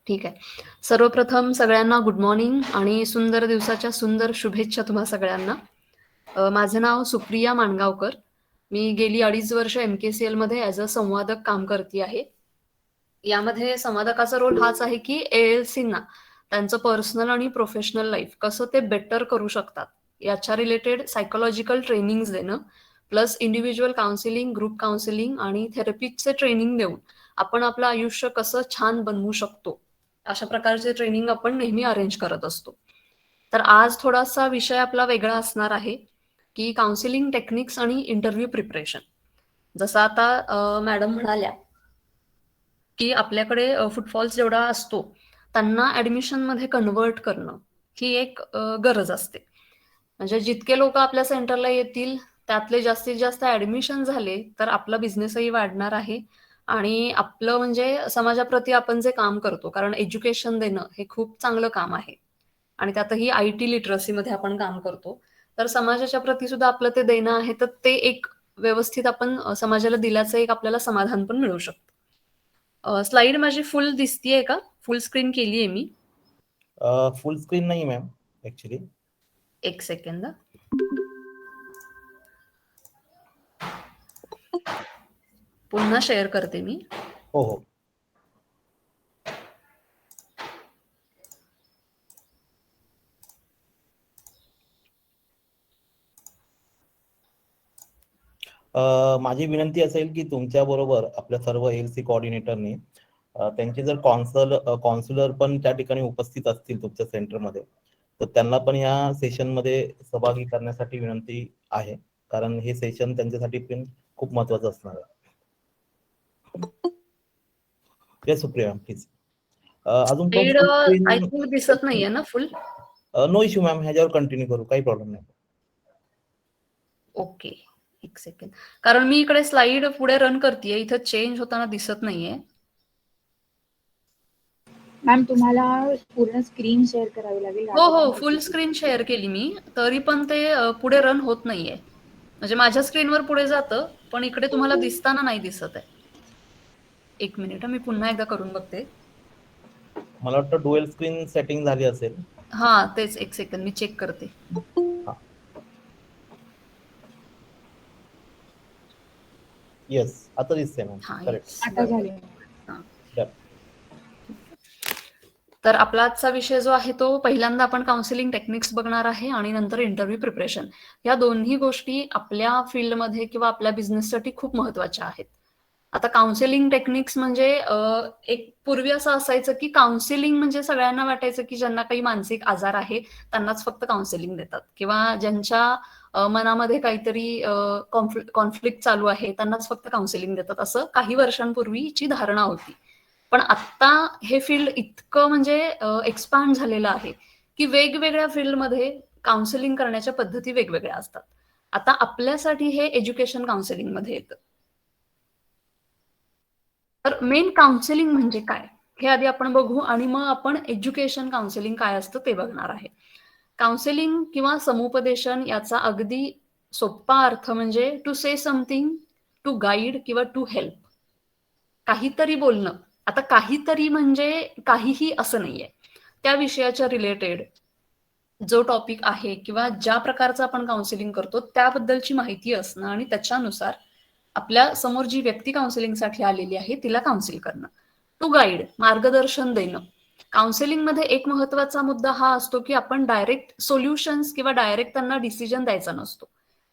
ठीक आहे. सर्वप्रथम सगळ्यांना गुड मॉर्निंग आणि सुंदर दिवसाच्या सुंदर शुभेच्छा तुम्हा सगळ्यांना. माझं नाव सुप्रिया माणगावकर. मी गेली 2.5 वर्ष MKCL मध्ये ॲज अ संवादक काम करते आहे. यामध्ये संवादकाचा रोल हाच आहे की ALCना त्यांचं पर्सनल आणि प्रोफेशनल लाईफ कसं ते बेटर करू शकतात याच्या रिलेटेड सायकोलॉजिकल ट्रेनिंग्स देणं, plus individual counselling, group counselling आणि थेरपीचे ट्रेनिंग देऊन आपण आपलं आयुष्य कसं छान बनवू शकतो अशा प्रकारचे ट्रेनिंग आपण नेहमी अरेंज करत असतो. तर आज थोडासा विषय आपला वेगळा असणार आहे की काउन्सिलिंग टेक्निक्स आणि इंटरव्ह्यू प्रिपरेशन. जसं आता मॅडम म्हणाल्या की आपल्याकडे फुटफॉल्स जेवढा असतो त्यांना ॲडमिशनमध्ये कन्व्हर्ट करणं ही एक गरज असते. म्हणजे जितके लोक आपल्या सेंटरला येतील त्यातले जास्तीत जास्त ॲडमिशन झाले तर आपला बिझनेसही वाढणार आहे आणि आपलं म्हणजे समाजाप्रती आपण जे काम करतो, कारण एज्युकेशन देणं हे खूप चांगलं काम आहे आणि त्यातही IT लिटरसीमध्ये आपण काम करतो, तर समाजाच्या प्रती सुद्धा आपलं ते देणं आहे, तर ते एक व्यवस्थित आपण समाजाला दिल्याचं एक आपल्याला समाधान पण मिळू शकतं. स्लाइड माझी फुल दिसतीये का? फुल स्क्रीन केलीये मी. फुल स्क्रीन नाही मॅम ऍक्च्युली. एक सेकंद. पुन्हा शेअर करते मी. हो हो. माझी विनंती असेल की तुमच्या बरोबर आपल्या सर्व ALC कोऑर्डिनेटरनी त्यांचे जर कॉन्सुलर पण त्या ठिकाणी उपस्थित असतील तुमच्या सेंटरमध्ये, तर त्यांना पण या सेशनमध्ये सहभागी करण्यासाठी विनंती आहे, कारण हे सेशन त्यांच्यासाठी पण खूप महत्वाचं असणार आहे. सुप्रिया प्लीज. अजून पण आय थिंक दिसत नाहीये ना फुल. नो इश्यू मॅम, ह्याच्यावर कंटिन्यू करू, काही प्रॉब्लेम नाही. ओके, एक सेकंड. कारण मी इकडे स्लाइड पुढे रन करतेय, इथं चेंज होताना दिसत नाहीये. मॅम तुम्हाला पूर्ण स्क्रीन शेअर करावी लागेल. हो, फुल स्क्रीन शेअर केली मी, तरी पण ते पुढे रन होत नाहीये. म्हणजे माझ्या स्क्रीनवर पुढे जातं पण इकडे तुम्हाला दिसताना नाही दिसत आहे. एक मिनिट, मी पुन्हा एकदा करून बघते. मला वाटतं डुएल स्क्रीन सेटिंग झाली असेल. हा तेच, एक सेकंड मी चेक करते. येस, आता दिसते मॅम. करेक्ट, आता झाले. तर आपला आजचा विषय जो आहे तो पहिल्यांदा आपण काउन्सिलिंग टेक्निक्स बघणार आहे आणि नंतर इंटरव्ह्यू प्रिपरेशन. या दोन्ही गोष्टी आपल्या फील्डमध्ये किंवा आपल्या बिझनेससाठी खूप महत्वाच्या आहेत. आता काउन्सिलिंग टेक्निक्स म्हणजे एक पूर्वी असं असायचं की काउन्सिलिंग म्हणजे सगळ्यांना वाटायचं की ज्यांना काही मानसिक आजार आहे त्यांनाच फक्त काउन्सिलिंग देतात, किंवा ज्यांच्या मनामध्ये काहीतरी कॉन्फ्लिक्ट चालू आहे त्यांनाच फक्त काउन्सिलिंग देतात, असं काही वर्षांपूर्वीची धारणा होती. पण आता हे फील्ड इतकं म्हणजे एक्सपांड झालेलं आहे की वेगवेगळ्या फील्डमध्ये काउन्सिलिंग करण्याच्या पद्धती वेगवेगळ्या असतात. आता आपल्यासाठी हे एज्युकेशन काउन्सिलिंग मध्ये येतं. तर मेन काउन्सिलिंग म्हणजे काय हे आधी आपण बघू आणि मग आपण एज्युकेशन काउन्सिलिंग काय असतं ते बघणार आहे. काउन्सिलिंग किंवा समुपदेशन याचा अगदी सोपा अर्थ म्हणजे to say something, to guide किंवा टू हेल्प. काहीतरी बोलणं. आता काहीतरी म्हणजे काहीही असं नाहीये, त्या विषयाच्या रिलेटेड जो टॉपिक आहे किंवा ज्या प्रकारचं आपण काउन्सिलिंग करतो त्याबद्दलची माहिती असणं आणि त्याच्यानुसार आपल्या समोर जी व्यक्ती काउन्सिलिंगसाठी आलेली आहे तिला काउन्सिल करणं. टू गाईड, मार्गदर्शन देणं. काउन्सिलिंगमध्ये एक महत्वाचा मुद्दा हा असतो की आपण डायरेक्ट सोल्युशन्स किंवा डायरेक्ट त्यांना डिसिजन द्यायचा नसतो.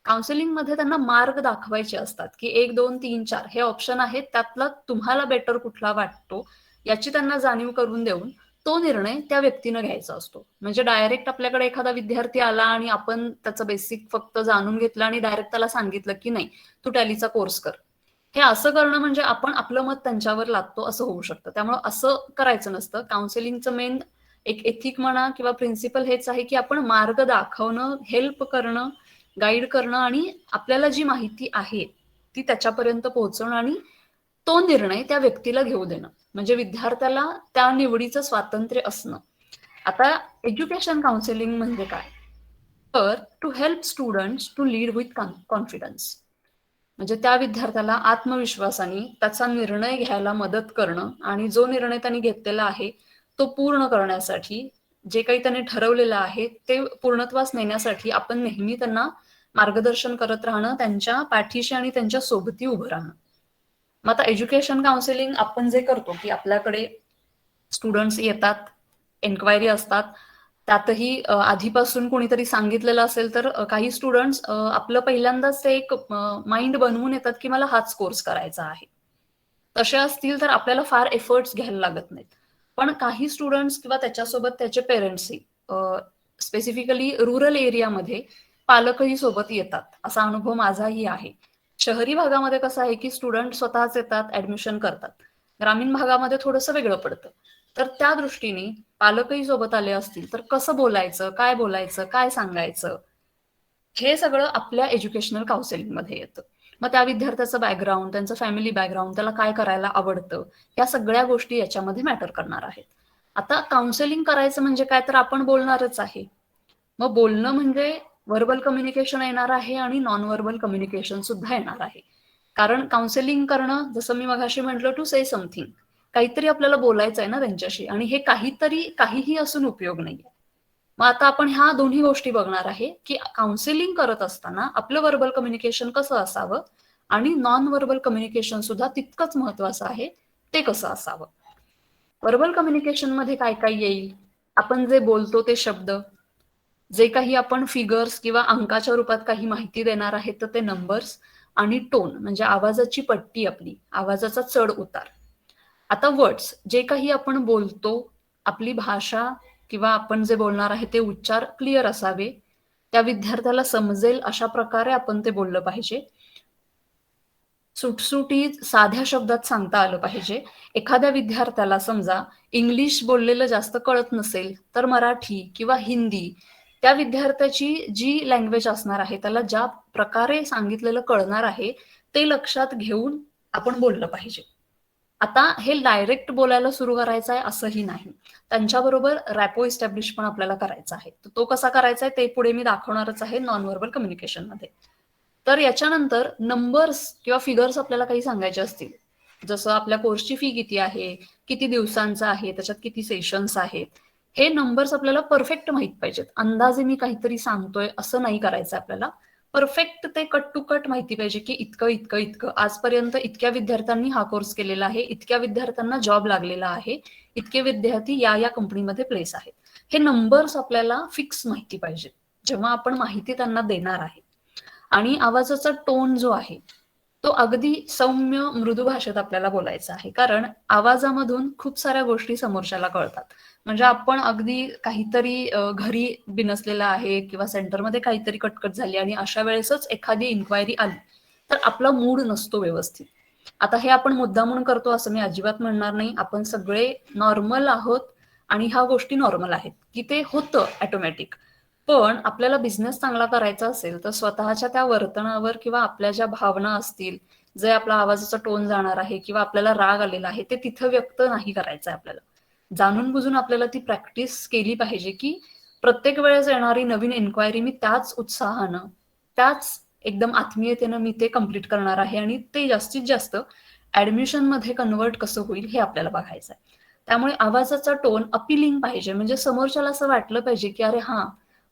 काउन्सिलिंगमध्ये त्यांना मार्ग दाखवायचे असतात की 1, 2, 3, 4 हे ऑप्शन आहेत, त्यातला तुम्हाला बेटर कुठला वाटतो याची त्यांना जाणीव करून देऊन तो निर्णय त्या व्यक्तीनं घ्यायचा असतो. म्हणजे डायरेक्ट आपल्याकडे एखादा विद्यार्थी आला आणि आपण त्याचं बेसिक फक्त जाणून घेतलं आणि डायरेक्ट त्याला सांगितलं की नाही तू टॅलीचा कोर्स कर, हे असं करणं म्हणजे आपण आपलं मत त्यांच्यावर लादतो असं होऊ शकतं. त्यामुळे असं करायचं नसतं. काउन्सिलिंगचं मेन एक एथिक म्हणा किंवा प्रिन्सिपल हेच आहे की आपण मार्ग दाखवणं, हेल्प करणं, गाईड करणं आणि आपल्याला जी माहिती आहे ती त्याच्यापर्यंत पोहोचवणं आणि तो निर्णय त्या व्यक्तीला घेऊ देणं, म्हणजे विद्यार्थ्याला त्या निवडीचं स्वातंत्र्य असणं. आता एज्युकेशन काउन्सिलिंग म्हणजे काय, तर to help students to lead with confidence. म्हणजे त्या विद्यार्थ्याला आत्मविश्वासाने त्याचा निर्णय घ्यायला मदत करणं आणि जो निर्णय त्यांनी घेतलेला आहे तो पूर्ण करण्यासाठी जे काही त्याने ठरवलेलं आहे ते पूर्णत्वास नेण्यासाठी आपण नेहमी त्यांना मार्गदर्शन करत राहणं, त्यांच्या पाठीशी आणि त्यांच्या सोबती उभं राहणं. मग आता एज्युकेशन काउन्सिलिंग आपण जे करतो की आपल्याकडे स्टुडंट्स येतात, एन्क्वायरी असतात, त्यातही आधीपासून कोणीतरी सांगितलेलं असेल तर काही स्टुडंट्स आपलं पहिल्यांदाच ते एक माइंड बनवून येतात की मला हाच कोर्स करायचा आहे. तसे असतील तर आपल्याला फार एफर्ट्स घ्यायला लागत नाहीत. पण काही स्टुडंट्स किंवा त्याच्यासोबत त्याचे पेरेंट्सही स्पेसिफिकली रुरल एरियामध्ये पालकही सोबत येतात, असा अनुभव माझाही आहे. शहरी भागामध्ये कसं आहे की स्टुडंट स्वतःच येतात, ऍडमिशन करतात. ग्रामीण भागामध्ये थोडंसं वेगळं पडतं. तर त्या दृष्टीने पालकही सोबत आले असतील तर कसं बोलायचं, काय सांगायचं, हे सगळं आपल्या एज्युकेशनल काउन्सिलिंगमध्ये येतं. मग त्या विद्यार्थ्याचं बॅकग्राऊंड, त्यांचं फॅमिली बॅकग्राऊंड, त्याला काय करायला आवडतं, या सगळ्या गोष्टी याच्यामध्ये मॅटर करणार आहेत. आता काउन्सिलिंग करायचं म्हणजे काय, तर आपण बोलणारच आहे. मग बोलणं म्हणजे व्हर्बल कम्युनिकेशन येणार आहे आणि नॉन व्हर्बल कम्युनिकेशन सुद्धा येणार आहे. कारण काउन्सिलिंग करणं, जसं मी मगाशी म्हटलं, टू से समथिंग, काहीतरी आपल्याला बोलायचं आहे ना त्यांच्याशी, आणि हे काहीतरी काहीही असून उपयोग नाहीये. मग आता आपण ह्या दोन्ही गोष्टी बघणार आहे की काउन्सिलिंग करत असताना आपलं व्हर्बल कम्युनिकेशन कसं असावं आणि नॉन व्हर्बल कम्युनिकेशन सुद्धा तितकंच महत्वाचं आहे, ते कसं असावं. व्हर्बल कम्युनिकेशन मध्ये काय काय येईल, आपण जे बोलतो ते शब्द, जे काही आपण फिगर्स किंवा अंकाच्या रूपात काही माहिती देणार आहे तर ते नंबर्स, आणि टोन म्हणजे आवाजाची पट्टी, आपली आवाजाचा चढ उतार. आता वर्ड्स, जे काही आपण बोलतो, आपली भाषा किंवा आपण जे बोलणार आहे ते उच्चार क्लिअर असावे, त्या विद्यार्थ्याला समजेल अशा प्रकारे आपण ते बोललं पाहिजे. सुटसुटीत साध्या शब्दात सांगता आलं पाहिजे. एखाद्या विद्यार्थ्याला समजा इंग्लिश बोललेलं जास्त कळत नसेल तर मराठी किंवा हिंदी, त्या विद्यार्थ्याची जी लँग्वेज असणार आहे त्याला ज्या प्रकारे सांगितलेलं कळणार आहे ते लक्षात घेऊन आपण बोललं पाहिजे. आता हे डायरेक्ट बोलायला सुरू करायचं आहे असंही नाही, त्यांच्याबरोबर रॅपो इस्टॅब्लिश पण आपल्याला करायचा आहे. तर तो कसा करायचा आहे ते पुढे मी दाखवणारच आहे नॉन व्हर्बल कम्युनिकेशन मध्ये. तर याच्यानंतर नंबर्स किंवा फिगर्स आपल्याला काही सांगायचे असतील, जसं आपल्या कोर्सची फी किती आहे, किती दिवसांचा आहे, त्याच्यात किती सेशन्स आहेत, हे नंबर्स आपल्याला परफेक्ट माहित पाहिजेत. अंदाजे मी काहीतरी सांगतोय असं नाही करायचं आपल्याला. परफेक्ट ते कट टू कट माहिती पाहिजे की इतकं इतकं इतकं आजपर्यंत इतक्या विद्यार्थ्यांनी हा कोर्स केलेला आहे, इतक्या विद्यार्थ्यांना जॉब लागलेला आहे, इतके विद्यार्थी या या कंपनीमध्ये प्लेस आहेत. हे नंबर्स आपल्याला फिक्स माहिती पाहिजेत जेव्हा आपण माहिती त्यांना देणार आहे. आणि आवाजाचा टोन जो आहे तो अगदी सौम्य मृदू भाषेत आपल्याला बोलायचा आहे, कारण आवाजामधून खूप साऱ्या गोष्टी समोरच्याला कळतात. म्हणजे आपण अगदी काहीतरी घरी बिनसलेला आहे किंवा सेंटरमध्ये काहीतरी कटकट झाली आणि अशा वेळेसच एखादी इन्क्वायरी आली तर आपला मूड नसतो व्यवस्थित. आता हे आपण मुद्दा म्हणून करतो असं मी अजिबात म्हणणार नाही. आपण सगळे नॉर्मल आहोत आणि ह्या गोष्टी नॉर्मल आहेत की ते होतं ऑटोमॅटिक. पण आपल्याला बिझनेस चांगला करायचा असेल तर स्वतःच्या त्या वर्तनावर किंवा आपल्या ज्या भावना असतील, जे आपला आवाजाचा टोन जाणार आहे किंवा आपल्याला राग आलेला आहे ते तिथं व्यक्त नाही करायचं आहे आपल्याला. जाणून बुजून आपल्याला ती प्रॅक्टिस केली पाहिजे की प्रत्येक वेळेस येणारी नवीन एन्क्वायरी मी त्याच उत्साहानं, त्याच एकदम आत्मीयतेनं मी ते कम्प्लीट करणार आहे, आणि ते जास्तीत जास्त ऍडमिशन मध्ये कन्वर्ट कसं होईल हे आपल्याला बघायचं आहे. त्यामुळे आवाजाचा टोन अपिलिंग पाहिजे, म्हणजे समोरच्याला असं वाटलं पाहिजे की अरे हा,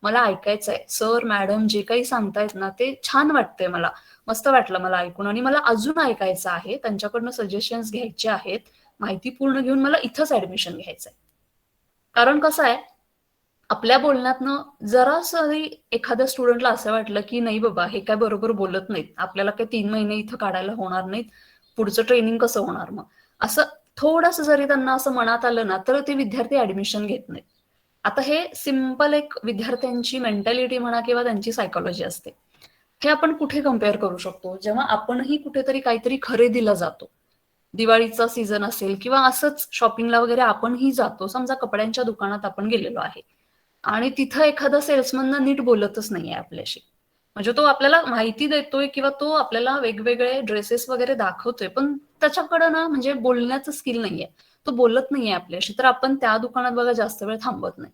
मला ऐकायचंय, सर मॅडम जे काही सांगतायत ना ते छान वाटतंय, मला मस्त वाटलं मला ऐकून, आणि मला अजून ऐकायचं आहे, त्यांच्याकडनं सजेशन्स घ्यायचे आहेत, माहिती पूर्ण घेऊन मला इथंच ऍडमिशन घ्यायचंय. कारण कसं आहे, आपल्या बोलण्यातनं जरासही एखाद्या स्टुडंटला असं वाटलं की नाही बाबा हे काय बरोबर बोलत नाहीत, आपल्याला काय 3 महिने इथं काढायला होणार नाहीत, पुढचं ट्रेनिंग कसं होणार, मग असं थोडंसं जरी त्यांना असं मनात आलं ना तर ते विद्यार्थी ऍडमिशन घेत नाहीत. आता हे सिंपल एक विद्यार्थ्यांची मेंटॅलिटी म्हणा किंवा त्यांची सायकोलॉजी असते. हे आपण कुठे कम्पेअर करू शकतो, जेव्हा आपणही कुठेतरी काहीतरी खरेदीला जातो, दिवाळीचा सीझन असेल किंवा असंच शॉपिंगला वगैरे आपणही जातो. समजा कपड्यांच्या दुकानात आपण गेलेलो आहे आणि तिथं एखादा सेल्समन नीट बोलतच नाहीये आपल्याशी, म्हणजे तो आपल्याला माहिती देतोय किंवा तो आपल्याला वेगवेगळे ड्रेसेस वगैरे दाखवतोय पण त्याच्याकडं ना म्हणजे बोलण्याचं स्किल नाहीये, तो बोलत नाहीये आपल्याशी, तर आपण त्या दुकानात बघा जास्त वेळ थांबत नाही.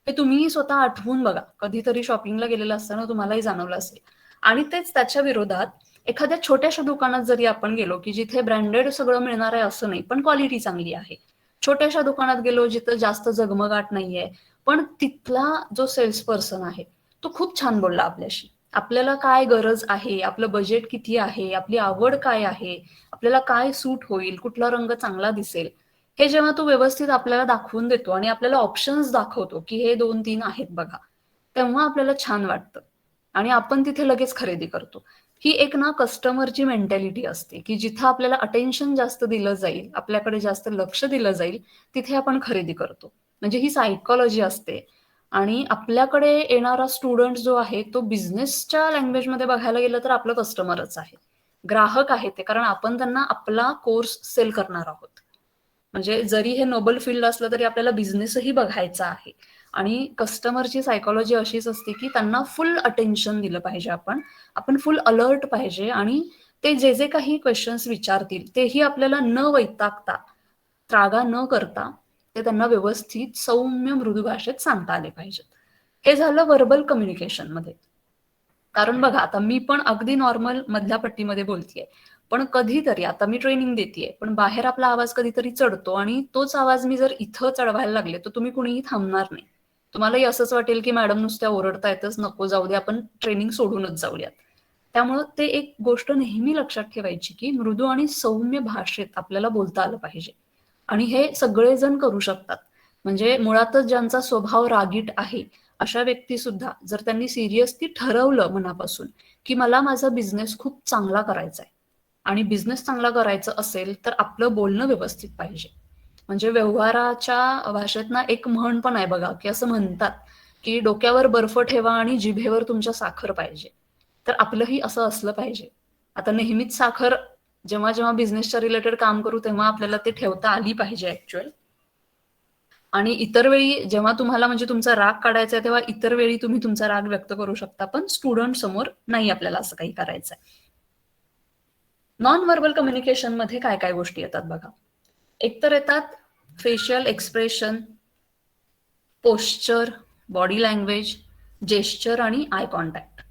हे तुम्ही स्वतः आठवून बघा, कधीतरी शॉपिंगला गेलेलं असताना तुम्हालाही जाणवलं असेल. आणि तेच त्याच्या विरोधात एखाद्या छोट्याशा दुकानात जरी आपण गेलो की जिथे ब्रँडेड सगळं मिळणार आहे असं नाही पण क्वालिटी चांगली आहे, छोट्याशा दुकानात गेलो जिथं जास्त झगमगाट नाहीये, पण तिथला जो सेल्स पर्सन आहे तो खूप छान बोलला आपल्याशी. आपल्याला काय गरज आहे, आपलं बजेट किती आहे, आपली आवड काय आहे, आपल्याला काय सूट होईल, कुठला रंग चांगला दिसेल, हे जेव्हा तो व्यवस्थित आपल्याला दाखवून देतो आणि आपल्याला ऑप्शन्स दाखवतो की हे 2-3 आहेत बघा, तेव्हा आपल्याला छान वाटतं आणि आपण तिथे लगेच खरेदी करतो. ही एक ना कस्टमरची मेंटॅलिटी असते की जिथं आपल्याला अटेन्शन जास्त दिलं जाईल, आपल्याकडे जास्त लक्ष दिलं जाईल, तिथे आपण खरेदी करतो. म्हणजे ही सायकॉलॉजी असते. आणि आपल्याकडे येणारा स्टुडंट जो आहे तो बिझनेसच्या लँग्वेजमध्ये बघायला गेलं तर आपलं कस्टमरच आहे, ग्राहक आहे ते, कारण आपण त्यांना आपला कोर्स सेल करणार आहोत. म्हणजे जरी हे नोबल फील्ड असलं तरी आपल्याला बिझनेसही बघायचा आहे. आणि कस्टमरची सायकॉलॉजी अशीच असते की त्यांना फुल अटेन्शन दिलं पाहिजे आपण फुल अलर्ट पाहिजे आणि ते जे जे काही क्वेश्चन्स विचारतील तेही आपल्याला न वैतागता, त्रागा न करता ते त्यांना व्यवस्थित सौम्य मृदू भाषेत सांगता आले पाहिजेत. हे झालं व्हर्बल कम्युनिकेशनमध्ये. कारण बघा आता मी पण अगदी नॉर्मल मधल्या पट्टीमध्ये बोलतेय, पण कधीतरी आता मी ट्रेनिंग देतेय, पण बाहेर आपला आवाज कधीतरी चढतो आणि तोच आवाज मी जर इथं चढवायला लागले तर तुम्ही कुणीही थांबणार नाही. तुम्हालाही असंच वाटेल की मॅडम नुसत्या ओरडतायतच, नको जाऊ दे, आपण ट्रेनिंग सोडूनच जाऊयात. त्यामुळं ते एक गोष्ट नेहमी लक्षात ठेवायची की मृदू आणि सौम्य भाषेत आपल्याला बोलता आलं पाहिजे. आणि हे सगळेजण करू शकतात. म्हणजे मुळातच ज्यांचा स्वभाव रागीट आहे अशा व्यक्ती सुद्धा जर त्यांनी सिरियसली ठरवलं मनापासून की मला माझा बिझनेस खूप चांगला करायचा आहे आणि बिझनेस चांगला करायचं असेल तर आपलं बोलणं व्यवस्थित पाहिजे. म्हणजे व्यवहाराच्या भाषेत ना एक म्हण पण आहे बघा, की असं म्हणतात की डोक्यावर बर्फ ठेवा आणि जिभेवर तुमच्या साखर पाहिजे. तर आपलंही असं असलं पाहिजे. आता नेहमीच साखर जेव्हा जेव्हा बिझनेसच्या रिलेटेड काम करू तेव्हा आपल्याला ते ठेवता आली पाहिजे ऍक्च्युअल. आणि इतर वेळी जेव्हा तुम्हाला म्हणजे तुमचा राग काढायचा आहे तेव्हा इतर वेळी तुम्ही तुमचा राग व्यक्त करू शकता, पण स्टुडंट समोर नाही आपल्याला असं काही करायचंय. नॉन व्हर्बल कम्युनिकेशन मध्ये काय काय गोष्टी येतात बघा. एकतर येतात facial expression, posture, body language, gesture आणि आय कॉन्टॅक्ट.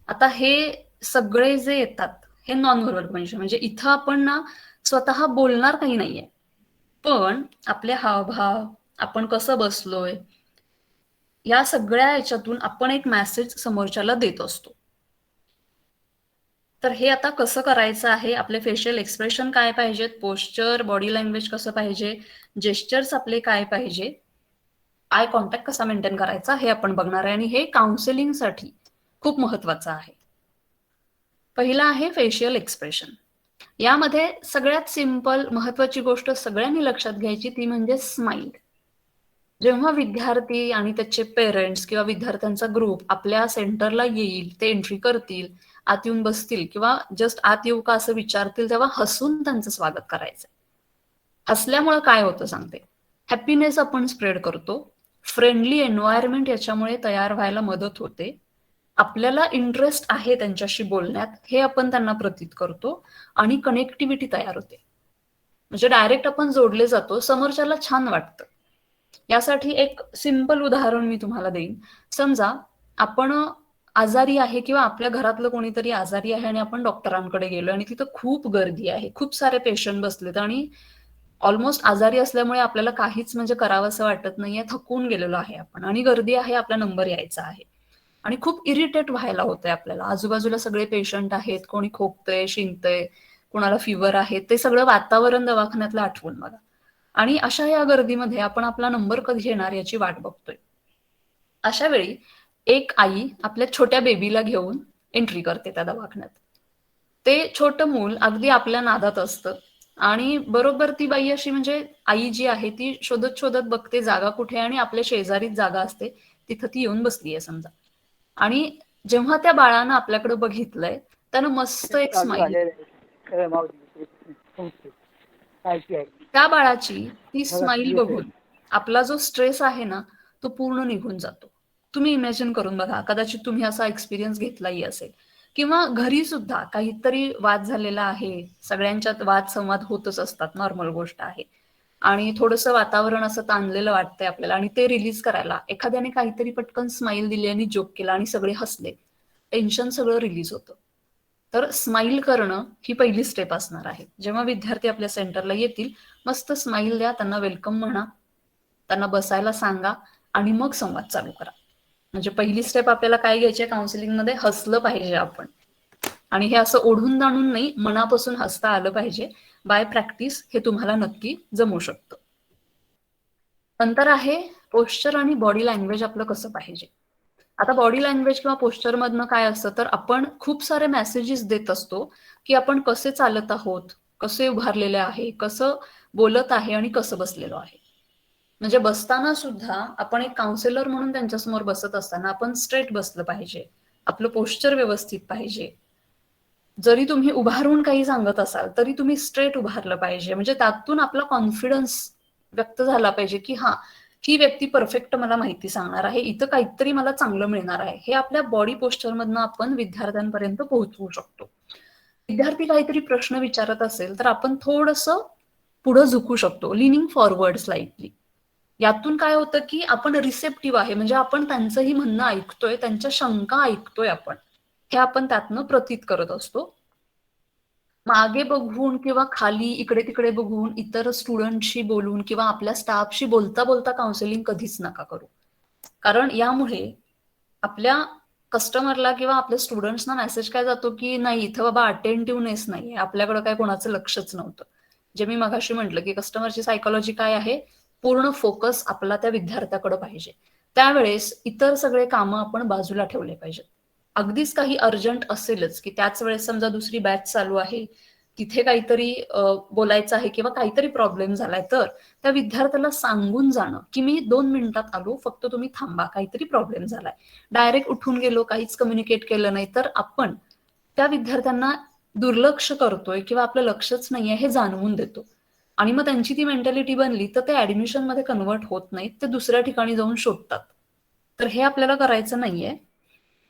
आता हे सगळे जे येतात हे नॉन व्हर्बल कम्युनिकेशन. म्हणजे इथं आपण ना स्वतः बोलणार काही नाहीये, पण आपले हावभाव, आपण कसं बसलोय, या सगळ्या याच्यातून आपण एक मेसेज समोरच्याला देत असतो. तर हे आता कसं करायचं आहे, आपले फेशियल एक्सप्रेशन काय पाहिजेत, पोश्चर, बॉडी लँग्वेज कसं पाहिजे, जेस्चर्स आपले काय पाहिजे, आय कॉन्टॅक्ट कसा मेंटेन करायचा हे आपण बघणार आहे. आणि हे काउन्सिलिंगसाठी खूप महत्वाचं आहे. पहिला आहे फेशियल एक्सप्रेशन. यामध्ये सगळ्यात सिंपल महत्वाची गोष्ट सगळ्यांनी लक्षात घ्यायची ती म्हणजे स्माईल. जेव्हा विद्यार्थी आणि त्याचे पेरेंट्स किंवा विद्यार्थ्यांचा ग्रुप आपल्या सेंटरला येईल, ते एंट्री करतील, आत येऊन बसतील किंवा जस्ट आत येऊ का असं विचारतील, तेव्हा हसून त्यांचं स्वागत करायचं. हसल्यामुळे काय होतं सांगते, हॅपीनेस आपण स्प्रेड करतो, फ्रेंडली एन्व्हायरमेंट याच्यामुळे तयार व्हायला मदत होते, आपल्याला इंटरेस्ट आहे त्यांच्याशी बोलण्यात हे आपण त्यांना प्रतीत करतो आणि कनेक्टिव्हिटी तयार होते. म्हणजे डायरेक्ट आपण जोडले जातो, समोरच्याला छान वाटतं. यासाठी एक सिंपल उदाहरण मी तुम्हाला देईन. समजा आपण आजारी आहे किंवा आपल्या घरातलं कोणीतरी आजारी आहे आणि आपण डॉक्टरांकडे गेलो आणि तिथं खूप गर्दी आहे, खूप सारे पेशंट बसलेत आणि ऑलमोस्ट आजारी असल्यामुळे आपल्याला काहीच म्हणजे करावंसं वाटत नाहीये, थकून गेलेलो आहे आपण आणि गर्दी आहे, आपला नंबर यायचा आहे आणि खूप इरिटेट व्हायला होतंय आपल्याला. आजूबाजूला सगळे पेशंट आहेत, कोणी खोकतंय, शिंकतंय, कोणाला फिवर आहे, ते सगळं वातावरण दवाखान्यातलं आठवून बघा. आणि अशा या गर्दीमध्ये आपण आपला नंबर कधी येणार याची वाट बघतोय. अशा वेळी एक आई आपल्या छोट्या बेबीला घेऊन एंट्री करते त्या दवाखान्यात. ते छोटं मूल अगदी आपल्या नादात असतं आणि बरोबर ती बाई अशी म्हणजे आई जी आहे ती शोधत शोधत बघते जागा कुठे आणि आपल्या शेजारीच जागा असते, तिथं ती येऊन बसलीये समजा. आणि जेव्हा त्या बाळानं आपल्याकडे बघितलंय त्यानं मस्त एक स्माईल, त्या बाळाची ती स्माईल बघून आपला जो स्ट्रेस आहे ना तो पूर्ण निघून जातो. तुम्ही इमॅजिन करून बघा, कदाचित तुम्ही असा एक्सपिरियन्स घेतलाही असेल. किंवा घरी सुद्धा काहीतरी वाद झालेला आहे, सगळ्यांच्यात वाद संवाद होतच असतात, नॉर्मल गोष्ट आहे, आणि थोडंसं वातावरण असं ताणलेलं वाटतंय आपल्याला आणि ते रिलीज करायला एखाद्याने काहीतरी पटकन स्माईल दिली आणि जोक केला आणि सगळे हसले, टेन्शन सगळं रिलीज होतं. तर स्माईल करणं ही पहिली स्टेप असणार आहे. जेव्हा विद्यार्थी आपल्या सेंटरला येतील, मस्त स्माईल द्या, त्यांना वेलकम म्हणा, त्यांना बसायला सांगा आणि मग संवाद चालू करा. म्हणजे पहिली स्टेप आपल्याला काय घ्यायची आहे काउन्सिलिंगमध्ये, हसलं पाहिजे आपण. आणि हे असं ओढून जाणून नाही, मनापासून हसता आलं पाहिजे. बाय प्रॅक्टिस हे तुम्हाला नक्की जमू शकतं. नंतर आहे पोश्चर आणि बॉडी लँग्वेज आपलं कसं पाहिजे. आता बॉडी लँग्वेज किंवा पोश्चर मधनं काय असतं, तर आपण खूप सारे मेसेजेस देत असतो की आपण कसे चालत आहोत, कसे उभारलेले आहे, कसं बोलत आहे आणि कसं बसलेलो आहे. म्हणजे बसताना सुद्धा आपण एक काउन्सिलर म्हणून त्यांच्यासमोर बसत असताना आपण स्ट्रेट बसलं पाहिजे, आपलं पोश्चर व्यवस्थित पाहिजे. जरी तुम्ही उभारून काही सांगत असाल तरी तुम्ही स्ट्रेट उभारलं पाहिजे. म्हणजे त्यातून आपला कॉन्फिडन्स व्यक्त झाला पाहिजे की हा, ही व्यक्ती परफेक्ट मला माहिती सांगणार आहे, इथं काहीतरी मला चांगलं मिळणार आहे. हे आपल्या बॉडी पोश्चर मधनं आपण विद्यार्थ्यांपर्यंत पोहोचवू शकतो. विद्यार्थी काहीतरी प्रश्न विचारत असेल तर आपण थोडंसं पुढे झुकू शकतो, लिनिंग फॉरवर्ड स्लाइटली. यातून काय होतं की आपण रिसेप्टिव्ह आहे, म्हणजे आपण त्यांचंही म्हणणं ऐकतोय, त्यांच्या शंका ऐकतोय आपण, हे आपण त्यातनं प्रतीत करत असतो. मागे बघून किंवा खाली इकडे तिकडे बघून इतर स्टुडंटशी बोलून किंवा आपल्या स्टाफशी बोलता बोलता काउन्सिलिंग कधीच नका करू. कारण यामुळे आपल्या कस्टमरला किंवा आपल्या स्टुडंट्सना मेसेज काय जातो की नाही, इथं बाबा अटेंटिव्हनेस नाहीये, आपल्याकडे काय कोणाचं लक्षच नव्हतं. जे मी मगाशी म्हटलं की कस्टमरची सायकोलॉजी काय आहे, पूर्ण फोकस आपला त्या विद्यार्थ्याकडे पाहिजे. त्यावेळेस इतर सगळे कामं आपण बाजूला ठेवले पाहिजेत. अगदीच काही अर्जंट असेलच की त्याच वेळेस समजा दुसरी बॅच चालू आहे, तिथे काहीतरी बोलायचं आहे किंवा काहीतरी प्रॉब्लेम झालाय, तर त्या विद्यार्थ्याला सांगून जाणं की मी 2 मिनिटात आलो, फक्त तुम्ही थांबा, काहीतरी प्रॉब्लेम झालाय. डायरेक्ट उठून गेलो, काहीच कम्युनिकेट केलं नाही, तर आपण त्या विद्यार्थ्यांना दुर्लक्ष करतोय किंवा आपलं लक्षच नाहीये हे जाणवून देतो. आणि मग त्यांची ती मेंटॅलिटी बनली तर ते ऍडमिशन मध्ये कन्वर्ट होत नाहीत, ते दुसऱ्या ठिकाणी जाऊन शोधतात. तर हे आपल्याला करायचं नाहीये.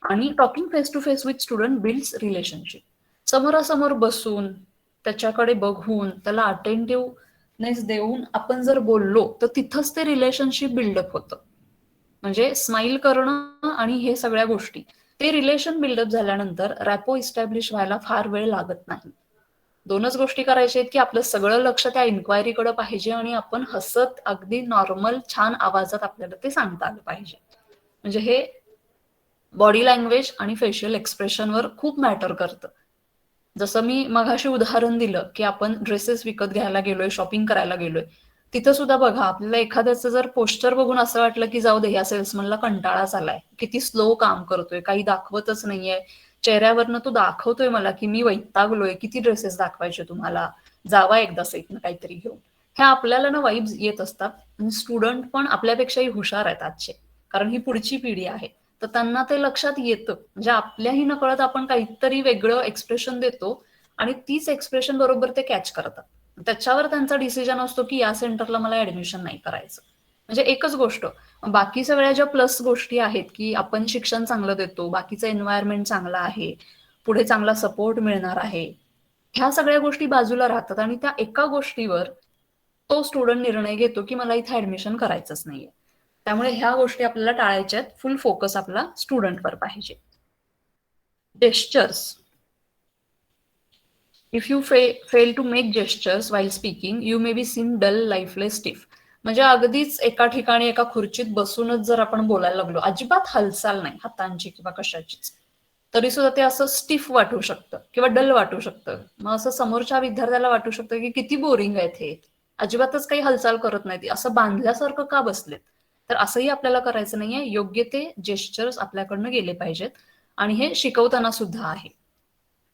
आणि talking face to face with student builds relationship. समोरासमोर बसून त्याच्याकडे बघून त्याला अटेंटिव्हनेस देऊन आपण जर बोललो तर तिथंच ते रिलेशनशिप बिल्डअप होतं. म्हणजे स्माईल करणं आणि हे सगळ्या गोष्टी, ते रिलेशन बिल्डअप झाल्यानंतर रॅपो इस्टॅब्लिश व्हायला फार वेळ लागत नाही. 2च गोष्टी करायच्या आहेत की आपलं सगळं लक्ष त्या इन्क्वायरीकडे पाहिजे आणि आपण हसत अगदी नॉर्मल छान आवाजात आपल्याला ते सांगता आलं पाहिजे. म्हणजे हे बॉडी लँग्वेज आणि फेशियल एक्सप्रेशनवर खूप मॅटर करतं. जसं मी मगाशी उदाहरण दिलं की आपण ड्रेसेस विकत घ्यायला गेलोय, शॉपिंग करायला गेलोय, तिथं सुद्धा बघा आपल्याला एखाद्याचं जर पोस्टर बघून असं वाटलं की जाऊ दे, ह्या सेल्समनला कंटाळाच आलाय, किती स्लो काम करतोय, काही दाखवतच नाहीये, चेहऱ्यावरनं तो दाखवतोय मला की मी वैतागलोय, किती ड्रेसेस दाखवायचे तुम्हाला, जावा एकदा सेटनं काहीतरी घेऊन. ह्या आपल्याला ना वाईब्स येत असतात. आणि स्टुडंट पण आपल्यापेक्षाही हुशार आहेत आजचे, कारण ही पुढची पिढी आहे. तर त्यांना ते लक्षात येतं. म्हणजे आपल्याही नकळत आपण काहीतरी वेगळं एक्सप्रेशन देतो आणि तीच एक्सप्रेशन बरोबर ते कॅच करतात. त्याच्यावर त्यांचा डिसिजन असतो की या सेंटरला मला ऍडमिशन नाही करायचं. म्हणजे एकच गोष्ट, बाकी सगळ्या ज्या प्लस गोष्टी आहेत की आपण शिक्षण चांगलं देतो, बाकीचं एन्व्हायरमेंट चांगलं आहे, पुढे चांगला सपोर्ट मिळणार आहे, ह्या सगळ्या गोष्टी बाजूला राहतात आणि त्या एका गोष्टीवर तो स्टुडंट निर्णय घेतो की मला इथे ऍडमिशन करायचंच नाहीये. त्यामुळे ह्या गोष्टी आपल्याला टाळायच्या आहेत. फुल फोकस आपला स्टुडंटवर पाहिजे. Gestures. If you fail to make gestures while speaking you may be seen dull, lifeless, stiff. म्हणजे अगदीच एका ठिकाणी एका खुर्चीत बसूनच जर आपण बोलायला लागलो, अजिबात हालचाल नाही हातांची किंवा कशाचीच, तरी सुद्धा ते असं स्टिफ वाटू शकतं किंवा डल वाटू शकतं. मग असं समोरच्या विद्यार्थ्याला वाटू शकतं की किती बोरिंग आहेत हे, अजिबातच काही हालचाल करत नाही, असं बांधल्यासारखं का बसलेत. तर असंही आपल्याला करायचं नाहीये. योग्य ते जेस्चर्स आपल्याकडनं गेले पाहिजेत आणि हे शिकवताना सुद्धा आहे.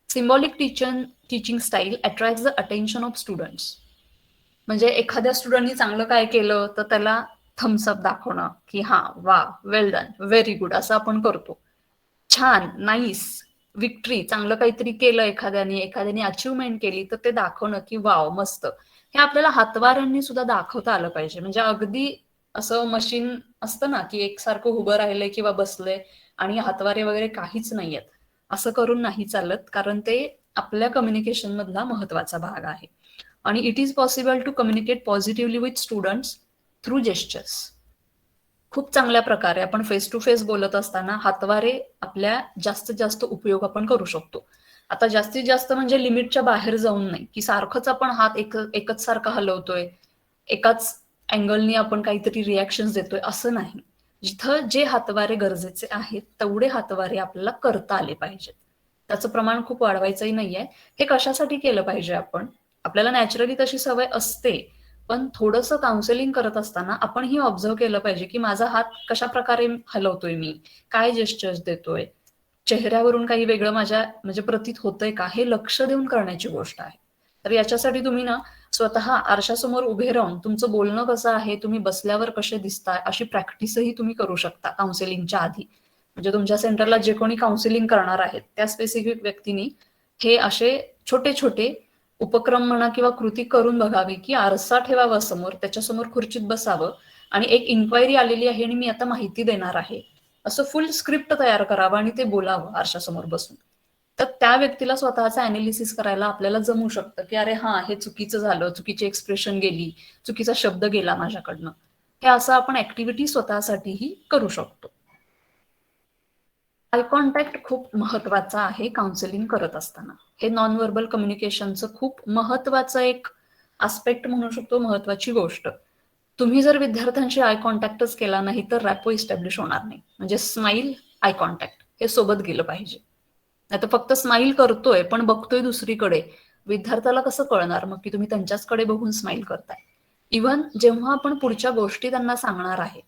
Symbolic teaching style attract the attention of students. म्हणजे एखाद्या स्टुडंटनी चांगलं काय केलं तर त्याला थम्सअप दाखवणं की हा वा, वेल डन, व्हेरी गुड, असं आपण करतो. छान, नाईस, विक्ट्री, चांगलं काहीतरी केलं एखाद्याने अचिव्हमेंट केली तर ते दाखवणं की वाव, मस्त. हे आपल्याला हातवाऱ्यांनी सुद्धा दाखवता आलं पाहिजे. म्हणजे अगदी असं मशीन असतं ना की एकसारखं उभं राहिलंय किंवा बसलंय आणि हातवारे वगैरे काहीच नाहीयेत, असं करून नाही चालत. कारण ते आपल्या कम्युनिकेशन मधला महत्वाचा भाग आहे. आणि it is possible to communicate positively with students through gestures. खूप चांगल्या प्रकारे आपण फेस टू फेस बोलत असताना हातवारे आपल्या जास्तीत जास्त उपयोग आपण करू शकतो. आता जास्तीत जास्त म्हणजे लिमिटच्या बाहेर जाऊन नाही, की सारखंच आपण हात एकच सारखा हलवतोय, एकाच अँगलनी आपण काहीतरी रिॲक्शन देतोय, असं नाही. जिथं जे हातवारे गरजेचे आहेत तेवढे हातवारे आपल्याला करता आले पाहिजेत. त्याचं प्रमाण खूप वाढवायचंही नाहीये. हे कशासाठी केलं पाहिजे आपण? आपल्याला नॅचरली तशी सवय असते, पण थोडंसं काउन्सिलिंग करत असताना आपण ही ऑब्झर्व्ह केलं पाहिजे, की माझा हात कशा प्रकारे हलवतोय मी, काय जेस्चर्स देतोय, चेहऱ्यावरून काही वेगळं माझ्या म्हणजे प्रतीत होतंय का, हे लक्ष देऊन करण्याची गोष्ट आहे. तर याच्यासाठी तुम्ही ना स्वतः आरशासमोर उभे राहून तुमचं बोलणं कसं आहे, तुम्ही बसल्यावर कसे दिसताय, अशी प्रॅक्टिसही तुम्ही करू शकता काउन्सिलिंगच्या आधी. म्हणजे तुमच्या सेंटरला जे कोणी काउन्सिलिंग करणार आहेत त्या स्पेसिफिक व्यक्तींनी हे असे छोटे छोटे उपक्रम म्हणा किंवा कृती करून बघावी, की आरसा ठेवावा समोर, त्याच्यासमोर खुर्चीत बसावं आणि एक इन्क्वायरी आलेली आहे आणि मी आता माहिती देणार आहे, असं फुल स्क्रिप्ट तयार करावं आणि ते बोलावं आरशासमोर बसून. तर त्या व्यक्तीला स्वतःचं अनालिसिस करायला आपल्याला जमू शकतं, की अरे हा, हे चुकीचं झालं, चुकीची एक्सप्रेशन गेली, चुकीचा शब्द गेला माझ्याकडनं. हे असं आपण ऍक्टिव्हिटी स्वतःसाठीही करू शकतो. आय कॉन्टॅक्ट खूप महत्वाचा आहे काउन्सिलिंग करत असताना. हे नॉन व्हर्बल कम्युनिकेशनचं खूप महत्वाचं एक आस्पेक्ट म्हणू शकतो, महत्वाची गोष्ट. तुम्ही जर विद्यार्थ्यांशी आय कॉन्टॅक्टच केला नाही तर रॅपो इस्टॅब्लिश होणार नाही. म्हणजे स्माईल, आय कॉन्टॅक्ट हे सोबत गेलं पाहिजे. नाही तर फक्त स्माईल करतोय पण बघतोय दुसरीकडे, विद्यार्थ्याला कसं कळणार मग की तुम्ही त्यांच्याचकडे बघून स्माईल करताय. इव्हन जेव्हा आपण पुढच्या गोष्टी त्यांना सांगणार आहे,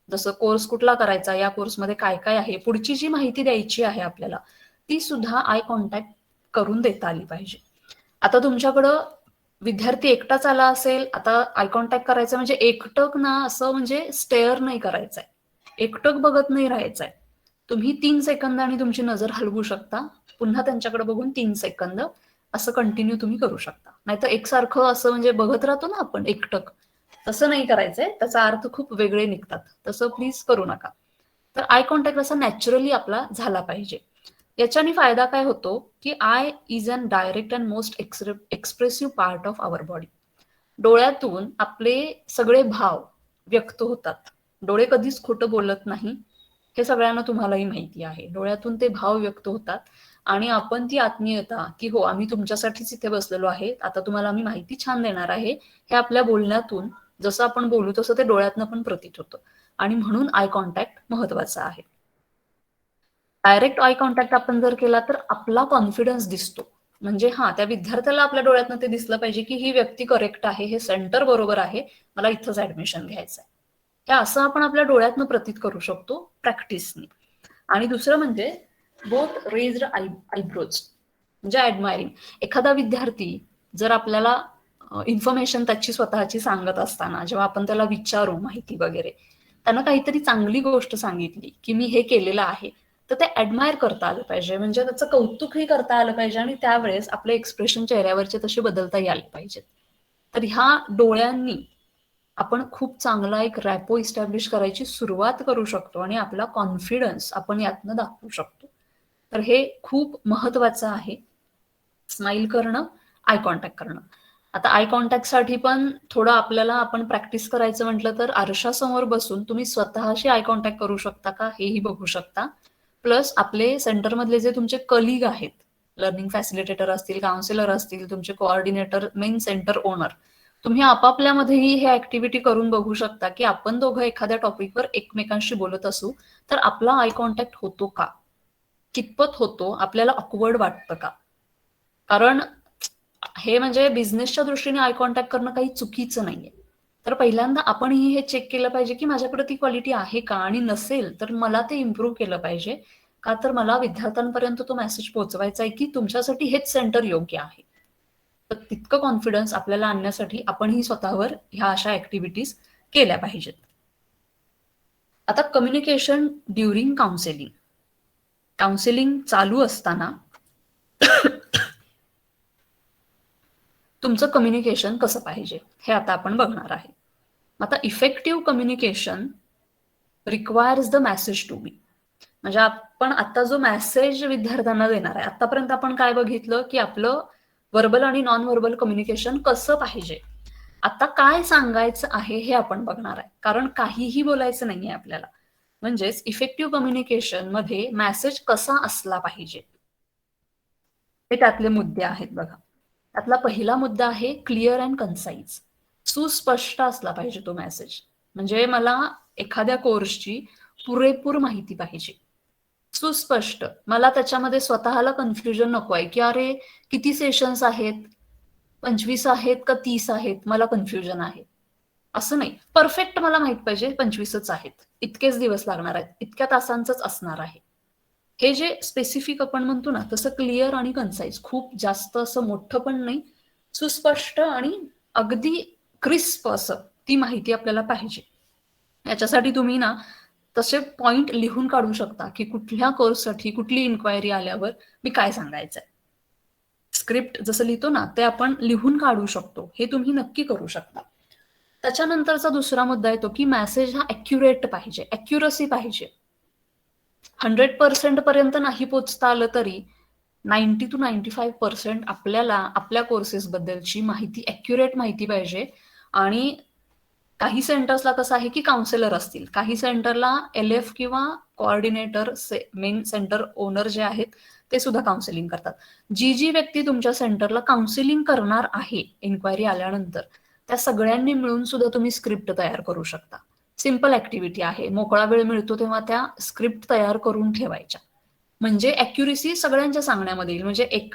जसं कोर्स कुठला करायचा, या कोर्समध्ये काय काय आहे, पुढची जी माहिती द्यायची आहे आपल्याला, ती सुद्धा आय कॉन्टॅक्ट करून देता आली पाहिजे. आता तुमच्याकडं विद्यार्थी एकटाच आला असेल, आता आय कॉन्टॅक्ट करायचं म्हणजे एकटक ना असं म्हणजे स्टेअर नाही करायचंय, एकटक बघत नाही राहायचंय. तुम्ही 3 सेकंद आणि तुमची नजर हलवू शकता, पुन्हा त्यांच्याकडे बघून 3 सेकंद, असं कंटिन्यू तुम्ही करू शकता. नाहीतर एकसारखं असं म्हणजे बघत राहतो ना आपण एकटक, तसं नाही करायचंय, त्याचा अर्थ खूप वेगळे निघतात, तसं प्लीज करू नका. तर आय कॉन्टॅक्ट असा नॅचरली आपला झाला पाहिजे. याच्याने फायदा काय होतो, की eye is an direct and most expressive part of our body. डोळ्यातून आपले सगळे भाव व्यक्त होतात. डोळे कधीच खोटं बोलत नाही, हे सगळ्यांना तुम्हालाही माहिती आहे. डोळ्यातून ते भाव व्यक्त होतात आणि आपण ती आत्मीयता, की हो आम्ही तुमच्यासाठीच इथे बसलेलो आहे, आता तुम्हाला आम्ही माहिती छान देणार आहे, हे आपल्या बोलण्यातून जसं आपण बोलू तसं ते डोळ्यातनं पण प्रतीत होतं. आणि म्हणून आय कॉन्टॅक्ट महत्वाचा आहे. डायरेक्ट आय कॉन्टॅक्ट आपण जर केला तर आपला कॉन्फिडन्स दिसतो. म्हणजे हा, त्या विद्यार्थ्याला आपल्या डोळ्यातनं ते दिसलं पाहिजे, की ही व्यक्ती करेक्ट आहे, हे सेंटर बरोबर आहे, मला इथंच ऍडमिशन घ्यायचं आहे. हे असं आपण आपल्या डोळ्यातनं प्रतीत करू शकतो प्रॅक्टिसनी. आणि दुसरं म्हणजे बोथ रेज्ड आयब्रोज, म्हणजे ऍडमायरिंग. एखादा विद्यार्थी जर आपल्याला इन्फॉर्मेशन त्याची स्वतःची सांगत असताना जेव्हा आपण त्याला विचारू माहिती वगैरे, त्यानं काहीतरी चांगली गोष्ट सांगितली, की मी हे केलेलं आहे, तर ते ऍडमायर करता आलं पाहिजे, म्हणजे त्याचं कौतुकही करता आलं पाहिजे आणि त्यावेळेस आपले एक्सप्रेशन चेहऱ्यावरचे तसे बदलताही आले पाहिजेत. तर ह्या डोळ्यांनी आपण खूप चांगला एक रॅपो इस्टॅब्लिश करायची सुरुवात करू शकतो आणि आपला कॉन्फिडन्स आपण यातनं दाखवू शकतो. तर हे खूप महत्वाचं आहे, स्माईल करणं, आय कॉन्टॅक्ट करणं. आता आय कॉन्टॅक्टसाठी पण थोडं आपल्याला आपण प्रॅक्टिस करायचं म्हटलं तर आरशासमोर बसून तुम्ही स्वतःशी आय कॉन्टॅक्ट करू शकता का हेही बघू शकता. प्लस आपले सेंटरमधले जे तुमचे कलिग आहेत, लर्निंग फॅसिलिटेटर असतील, काउन्सिलर असतील, तुमचे कोऑर्डिनेटर, मेन सेंटर ओनर, तुम्ही आपापल्यामध्येही हे ऍक्टिव्हिटी करून बघू शकता, की आपण दोघं एखाद्या टॉपिकवर एकमेकांशी बोलत असू तर आपला आय कॉन्टॅक्ट होतो का, कितपत होतो, आपल्याला ऑकवर्ड वाटतं का. कारण हे म्हणजे बिझनेसच्या दृष्टीने आय कॉन्टॅक्ट करणं काही चुकीचं नाहीये. तर पहिल्यांदा आपणही हे चेक केलं पाहिजे, की माझ्याकडे ती क्वालिटी आहे का, आणि नसेल तर मला ते इम्प्रूव्ह केलं पाहिजे. का तर मला विद्यार्थ्यांपर्यंत तो मेसेज पोहोचवायचा आहे, की तुमच्यासाठी हेच सेंटर योग्य आहे. तर तितकं कॉन्फिडन्स आपल्याला आणण्यासाठी आपणही स्वतःवर ह्या अशा ऍक्टिव्हिटीज केल्या पाहिजेत. आता कम्युनिकेशन ड्युरिंग काउन्सिलिंग. काउन्सिलिंग चालू असताना तुमचं कम्युनिकेशन कसं पाहिजे हे आता आपण बघणार आहे. आता effective communication requires the message to be. म्हणजे आपण आता जो मेसेज विद्यार्थ्यांना देणार आहे, आतापर्यंत आपण काय बघितलं, की आपलं व्हर्बल आणि नॉन व्हर्बल कम्युनिकेशन कसं पाहिजे. आता काय सांगायचं आहे हे आपण बघणार आहे, कारण काहीही बोलायचं नाहीये आपल्याला. म्हणजेच इफेक्टिव्ह कम्युनिकेशन मध्ये मेसेज कसा असला पाहिजे. हे त्यातले मुद्दे आहेत बघा. त्यातला पहिला मुद्दा आहे क्लिअर अँड कन्साइज. सुस्पष्ट असला पाहिजे तो मेसेज. म्हणजे मला एखाद्या कोर्सची पुरेपूर माहिती पाहिजे, सुस्पष्ट. मला त्याच्यामध्ये स्वतःला कन्फ्युजन नको आहे की अरे किती सेशन्स आहेत, 25 आहेत का 30 आहेत, मला कन्फ्युजन आहे. असं नाही, परफेक्ट मला माहित पाहिजे 25च आहेत, इतकेच दिवस लागणार आहेत, इतक्या तासांचंच असणार आहे. हे जे स्पेसिफिक आपण म्हणतो ना, तसं क्लिअर आणि कन्साइज, खूप जास्त असं मोठं पण नाही, सुस्पष्ट आणि अगदी क्रिस्प असं ती माहिती आपल्याला पाहिजे. याच्यासाठी तुम्ही ना तसे पॉइंट लिहून काढू शकता की कुठल्या कोर्ससाठी कुठली इन्क्वायरी आल्यावर मी काय सांगायचंय. स्क्रिप्ट जसं लिहितो ना ते आपण लिहून काढू शकतो, हे तुम्ही नक्की करू शकता. त्याच्यानंतरचा दुसरा मुद्दा येतो की मेसेज हा ॲक्युरेट पाहिजे, ॲक्युरसी पाहिजे. 100% पर्यंत नाही पोचता आलं तरी 90 to 95% आपल्याला आपल्या कोर्सेस बद्दलची माहिती, ॲक्युरेट माहिती पाहिजे. आणि काही सेंटर्सला कसं आहे की काउन्सिलर असतील, काही सेंटरला LF किंवा कोऑर्डिनेटर, मेन सेंटर ओनर जे आहेत ते सुद्धा काउन्सिलिंग करतात. जी व्यक्ती तुमच्या सेंटरला काउन्सिलिंग करणार आहे इन्क्वायरी आल्यानंतर, त्या सगळ्यांनी मिळून सुद्धा तुम्ही स्क्रिप्ट तयार करू शकता. सिंपल ऍक्टिव्हिटी आहे, मोकळा वेळ मिळतो तेव्हा त्या स्क्रिप्ट तयार करून ठेवायच्या. म्हणजे ॲक्युरेसी सगळ्यांच्या सांगण्यामध्ये येईल. म्हणजे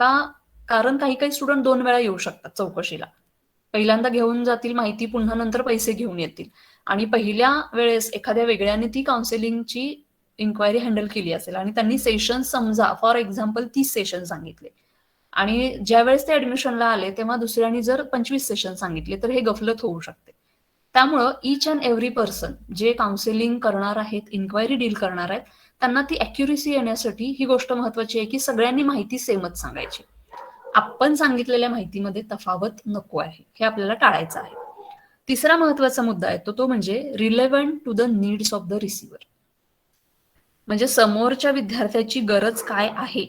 कारण काही स्टुडंट 2 वेळा येऊ शकतात चौकशीला. पहिल्यांदा घेऊन जातील माहिती, पुन्हा नंतर पैसे घेऊन येतील. आणि पहिल्या वेळेस एखाद्या वेगळ्याने ती काउन्सिलिंगची इन्क्वायरी हँडल केली असेल आणि त्यांनी सेशन समजा फॉर एक्झाम्पल 30 सेशन सांगितले आणि ज्या वेळेस ते ऍडमिशनला आले तेव्हा दुसऱ्यांनी जर 25 सेशन सांगितले तर हे गफलत होऊ शकते. त्यामुळं ईच अँड एव्हरी पर्सन जे काउन्सिलिंग करणार आहेत, इन्क्वायरी डील करणार आहेत, त्यांना ती ॲक्युरेसी येण्यासाठी ही गोष्ट महत्वाची आहे की सगळ्यांनी माहिती सेमच सांगायची. आपण सांगितलेल्या माहितीमध्ये तफावत नको आहे, हे आपल्याला टाळायचं आहे. तिसरा महत्वाचा मुद्दा आहे तो म्हणजे relevant to the needs of the receiver. म्हणजे समोरच्या विद्यार्थ्याची गरज काय आहे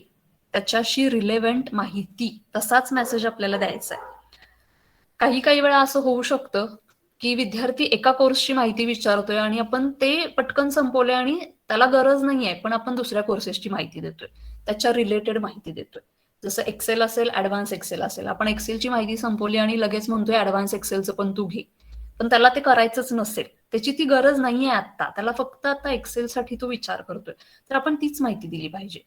त्याच्याशी रिलेव्हंट माहिती, तसाच मेसेज आपल्याला द्यायचा आहे. काही वेळा असं होऊ शकतं की विद्यार्थी एका कोर्सची माहिती विचारतोय आणि आपण ते पटकन संपवले आणि त्याला गरज नाहीये, पण आपण दुसऱ्या कोर्सेसची माहिती देतोय, त्याच्या रिलेटेड माहिती देतोय. जसं एक्सेल असेल, ऍडव्हान्स एक्सेल असेल, आपण एक्सेलची माहिती संपवली आणि लगेच म्हणतोय ऍडव्हान्स एक्सेलचं पण तू घे, पण त्याला ते करायचंच नसेल, त्याची ती गरज नाहीये आता, त्याला फक्त आता एक्सेलसाठी तो विचार करतोय, तर आपण तीच माहिती दिली पाहिजे.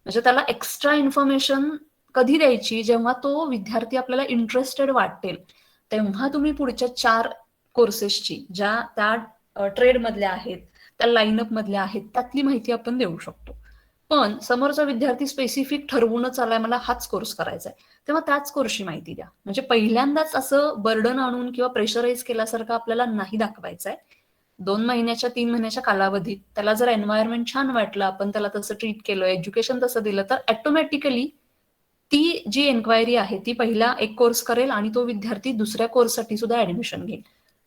म्हणजे त्याला एक्स्ट्रा इन्फॉर्मेशन कधी द्यायची, जेव्हा तो विद्यार्थी आपल्याला इंटरेस्टेड वाटेल, तेव्हा तुम्ही पुढच्या 4 कोर्सेसची ज्या त्या ट्रेड मधल्या आहेत, त्या लाईनअप मधल्या आहेत, त्यातली माहिती आपण देऊ शकतो. पण समोरचा विद्यार्थी स्पेसिफिक ठरवूनच आलाय मला हाच कोर्स करायचा आहे, तेव्हा त्याच कोर्सची माहिती द्या. म्हणजे पहिल्यांदाच असं बर्डन आणून किंवा प्रेशराईज केल्यासारखं आपल्याला नाही दाखवायचं आहे. 2 महिन्याच्या 3 महिन्याच्या कालावधीत त्याला जर एन्व्हायरमेंट छान वाटलं, आपण त्याला तसं ट्रीट केलं, एज्युकेशन तसं दिलं, तर ऑटोमॅटिकली ती जी एन्क्वायरी आहे ती पहिला एक कोर्स करेल आणि तो विद्यार्थी दुसऱ्या कोर्ससाठी सुद्धा ऍडमिशन घेईल.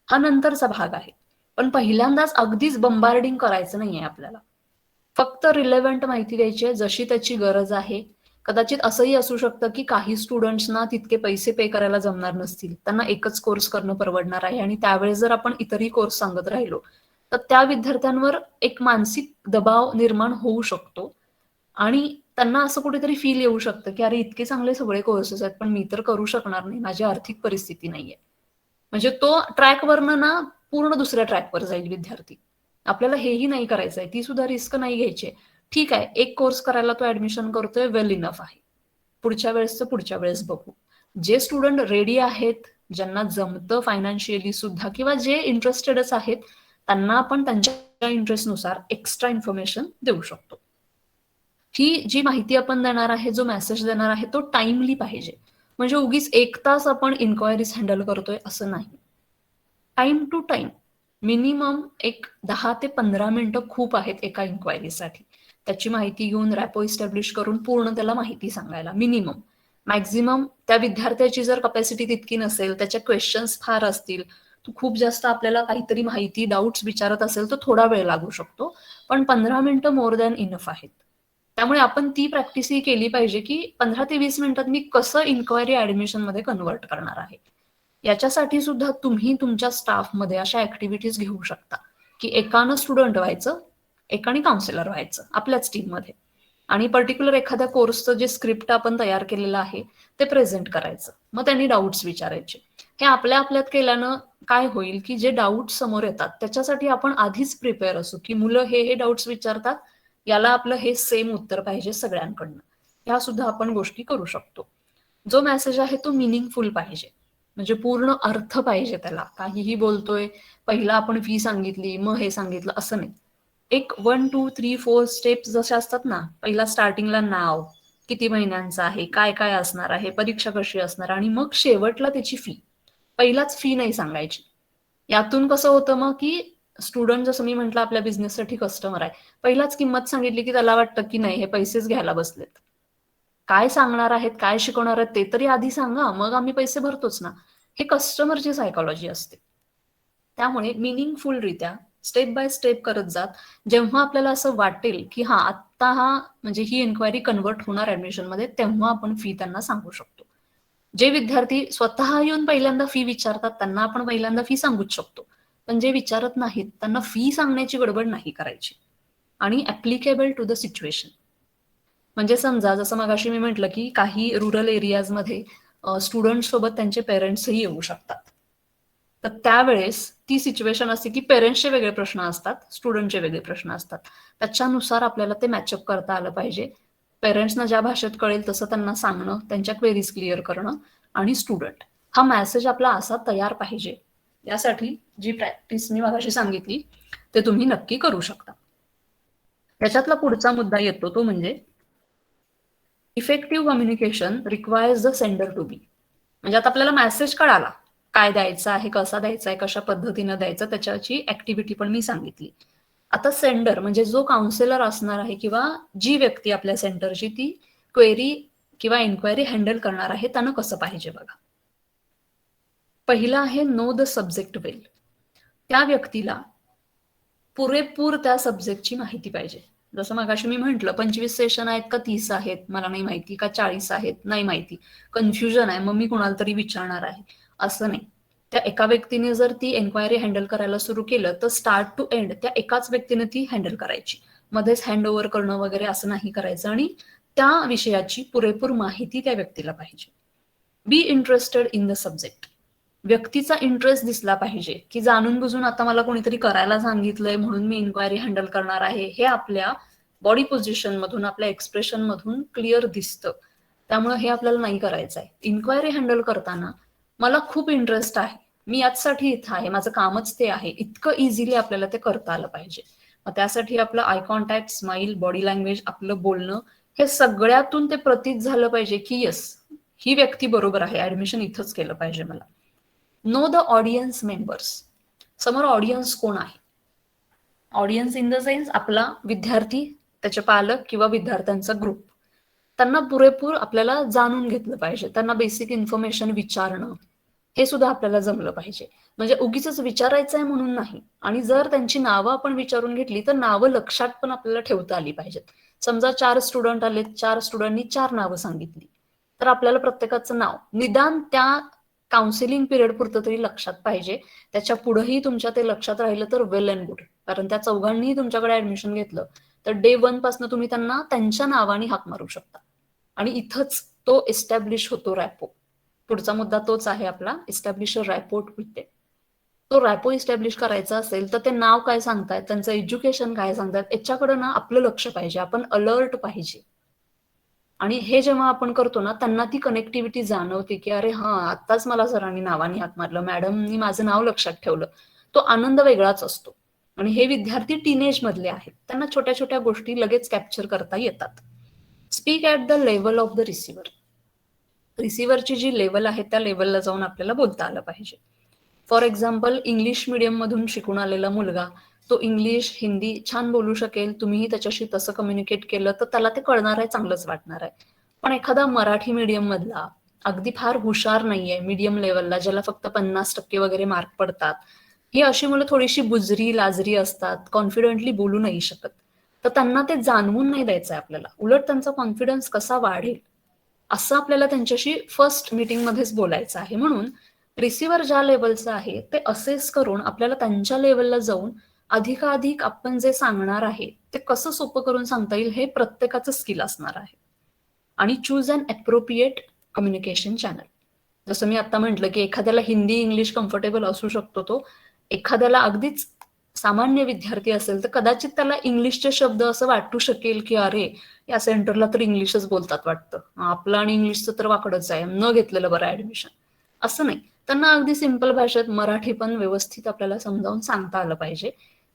हा नंतरचा भाग आहे. पण पहिल्यांदाच अगदीच बंबार्डिंग करायचं नाहीये आपल्याला. फक्त रिलेव्हंट माहिती द्यायची आहे, जशी त्याची गरज आहे. कदाचित असंही असू शकतं की काही स्टुडंट्सना तितके पैसे पे करायला जमणार नसतील, त्यांना एकच कोर्स करणं परवडणार आहे आणि त्यावेळेस जर आपण इतरही कोर्स सांगत राहिलो तर त्या विद्यार्थ्यांवर एक मानसिक दबाव निर्माण होऊ शकतो आणि त्यांना असं कुठेतरी फील येऊ शकतं की अरे इतके चांगले सगळे कोर्सेस आहेत पण मी तर करू शकणार नाही, माझी आर्थिक परिस्थिती नाहीये. म्हणजे तो ट्रॅकवरनं ना पूर्ण दुसऱ्या ट्रॅकवर जाईल विद्यार्थी. आपल्याला हेही नाही करायचंय, ती सुद्धा रिस्क नाही घ्यायची. ठीक आहे, एक कोर्स करायला तो ऍडमिशन करतोय, वेल इनफ आहे. पुढच्या वेळेस बघू. जे स्टुडंट रेडी आहेत, ज्यांना जमतं फायनान्शियली सुद्धा किंवा जे इंटरेस्टेडच आहेत, त्यांना आपण त्यांच्या इंटरेस्टनुसार एक्स्ट्रा इन्फॉर्मेशन देऊ शकतो. ही जी माहिती आपण देणार आहे, जो मेसेज देणार आहे, तो टाइमली पाहिजे. म्हणजे उगीच 1 तास आपण इन्क्वायरीज हँडल करतोय असं नाही. टाइम टू टाइम मिनिमम एक 10 ते 15 मिनिटं खूप आहेत एका इन्क्वायरीसाठी. त्याची माहिती घेऊन रॅपो इस्टॅब्लिश करून पूर्ण त्याला माहिती सांगायला मिनिमम. मॅक्झिमम त्या विद्यार्थ्याची जर कपॅसिटी तितकी नसेल, त्याच्या क्वेश्चन्स फार असतील, तो खूप जास्त आपल्याला काहीतरी माहिती, डाऊट्स विचारत असेल तर थोडा वेळ लागू शकतो. पण 15 मिनिटं मोर दॅन इनफ आहेत. त्यामुळे आपण ती प्रॅक्टिस ही केली पाहिजे की 15 ते 20 मिनिटात मी कसं इन्क्वायरी ऍडमिशन मध्ये कन्व्हर्ट करणार आहे. याच्यासाठी सुद्धा तुम्ही तुमच्या स्टाफमध्ये अशा ऍक्टिव्हिटीज घेऊ शकता की एकानं स्टुडंट व्हायचं, एकाने काउन्सिलर व्हायचं आपल्याच टीममध्ये आणि पर्टिक्युलर एखाद्या कोर्सचं जे स्क्रिप्ट आपण तयार केलेलं आहे ते प्रेझेंट करायचं. मग त्यांनी डाऊट्स विचारायचे. हे आपल्या आपल्यात केल्यानं काय होईल की जे डाऊट समोर येतात त्याच्यासाठी आपण आधीच प्रिपेअर असू की मुलं हे डाऊट्स विचारतात, याला आपलं हे सेम उत्तर पाहिजे सगळ्यांकडनं. ह्या सुद्धा आपण गोष्टी करू शकतो. जो मेसेज आहे तो मिनिंगफुल पाहिजे, म्हणजे पूर्ण अर्थ पाहिजे त्याला. काहीही बोलतोय, पहिला आपण फी सांगितली मग हे सांगितलं असं नाही. एक 1, 2, 3, 4 स्टेप्स जसे असतात ना, पहिला स्टार्टिंगला नाव, किती महिन्यांचं आहे, काय काय असणार आहे, परीक्षा कशी असणार, आणि मग शेवटला त्याची फी. पहिलाच फी नाही सांगायची. यातून कसं होतं मग की स्टुडंट, जसं मी म्हटलं आपल्या बिझनेससाठी कस्टमर आहे, पहिलाच किंमत सांगितली की त्याला वाटतं की नाही हे पैसेच घ्यायला बसलेत. काय सांगणार आहेत, काय शिकवणार आहेत ते तरी आधी सांगा, मग आम्ही पैसे भरतोच ना. हे कस्टमरची सायकॉलॉजी असते. त्यामुळे मिनिंगफुलरित्या स्टेप बाय स्टेप करत जात. जेव्हा आपल्याला असं वाटेल की आत्ता म्हणजे ही एन्क्वायरी कन्वर्ट होणार ऍडमिशनमध्ये, तेव्हा आपण फी त्यांना सांगू शकतो. जे विद्यार्थी स्वतः येऊन पहिल्यांदा फी विचारतात त्यांना आपण पहिल्यांदा फी सांगूच शकतो. पण जे विचारत नाहीत त्यांना फी सांगण्याची गडबड नाही करायची. आणि ऍप्लिकेबल टू द सिच्युएशन. म्हणजे समजा जसं मगाशी मी म्हटलं की काही रुरल एरियाजमध्ये स्टुडंट सोबत त्यांचे पेरेंट्सही येऊ शकतात. तर त्यावेळेस ती सिच्युएशन असते की पेरेंट्सचे वेगळे प्रश्न असतात, स्टुडंटचे वेगळे प्रश्न असतात. त्याच्यानुसार आपल्याला ते मॅचअप करता आलं पाहिजे. पेरेंट्सना ज्या भाषेत कळेल तसं त्यांना सांगणं, त्यांच्या क्वेरीज क्लिअर करणं, आणि स्टुडंट हा मेसेज आपला असा तयार पाहिजे. यासाठी जी प्रॅक्टिस मी मगाशी सांगितली ते तुम्ही नक्की करू शकता. त्याच्यातला पुढचा मुद्दा येतो तो म्हणजे effective communication requires the sender to be. म्हणजे आता आपल्याला मेसेज कळाला काय द्यायचा आहे, कसा द्यायचा आहे, कशा पद्धतीनं द्यायचं, त्याच्याची ऍक्टिव्हिटी पण मी सांगितली. आता सेंडर म्हणजे जो काउन्सिलर असणार आहे किंवा जी व्यक्ती आपल्या सेंटरची ती क्वेरी किंवा एन्क्वायरी हँडल करणार आहे त्यानं कसं पाहिजे बघा. पहिलं आहे नो द सब्जेक्ट वेल. त्या व्यक्तीला पुरेपूर त्या सब्जेक्टची माहिती पाहिजे. जसं मगाशी मी म्हटलं 25 सेशन आहेत का 30 आहेत मला नाही माहिती, का 40 आहेत नाही माहिती, कन्फ्युजन आहे, मग मी कुणाला तरी विचारणार आहे, असं नाही. त्या एका व्यक्तीने जर ती एन्क्वायरी हँडल करायला सुरू केलं तर स्टार्ट टू एंड त्या एकाच व्यक्तीने ती हँडल करायची. मध्येच हँड ओव्हर करणं वगैरे असं नाही करायचं. आणि त्या विषयाची पुरेपूर माहिती त्या व्यक्तीला पाहिजे. Be interested in the subject. व्यक्तीचा इंटरेस्ट दिसला पाहिजे की जाणून बुजून आता मला कोणीतरी करायला सांगितलंय म्हणून मी इन्क्वायरी हँडल करणार आहे, हे आपल्या बॉडी पोझिशन मधून, आपल्या एक्सप्रेशन मधून क्लिअर दिसतं. त्यामुळे हे आपल्याला नाही करायचं आहे. इन्क्वायरी हँडल करताना मला खूप इंटरेस्ट आहे, मी याचसाठी इथं आहे, माझं कामच ते आहे, इतकं इझिली आपल्याला ते करता आलं पाहिजे. मग त्यासाठी आपलं eye contact, smile, body language, आपलं बोलणं, हे सगळ्यातून ते प्रतीत झालं पाहिजे की येस ही व्यक्ती बरोबर आहे, ऍडमिशन इथंच केलं पाहिजे मला. Know the audience members. समोर ऑडियन्स कोण आहे? ऑडियन्स इन द सेन्स आपला विद्यार्थी, त्याचे पालक किंवा विद्यार्थ्यांचा ग्रुप. त्यांना पुरेपूर आपल्याला जाणून घेतलं पाहिजे. त्यांना बेसिक इन्फॉर्मेशन विचारणं हे सुद्धा आपल्याला जमलं पाहिजे. म्हणजे उगीच विचारायचं आहे म्हणून नाही. आणि जर त्यांची नावं आपण विचारून घेतली तर नावं लक्षात पण आपल्याला ठेवता आली पाहिजेत. समजा 4 स्टुडंट आले, 4 स्टुडंटनी 4 नावं सांगितली, तर आपल्याला प्रत्येकाचं नाव निदान त्या काउन्सिलिंग पिरियड पुरतं तरी लक्षात पाहिजे. त्याच्या पुढेही तुमच्या ते लक्षात राहिलं तर वेल अँड गुड. कारण त्या चौघांनी तुमच्याकडे ऍडमिशन घेतलं तर डे 1 पासून तुम्ही त्यांना त्यांच्या नावाने हाक मारू शकता. आणि इथंच तो एस्टॅब्लिश होतो रॅपो. पुढचा मुद्दा तोच आहे आपला, establish a rapport with them. तो रॅपो इस्टॅब्लिश करायचा असेल तर ते नाव काय सांगतायत, त्यांचं एज्युकेशन काय सांगतायत, याच्याकडे ना आपलं लक्ष पाहिजे, आपण अलर्ट पाहिजे. आणि हे जेव्हा आपण करतो ना त्यांना ती कनेक्टिव्हिटी जाणवते की अरे आत्ताच मला सरांनी नावाने हाक मारलं, मॅडमनी माझं नाव लक्षात ठेवलं. तो आनंद वेगळाच असतो. आणि हे विद्यार्थी टीनेज मधले आहेत, त्यांना छोट्या छोट्या गोष्टी लगेच कॅप्चर करता येतात. Speak at the level of the receiver. रिसिव्हरची जी लेवल आहे त्या लेवलला जाऊन आपल्याला बोलता आलं पाहिजे. फॉर एक्झाम्पल, इंग्लिश मीडियम मधून शिकून आलेला मुलगा तो इंग्लिश, हिंदी छान बोलू शकेल, तुम्हीही त्याच्याशी तसं कम्युनिकेट केलं तर त्याला ते कळणार आहे, चांगलंच वाटणार आहे. पण एखादा मराठी मीडियम मधला अगदी फार हुशार नाहीये मीडियम लेवलला, ज्याला फक्त 50% वगैरे मार्क पडतात, ही अशी मुलं थोडीशी बुजरी लाजरी असतात, कॉन्फिडेंटली बोलू नाही शकत. तर त्यांना ते जाणवून नाही द्यायचं आहे आपल्याला, उलट त्यांचा कॉन्फिडन्स कसा वाढेल असं आपल्याला त्यांच्याशी फर्स्ट मीटिंग मध्येच बोलायचं आहे. म्हणून रिसिव्हर ज्या लेवलचं आहे ते असेस करून आपल्याला त्यांच्या लेवलला जाऊन अधिकाधिक आपण जे सांगणार आहे ते कसं सोपं करून सांगता येईल हे प्रत्येकाचं स्किल असणार आहे. आणि चूज अन अप्रोप्रिएट कम्युनिकेशन चॅनल. जसं मी आता म्हटलं की एखाद्याला हिंदी इंग्लिश कम्फर्टेबल असू शकतो, तो एखाद्याला अगदीच सामान्य विद्यार्थी असेल तर कदाचित त्याला इंग्लिशचे शब्द असं वाटू शकेल की अरे या सेंटरला तर इंग्लिशच बोलतात वाटतं, आपलं आणि इंग्लिशचं तर वाकडच आहे, न घेतलेलं बरं ऍडमिशन. असं नाही, त्यांना अगदी सिंपल भाषेत मराठी पण व्यवस्थित आपल्याला समजावून सांगता आलं पाहिजे.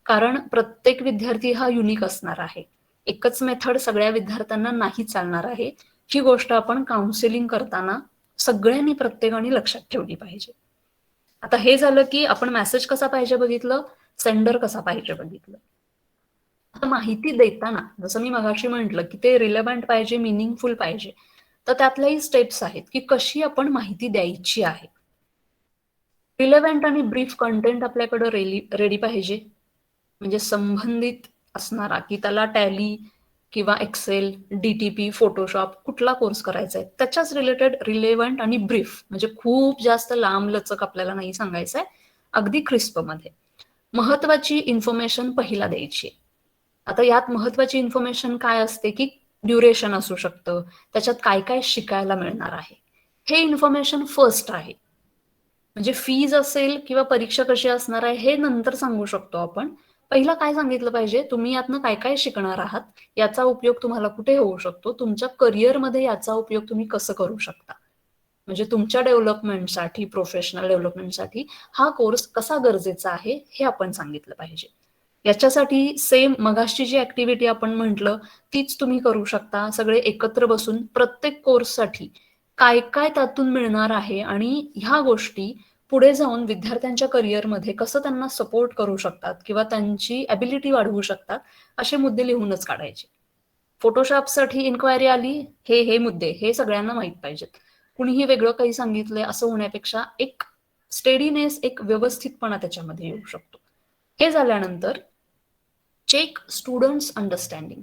कारण प्रत्येक विद्यार्थी हा युनिक असणार आहे. एकच मेथड सगळ्या विद्यार्थ्यांना नाही चालणार आहे. ही गोष्ट आपण काउन्सिलिंग करताना सगळ्यांनी प्रत्येकाने लक्षात ठेवली पाहिजे. आता हे झालं की आपण मेसेज कसा पाहिजे बघितलं, सेंडर कसा पाहिजे बघितलं. आता माहिती देताना जसं मी मगाशी म्हटलं की ते रिलेव्हंट पाहिजे, मिनिंगफुल पाहिजे, तर त्यातल्याही स्टेप्स आहेत की कशी आपण माहिती द्यायची आहे. रिलेव्हंट आणि ब्रीफ कंटेंट आपल्याकडे रेडी पाहिजे, म्हणजे संबंधित असणारा की त्याला टॅली किंवा एक्सेल, डीटीपी, फोटोशॉप कुठला कोर्स करायचा आहे त्याच्याच रिलेटेड रिलेव्हंट आणि ब्रीफ, म्हणजे खूप जास्त लांब लचक आपल्याला नाही सांगायचंय, अगदी क्रिस्प मध्ये. महत्वाची इन्फॉर्मेशन पहिला द्यायची. आता यात महत्वाची इन्फॉर्मेशन काय असते की ड्युरेशन असू शकतं, त्याच्यात काय काय शिकायला मिळणार आहे, हे इन्फॉर्मेशन फर्स्ट आहे. म्हणजे फीज असेल किंवा परीक्षा कशी असणार आहे हे नंतर सांगू शकतो आपण. पहिला काय सांगितलं पाहिजे, तुम्ही यातनं काय काय शिकणार आहात, याचा उपयोग तुम्हाला कुठे होऊ शकतो, तुमच्या करिअरमध्ये याचा उपयोग तुम्ही कसं करू शकता, म्हणजे तुमच्या डेव्हलपमेंटसाठी, प्रोफेशनल डेव्हलपमेंटसाठी हा कोर्स कसा गरजेचा आहे हे आपण सांगितलं पाहिजे. याच्यासाठी सेम मगाशी जी ऍक्टिव्हिटी आपण म्हटलं तीच तुम्ही करू शकता. सगळे एकत्र बसून प्रत्येक कोर्ससाठी काय काय त्यातून मिळणार आहे आणि ह्या गोष्टी पुढे जाऊन विद्यार्थ्यांच्या करिअरमध्ये कसं त्यांना सपोर्ट करू शकतात किंवा त्यांची ॲबिलिटी वाढवू शकतात, असे मुद्दे लिहूनच काढायचे. फोटोशॉपसाठी इन्क्वायरी आली, हे मुद्दे हे सगळ्यांना माहित पाहिजेत. कुणीही वेगळं काही सांगितलंय असं होण्यापेक्षा एक स्टेडीनेस, एक व्यवस्थितपणा त्याच्यामध्ये येऊ शकतो. हे झाल्यानंतर चेक स्टुडंट्स अंडरस्टँडिंग.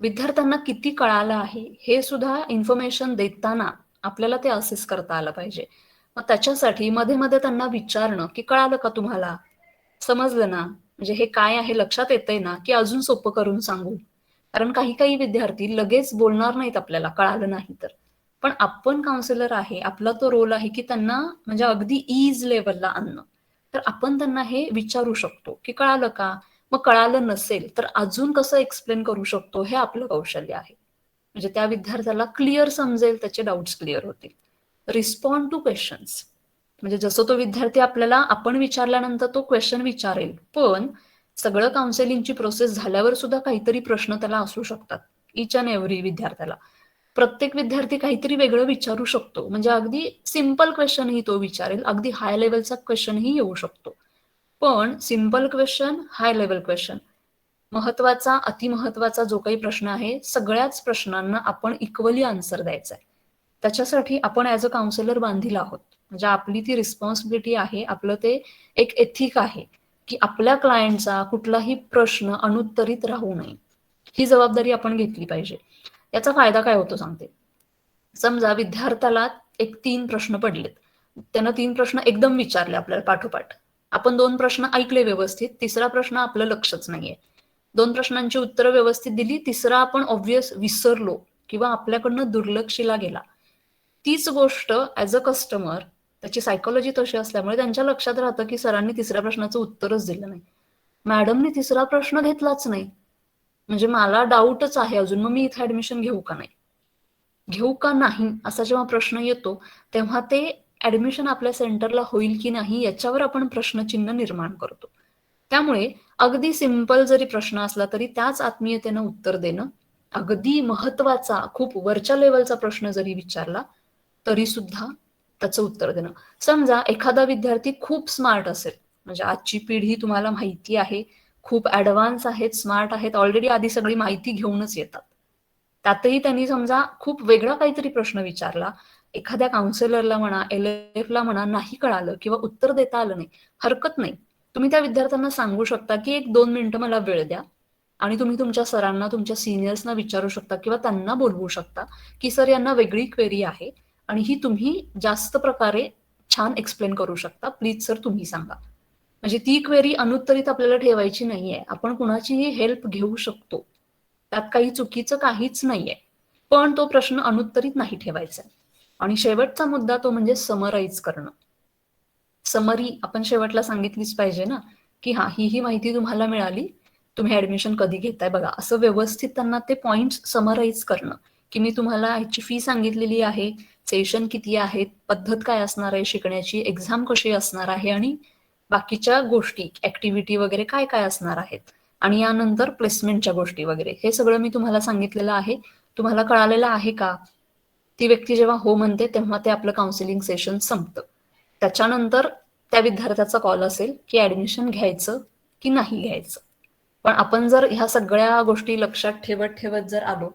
विद्यार्थ्यांना किती कळालं आहे हे सुद्धा इन्फॉर्मेशन देताना आपल्याला ते असेस करता आलं पाहिजे. मग त्याच्यासाठी मध्ये मध्ये त्यांना विचारणं की कळालं का तुम्हाला, समजलं ना, म्हणजे हे काय आहे लक्षात येतंय ना, की अजून सोपं करून सांगू. कारण काही काही विद्यार्थी लगेच बोलणार नाहीत आपल्याला कळालं नाही तर. पण आपण काउन्सिलर आहे, आपला तो रोल आहे की त्यांना म्हणजे अगदी ईज लेवलला आणणं. तर आपण त्यांना हे विचारू शकतो की कळालं का, मग कळालं नसेल तर अजून कसं एक्सप्लेन करू शकतो, हे आपलं कौशल्य आहे. म्हणजे त्या विद्यार्थ्याला क्लिअर समजेल, त्याचे डाऊट्स क्लिअर होतील. रिस्पॉन्ड टू क्वेश्चन्स, म्हणजे जसं तो विद्यार्थी आपल्याला आपण विचारल्यानंतर तो क्वेश्चन विचारेल, पण सगळं काउन्सिलिंगची प्रोसेस झाल्यावर सुद्धा काहीतरी प्रश्न त्याला असू शकतात. इच अँड एव्हरी विद्यार्थ्याला प्रत्येक विद्यार्थी काहीतरी वेगळं विचारू शकतो, म्हणजे अगदी सिंपल क्वेश्चनही तो विचारेल, अगदी हाय लेवलचा क्वेश्चनही येऊ शकतो. पण simple question, high level question, महत्वाचा अतिमहत्वाचा जो काही प्रश्न आहे, सगळ्याच प्रश्नांना आपण इक्वली आन्सर द्यायचा आहे. त्याच्यासाठी आपण ऍज अ काउन्सिलर बांधील आहोत, म्हणजे आपली ती रिस्पॉन्सिबिलिटी आहे, आपलं ते एक एथिक आहे की आपल्या क्लायंटचा कुठलाही प्रश्न अनुत्तरित राहू नये, ही जबाबदारी आपण घेतली पाहिजे. याचा फायदा काय होतो सांगते. समजा विद्यार्थ्याला एक 3 प्रश्न पडलेत, त्यानं 3 प्रश्न एकदम विचारले आपल्याला पाठोपाठ, आपण 2 प्रश्न ऐकले व्यवस्थित, तिसरा प्रश्न आपलं लक्षच नाहीये, 2 प्रश्नांची उत्तरं व्यवस्थित दिली, तिसरा आपण ऑब्व्हियस विसरलो किंवा आपल्याकडनं दुर्लक्षिला गेला. तीच गोष्ट ऍज अ कस्टमर, त्याची सायकोलॉजी तशी असल्यामुळे त्यांच्या लक्षात राहतं की सरांनी तिसऱ्या प्रश्नाचं उत्तरच दिलं नाही, मॅडमनी तिसरा प्रश्न घेतलाच नाही, म्हणजे मला डाऊटच आहे अजून, मग मी इथे ऍडमिशन घेऊ का नाही असा जेव्हा प्रश्न येतो तेव्हा ते ऍडमिशन आपल्या सेंटरला होईल की नाही याच्यावर आपण प्रश्नचिन्ह निर्माण करतो. त्यामुळे अगदी सिंपल जरी प्रश्न असला तरी त्याच आत्मीयतेनं उत्तर देणं, अगदी महत्वाचा खूप वरच्या लेवलचा प्रश्न जरी विचारला तरी सुद्धा त्याचं उत्तर देणं. समजा एखादा विद्यार्थी खूप स्मार्ट असेल, म्हणजे आजची पिढी तुम्हाला माहिती आहे खूप ऍडव्हान्स आहेत, स्मार्ट आहेत, ऑलरेडी आधी सगळी माहिती घेऊनच येतात, त्यातही त्यांनी समजा खूप वेगळा काहीतरी प्रश्न विचारला, एखाद्या काउन्सिलरला म्हणा, LF ला म्हणा, नाही कळालं किंवा उत्तर देता आलं नाही, हरकत नाही, तुम्ही त्या विद्यार्थ्यांना सांगू शकता की 1-2 मिनिटं मला वेळ द्या आणि तुम्ही तुमच्या सरांना, तुमच्या सिनियर्सना विचारू शकता किंवा त्यांना बोलवू शकता की सर यांना वेगळी क्वेरी आहे आणि ही तुम्ही जास्त प्रकारे छान एक्सप्लेन करू शकता, प्लीज सर तुम्ही सांगा. म्हणजे ती क्वेरी अनुत्तरित आपल्याला ठेवायची नाहीये. आपण कुणाचीही हेल्प घेऊ शकतो. त्यात काही चुकीचं काहीच नाहीये. पण तो प्रश्न अनुत्तरित नाही ठेवायचा. आणि शेवटचा मुद्दा तो म्हणजे समराईज करणं. समरी आपण शेवटला सांगितलीच पाहिजे ना, की ही माहिती तुम्हाला मिळाली, तुम्ही ऍडमिशन कधी घेताय बघा. असं व्यवस्थित त्यांना ते पॉइंट्स समराईज करणं, की मी तुम्हाला ह्याची फी सांगितलेली आहे, सेशन किती आहेत, पद्धत काय असणार आहे शिकण्याची, एक्झाम कशी असणार आहे आणि बाकीच्या गोष्टी, ऍक्टिव्हिटी वगैरे काय काय असणार आहेत. आणि यानंतर प्लेसमेंटच्या गोष्टी वगैरे हे सगळं मी तुम्हाला सांगितलेलं आहे. तुम्हाला कळालेलं आहे का? ती व्यक्ती जेव्हा हो म्हणते तेव्हा ते आपलं काउन्सिलिंग सेशन संपतं. त्याच्यानंतर त्या विद्यार्थ्याचा कॉल असेल की ऍडमिशन घ्यायचं की नाही घ्यायचं. पण आपण जर ह्या सगळ्या गोष्टी लक्षात ठेवत ठेवत जर आलो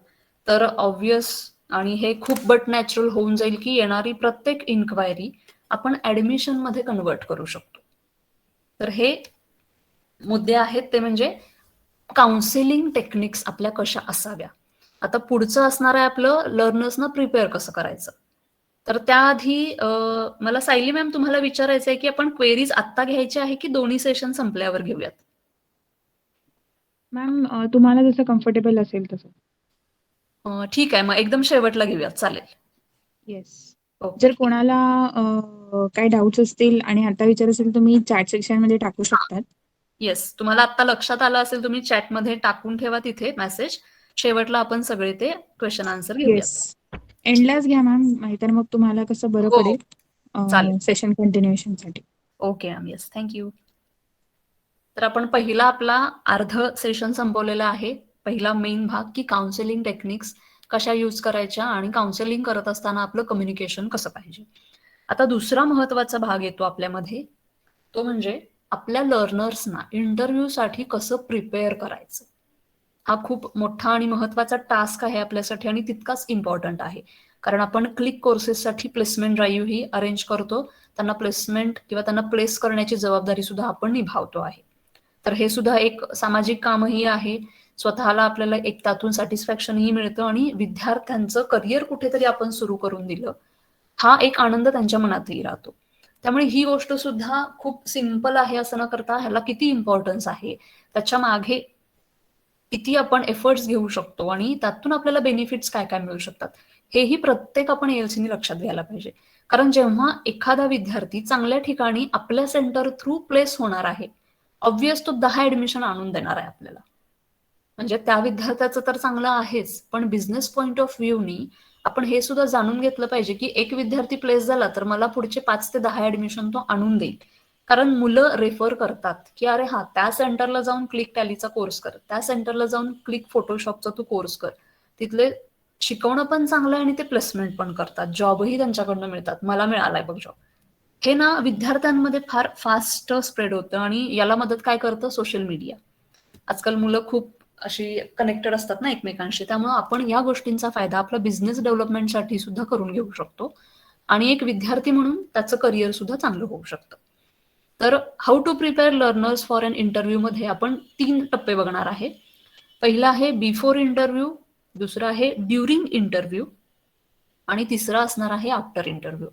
तर ऑब्व्हियस आणि हे खूप बट नॅचरल होऊन जाईल की येणारी प्रत्येक इन्क्वायरी आपण ऍडमिशन मध्ये कन्वर्ट करू शकतो. तर हे मुद्दे आहेत ते म्हणजे काउन्सिलिंग टेक्निक्स आपल्या कशा असाव्या. आता पुढचं असणार आहे आपलं लर्नर्सना प्रिपेअर कसं करायचं. तर त्याआधी मला सायली मॅम तुम्हाला विचारायचं आहे की आपण क्वेरीज आत्ता घ्यायची आहे की दोन्ही सेशन संपल्यावर घेऊयात. मॅम तुम्हाला जसं कम्फर्टेबल असेल तसं. ठीक आहे, मग एकदम शेवटला घेऊयात, चालेल. येस. ओके, जर कोणाला काही डाऊट्स असतील आणि आता विचार असेल तुम्ही चॅट सेक्शन मध्ये टाकू शकतात. येस, तुम्हाला आता लक्षात आलं असेल तुम्ही चॅटमध्ये टाकून ठेवा तिथे मेसेज. शेवटला आपण सगळे ते क्वेश्चन आन्सर घेऊयात. येस. एंडलाच घ्या मॅम, नाहीतर मग तुम्हाला कसं बरं हो, पडेल सेशन कंटिन्युएशन साठी. Okay ma'am, yes, thank you. तर आपण पहिला आपला अर्ध सेशन संपवलेला आहे. पहिला मेन भाग की काउन्सिलिंग टेक्निक्स कशा यूज करायच्या आणि काउन्सिलिंग करत असताना आपलं कम्युनिकेशन कसं पाहिजे. आता दुसरा महत्वाचा भाग येतो आपल्यामध्ये, तो म्हणजे आपल्या लर्नर्सना इंटरव्ह्यूसाठी कसं प्रिपेअर करायचं. हा खूप मोठा आणि महत्वाचा टास्क आहे आपल्यासाठी आणि तितकाच इम्पॉर्टंट आहे. कारण आपण क्लिक कोर्सेससाठी प्लेसमेंट ड्राईव्ह ही अरेंज करतो. त्यांना प्लेसमेंट किंवा त्यांना प्लेस करण्याची जबाबदारी सुद्धा आपण निभावतो आहे. तर हे सुद्धा एक सामाजिक कामही आहे. स्वतःला आपल्याला एक त्यातून सॅटिस्फॅक्शनही मिळतं आणि विद्यार्थ्यांचं करिअर कुठेतरी आपण सुरू करून दिलं, हा एक आनंद त्यांच्या मनातही राहतो. त्यामुळे ही गोष्ट सुद्धा खूप सिंपल आहे असं न करता ह्याला किती इम्पॉर्टन्स आहे, त्याच्या मागे किती आपण एफर्ट्स घेऊ शकतो आणि त्यातून आपल्याला बेनिफिट्स काय काय मिळू शकतात, हेही प्रत्येक आपण एएलसीनी लक्षात घ्यायला पाहिजे. कारण जेव्हा एखादा विद्यार्थी चांगल्या ठिकाणी आपल्या सेंटर थ्रू प्लेस होणार आहे, ऑब्व्हियस तो 10 ऍडमिशन आणून देणार आहे आपल्याला. म्हणजे त्या विद्यार्थ्याचं तर चांगलं आहेच, पण बिझनेस पॉइंट ऑफ व्ह्यूनी आपण हे सुद्धा जाणून घेतलं पाहिजे की एक विद्यार्थी प्लेस झाला तर मला पुढचे 5 ते 10 ऍडमिशन तो आणून देईल. कारण मुलं रेफर करतात की अरे हा, त्या सेंटरला जाऊन क्लिक टॅलीचा कोर्स कर, त्या सेंटरला जाऊन क्लिक फोटोशॉपचा तू कोर्स कर. तिथले शिकवणं पण चांगलं आहे आणि ते प्लेसमेंट पण करतात, जॉबही त्यांच्याकडनं मिळतात. मला मिळालाय बघ जॉब. हे ना विद्यार्थ्यांमध्ये फार फास्ट स्प्रेड होतं आणि याला मदत काय करतं, सोशल मीडिया. आजकाल मुलं खूप अशी कनेक्टेड असतात ना एकमेकांशी, त्यामुळे आपण या गोष्टींचा फायदा आपला बिझनेस डेव्हलपमेंटसाठी सुद्धा करून घेऊ शकतो आणि एक विद्यार्थी म्हणून त्याचं करिअर सुद्धा चांगलं होऊ शकतं. तर how to prepare learners for an interview मध्ये आपण 3 टप्पे बघणार आहे. पहिला आहे बिफोर इंटरव्ह्यू, दुसरा आहे ड्युरिंग इंटरव्ह्यू आणि तिसरा असणार आहे आफ्टर इंटरव्ह्यू.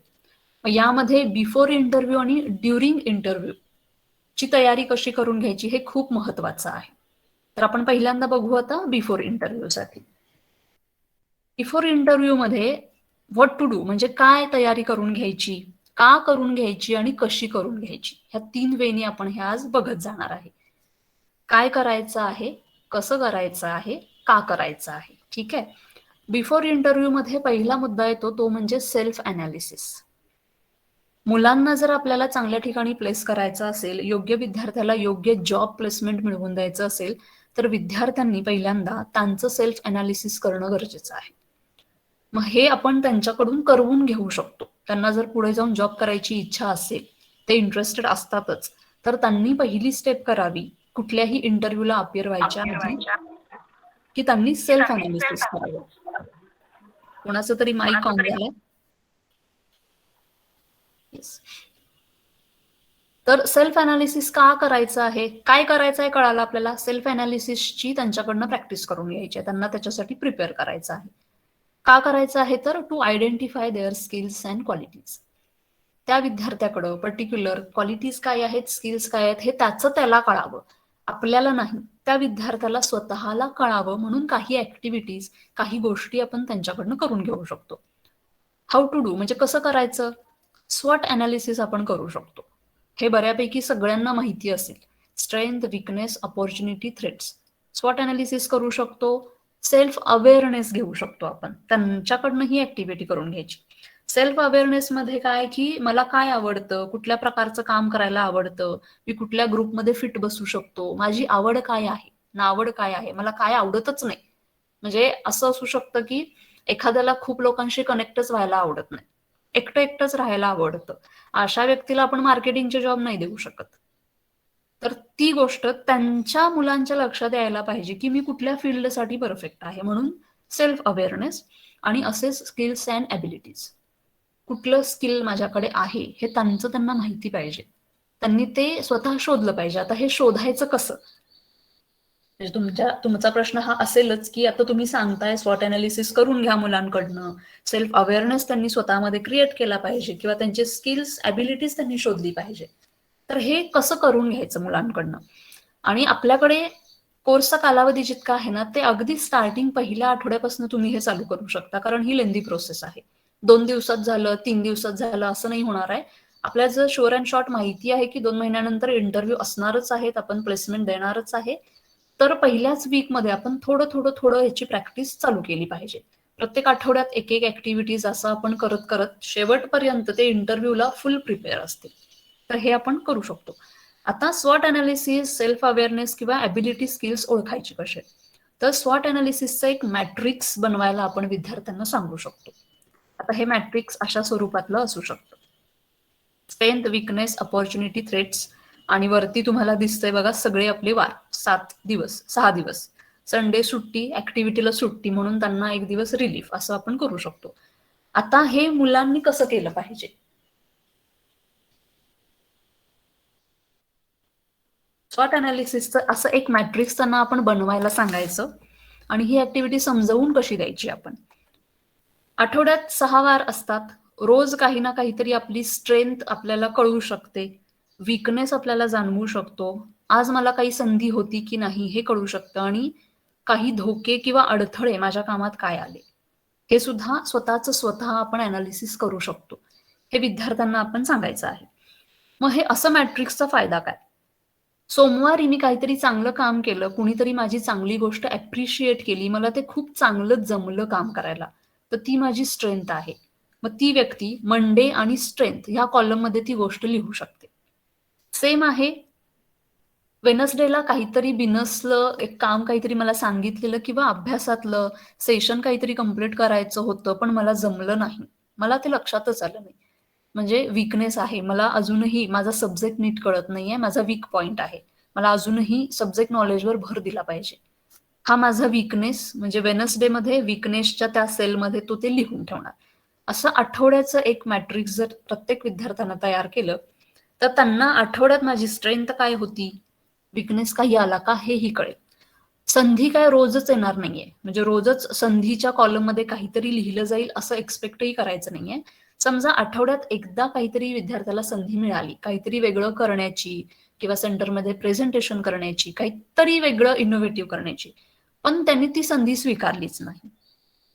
यामध्ये बिफोर इंटरव्ह्यू आणि ड्युरिंग इंटरव्ह्यू ची तयारी कशी करून घ्यायची हे खूप महत्वाचं आहे. तर आपण पहिल्यांदा बघू आता बिफोर इंटरव्ह्यू साठी. बिफोर इंटरव्ह्यू मध्ये व्हॉट टू डू म्हणजे काय तयारी करून घ्यायची, का करून घ्यायची आणि कशी करून घ्यायची, ह्या 3 वेनी आपण हे आज बघत जाणार आहे. काय करायचं आहे, कसं करायचं आहे, का करायचं आहे. ठीक आहे. बिफोर इंटरव्ह्यू मध्ये पहिला मुद्दा येतो तो म्हणजे सेल्फ अनालिसिस. मुलांना जर आपल्याला चांगल्या ठिकाणी प्लेस करायचं असेल, योग्य विद्यार्थ्याला योग्य जॉब प्लेसमेंट मिळवून द्यायचं असेल, तर विद्यार्थ्यांनी पहिल्यांदा त्यांचं सेल्फ अनालिसिस करणं गरजेचं आहे. मग हे आपण त्यांच्याकडून करवून घेऊ शकतो. त्यांना जर पुढे जाऊन जॉब करायची इच्छा असेल, ते इंटरेस्टेड असतातच, तर त्यांनी पहिली स्टेप करावी कुठल्याही इंटरव्ह्यूला अपिअर व्हायच्या आधी, की त्यांनी सेल्फ अनालिसिस करावं. कोणाचं तरी माईक ऑन झालंय. तर सेल्फ अनालिसिस का करायचं आहे, काय करायचं आहे कळालं आपल्याला. सेल्फ अनालिसिसची त्यांच्याकडनं प्रॅक्टिस करून घ्यायची आहे, त्यांना त्याच्यासाठी प्रिपेअर करायचं आहे. का करायचं आहे तर to identify their skills and qualities. त्या विद्यार्थ्याकडं पर्टिक्युलर क्वालिटीज काय आहेत, स्किल्स काय आहेत हे त्याला कळावं, आपल्याला नाही. त्या विद्यार्थ्याला स्वतःला कळावं म्हणून काही ऍक्टिव्हिटीज, काही गोष्टी आपण त्यांच्याकडनं करून घेऊ शकतो. हाऊ टू डू म्हणजे कसं करायचं, स्वॉट अनालिसिस आपण करू शकतो. हे बऱ्यापैकी सगळ्यांना माहिती असेल. Strength, weakness, opportunity, threats. स्वॉट अनालिसिस करू शकतो. सेल्फ अवेअरनेस घेऊ शकतो आपण, त्यांच्याकडनं ही ऍक्टिव्हिटी करून घ्यायची. सेल्फ अवेअरनेस मध्ये काय की मला काय आवडतं, कुठल्या प्रकारचं काम करायला आवडतं, मी कुठल्या ग्रुपमध्ये फिट बसू शकतो, माझी आवड काय आहे, नावड काय आहे, मला काय आवडतच नाही. म्हणजे असं असू शकतं की एखाद्याला खूप लोकांशी कनेक्टच व्हायला आवडत नाही, एकटंच राहायला आवडतं. अशा व्यक्तीला आपण मार्केटिंगचे जॉब नाही देऊ शकत. तर ती गोष्ट त्यांच्या मुलांच्या लक्षात यायला पाहिजे की मी कुठल्या फील्डसाठी परफेक्ट आहे. म्हणून सेल्फ अवेअरनेस आणि असेच स्किल्स अँड ॲबिलिटीज. कुठलं स्किल माझ्याकडे आहे हे त्यांना माहिती पाहिजे, त्यांनी ते स्वतः शोधलं पाहिजे. आता हे शोधायचं कसं, म्हणजे तुमचा प्रश्न हा असेलच की आता तुम्ही सांगताय स्वॉट अनालिसिस करून घ्या मुलांकडनं, सेल्फ अवेअरनेस त्यांनी स्वतःमध्ये क्रिएट केला पाहिजे किंवा त्यांचे स्किल्स ॲबिलिटीज त्यांनी शोधली पाहिजे. तर हे कसं करून घ्यायचं मुलांकडनं. आणि आपल्याकडे कोर्सचा कालावधी जितका आहे ना, ते अगदी स्टार्टिंग पहिल्या आठवड्यापासून तुम्ही हे चालू करू शकता, कारण ही लेंदी प्रोसेस आहे. 2 दिवसात झालं, 3 दिवसात झालं असं नाही होणार आहे. आपल्याला जर शुअर अँड शॉर्ट माहिती आहे की 2 महिन्यानंतर इंटरव्ह्यू असणारच आहेत, आपण प्लेसमेंट देणारच आहे, तर पहिल्याच वीकमध्ये आपण थोडं याची प्रॅक्टिस चालू केली पाहिजे. प्रत्येक आठवड्यात एक ऍक्टिव्हिटीज असं आपण करत करत शेवटपर्यंत ते इंटरव्ह्यूला फुल प्रिपेअर असतील. तर हे आपण करू शकतो. आता स्वॉट अनालिसिस, सेल्फ अवेअरनेस किंवा ॲबिलिटी स्किल्स ओळखायची कसे, तर स्वॉट अनालिसिसचं एक मॅट्रिक्स बनवायला आपण विद्यार्थ्यांना सांगू शकतो. आता हे मॅट्रिक्स अशा स्वरूपातलं असू शकतं. स्ट्रेंथ, विकनेस, अपॉर्च्युनिटी, थ्रेट्स आणि वरती तुम्हाला दिसतंय बघा सगळे आपले वार, 6 दिवस. संडे सुट्टी, ऍक्टिव्हिटीला सुट्टी म्हणून त्यांना 1 दिवस रिलीफ असं आपण करू शकतो. आता हे मुलांनी कसं केलं पाहिजे, स्वॉट अनालिसिसचं असं एक मॅट्रिक्स त्यांना आपण बनवायला सांगायचं आणि ही ऍक्टिव्हिटी समजावून कशी द्यायची. आपण आठवड्यात 6 वार असतात. रोज काही ना काहीतरी आपली स्ट्रेंथ आपल्याला कळू शकते, विकनेस आपल्याला जाणवू शकतो, आज मला काही संधी होती की नाही हे कळू शकतं, आणि काही धोके किंवा अडथळे माझ्या कामात काय आले हे सुद्धा स्वतः आपण अनालिसिस करू शकतो. हे विद्यार्थ्यांना आपण सांगायचं आहे. मग हे असं मॅट्रिक्सचा फायदा काय, सोमवारी मी काहीतरी चांगलं काम केलं, कुणीतरी माझी चांगली गोष्ट ॲप्रिशिएट केली, मला ते खूप चांगलं जमलं काम करायला, तर ती माझी स्ट्रेंथ आहे. मग ती व्यक्ती मंडे आणि स्ट्रेंथ ह्या कॉलममध्ये ती गोष्ट लिहू शकते. सेम आहे, वेनसडेला काहीतरी बिनसलं, एक काम काहीतरी मला सांगितलेलं किंवा अभ्यासातलं सेशन काहीतरी कंप्लीट करायचं होतं पण मला जमलं नाही, मला ते लक्षातच आलं नाही, म्हणजे वीकनेस आहे, मला अजूनही माझा सब्जेक्ट नीट कळत नाहीये, माझा वीक पॉइंट आहे, मला अजूनही सब्जेक्ट नॉलेजवर भर दिला पाहिजे, हा माझा वीकनेस. म्हणजे वेनसडे मध्ये वीकनेसच्या त्या सेलमध्ये तो ते लिहून ठेवणार. असं आठवड्याचं एक मॅट्रिक्स जर प्रत्येक विद्यार्थ्यांना तयार केलं तर त्यांना आठवड्यात माझी स्ट्रेंथ काय होती, विकनेस काही आला का हेही कळेल. संधी काय रोजच येणार नाहीये, म्हणजे रोजच संधीच्या कॉलममध्ये काहीतरी लिहिलं जाईल असं एक्सपेक्टही करायचं नाहीये. समजा आठवड्यात एकदा काहीतरी विद्यार्थ्याला संधी मिळाली, काहीतरी वेगळं करण्याची किंवा सेंटरमध्ये प्रेझेंटेशन करण्याची, काहीतरी वेगळं इनोव्हेटिव्ह करण्याची, पण त्यांनी ती संधी स्वीकारलीच नाही.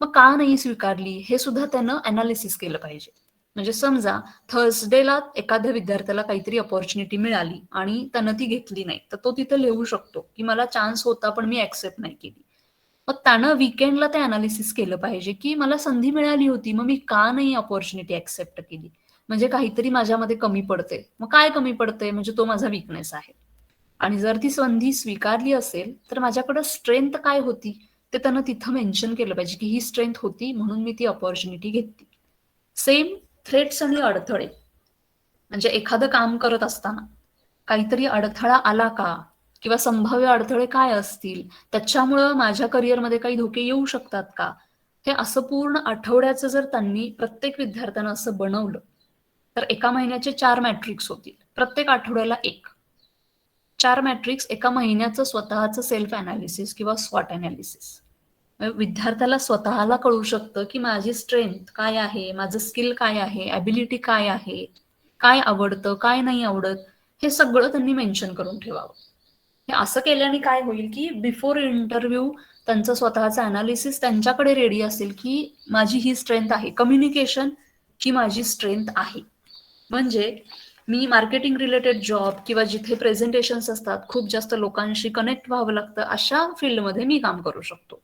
मग का नाही स्वीकारली हे सुद्धा त्यानं अनालिसिस केलं पाहिजे. म्हणजे समजा थर्सडेला एखाद्या विद्यार्थ्याला काहीतरी अपॉर्च्युनिटी मिळाली आणि त्यानं ती घेतली नाही, तर तो तिथे लिहू शकतो की मला चान्स होता पण मी ऍक्सेप्ट नाही केली. मग त्यानं वीकेंडला ते अनालिसिस केलं पाहिजे की मला संधी मिळाली होती, मग मी का नाही अपॉर्च्युनिटी ऍक्सेप्ट केली, म्हणजे काहीतरी माझ्यामध्ये कमी पडते. मग काय कमी पडते, म्हणजे तो माझा वीकनेस आहे. आणि जर ती संधी स्वीकारली असेल तर माझ्याकडे स्ट्रेंथ काय होती ते त्यानं तिथं मेन्शन केलं पाहिजे की ही स्ट्रेंथ होती म्हणून मी ती अपॉर्च्युनिटी घेतली. सेम थ्रेट्स आणि अडथळे, म्हणजे एखादं काम करत असताना काहीतरी अडथळा आला का, किंवा संभाव्य अडथळे काय असतील, त्याच्यामुळं माझ्या करिअरमध्ये काही धोके येऊ शकतात का, हे असं पूर्ण आठवड्याचं जर त्यांनी प्रत्येक विद्यार्थ्यानं असं बनवलं तर एका महिन्याचे 4 मॅट्रिक्स होतील, प्रत्येक आठवड्याला 1. 4 मॅट्रिक्स एका महिन्याचं स्वतःचं सेल्फ अनालिसिस किंवा स्वॉट अनालिसिस. विद्यार्थ्याला स्वतःला कळू शकतं की माझी स्ट्रेंथ काय आहे, माझं स्किल काय आहे, ॲबिलिटी काय आहे, काय आवडतं, काय नाही आवडत, हे सगळं त्यांनी मेन्शन करून ठेवावं. हे असं केल्याने काय होईल की बिफोर इंटरव्ह्यू त्यांचं स्वतःचं अनालिसिस त्यांच्याकडे रेडी असेल की माझी ही स्ट्रेंथ आहे, कम्युनिकेशन ही माझी स्ट्रेंथ आहे. म्हणजे मी मार्केटिंग रिलेटेड जॉब किंवा जिथे प्रेझेंटेशन्स असतात, खूप जास्त लोकांशी कनेक्ट व्हावं लागतं, अशा फील्डमध्ये मी काम करू शकतो.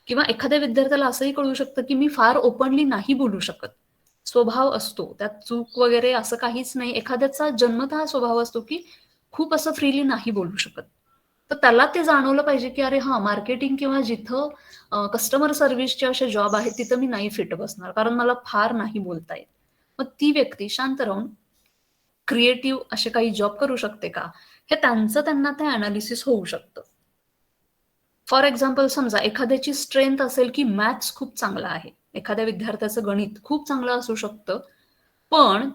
किंवा एखाद्या विद्यार्थ्याला असंही कळू शकतं की मी फार ओपनली नाही बोलू शकत. स्वभाव असतो, त्यात चूक वगैरे असं काहीच नाही. एखाद्याचा जन्मतः स्वभाव असतो की खूप असं फ्रीली नाही बोलू शकत. तर त्याला ते जाणवलं पाहिजे की अरे हा, मार्केटिंग किंवा जिथं कस्टमर सर्व्हिसचे असे जॉब आहेत तिथं मी नाही फिट बसणार, कारण मला फार नाही बोलता येत. मग ती व्यक्ती शांत राहून क्रिएटिव्ह असे काही जॉब करू शकते का, हे त्यांचं त्यांना ते अनालिसिस होऊ शकतं. फॉर एक्झाम्पल, समजा एखाद्याची स्ट्रेंथ असेल की मॅथ्स खूप चांगला आहे, एखाद्या विद्यार्थ्याचं गणित खूप चांगलं असू शकतं, पण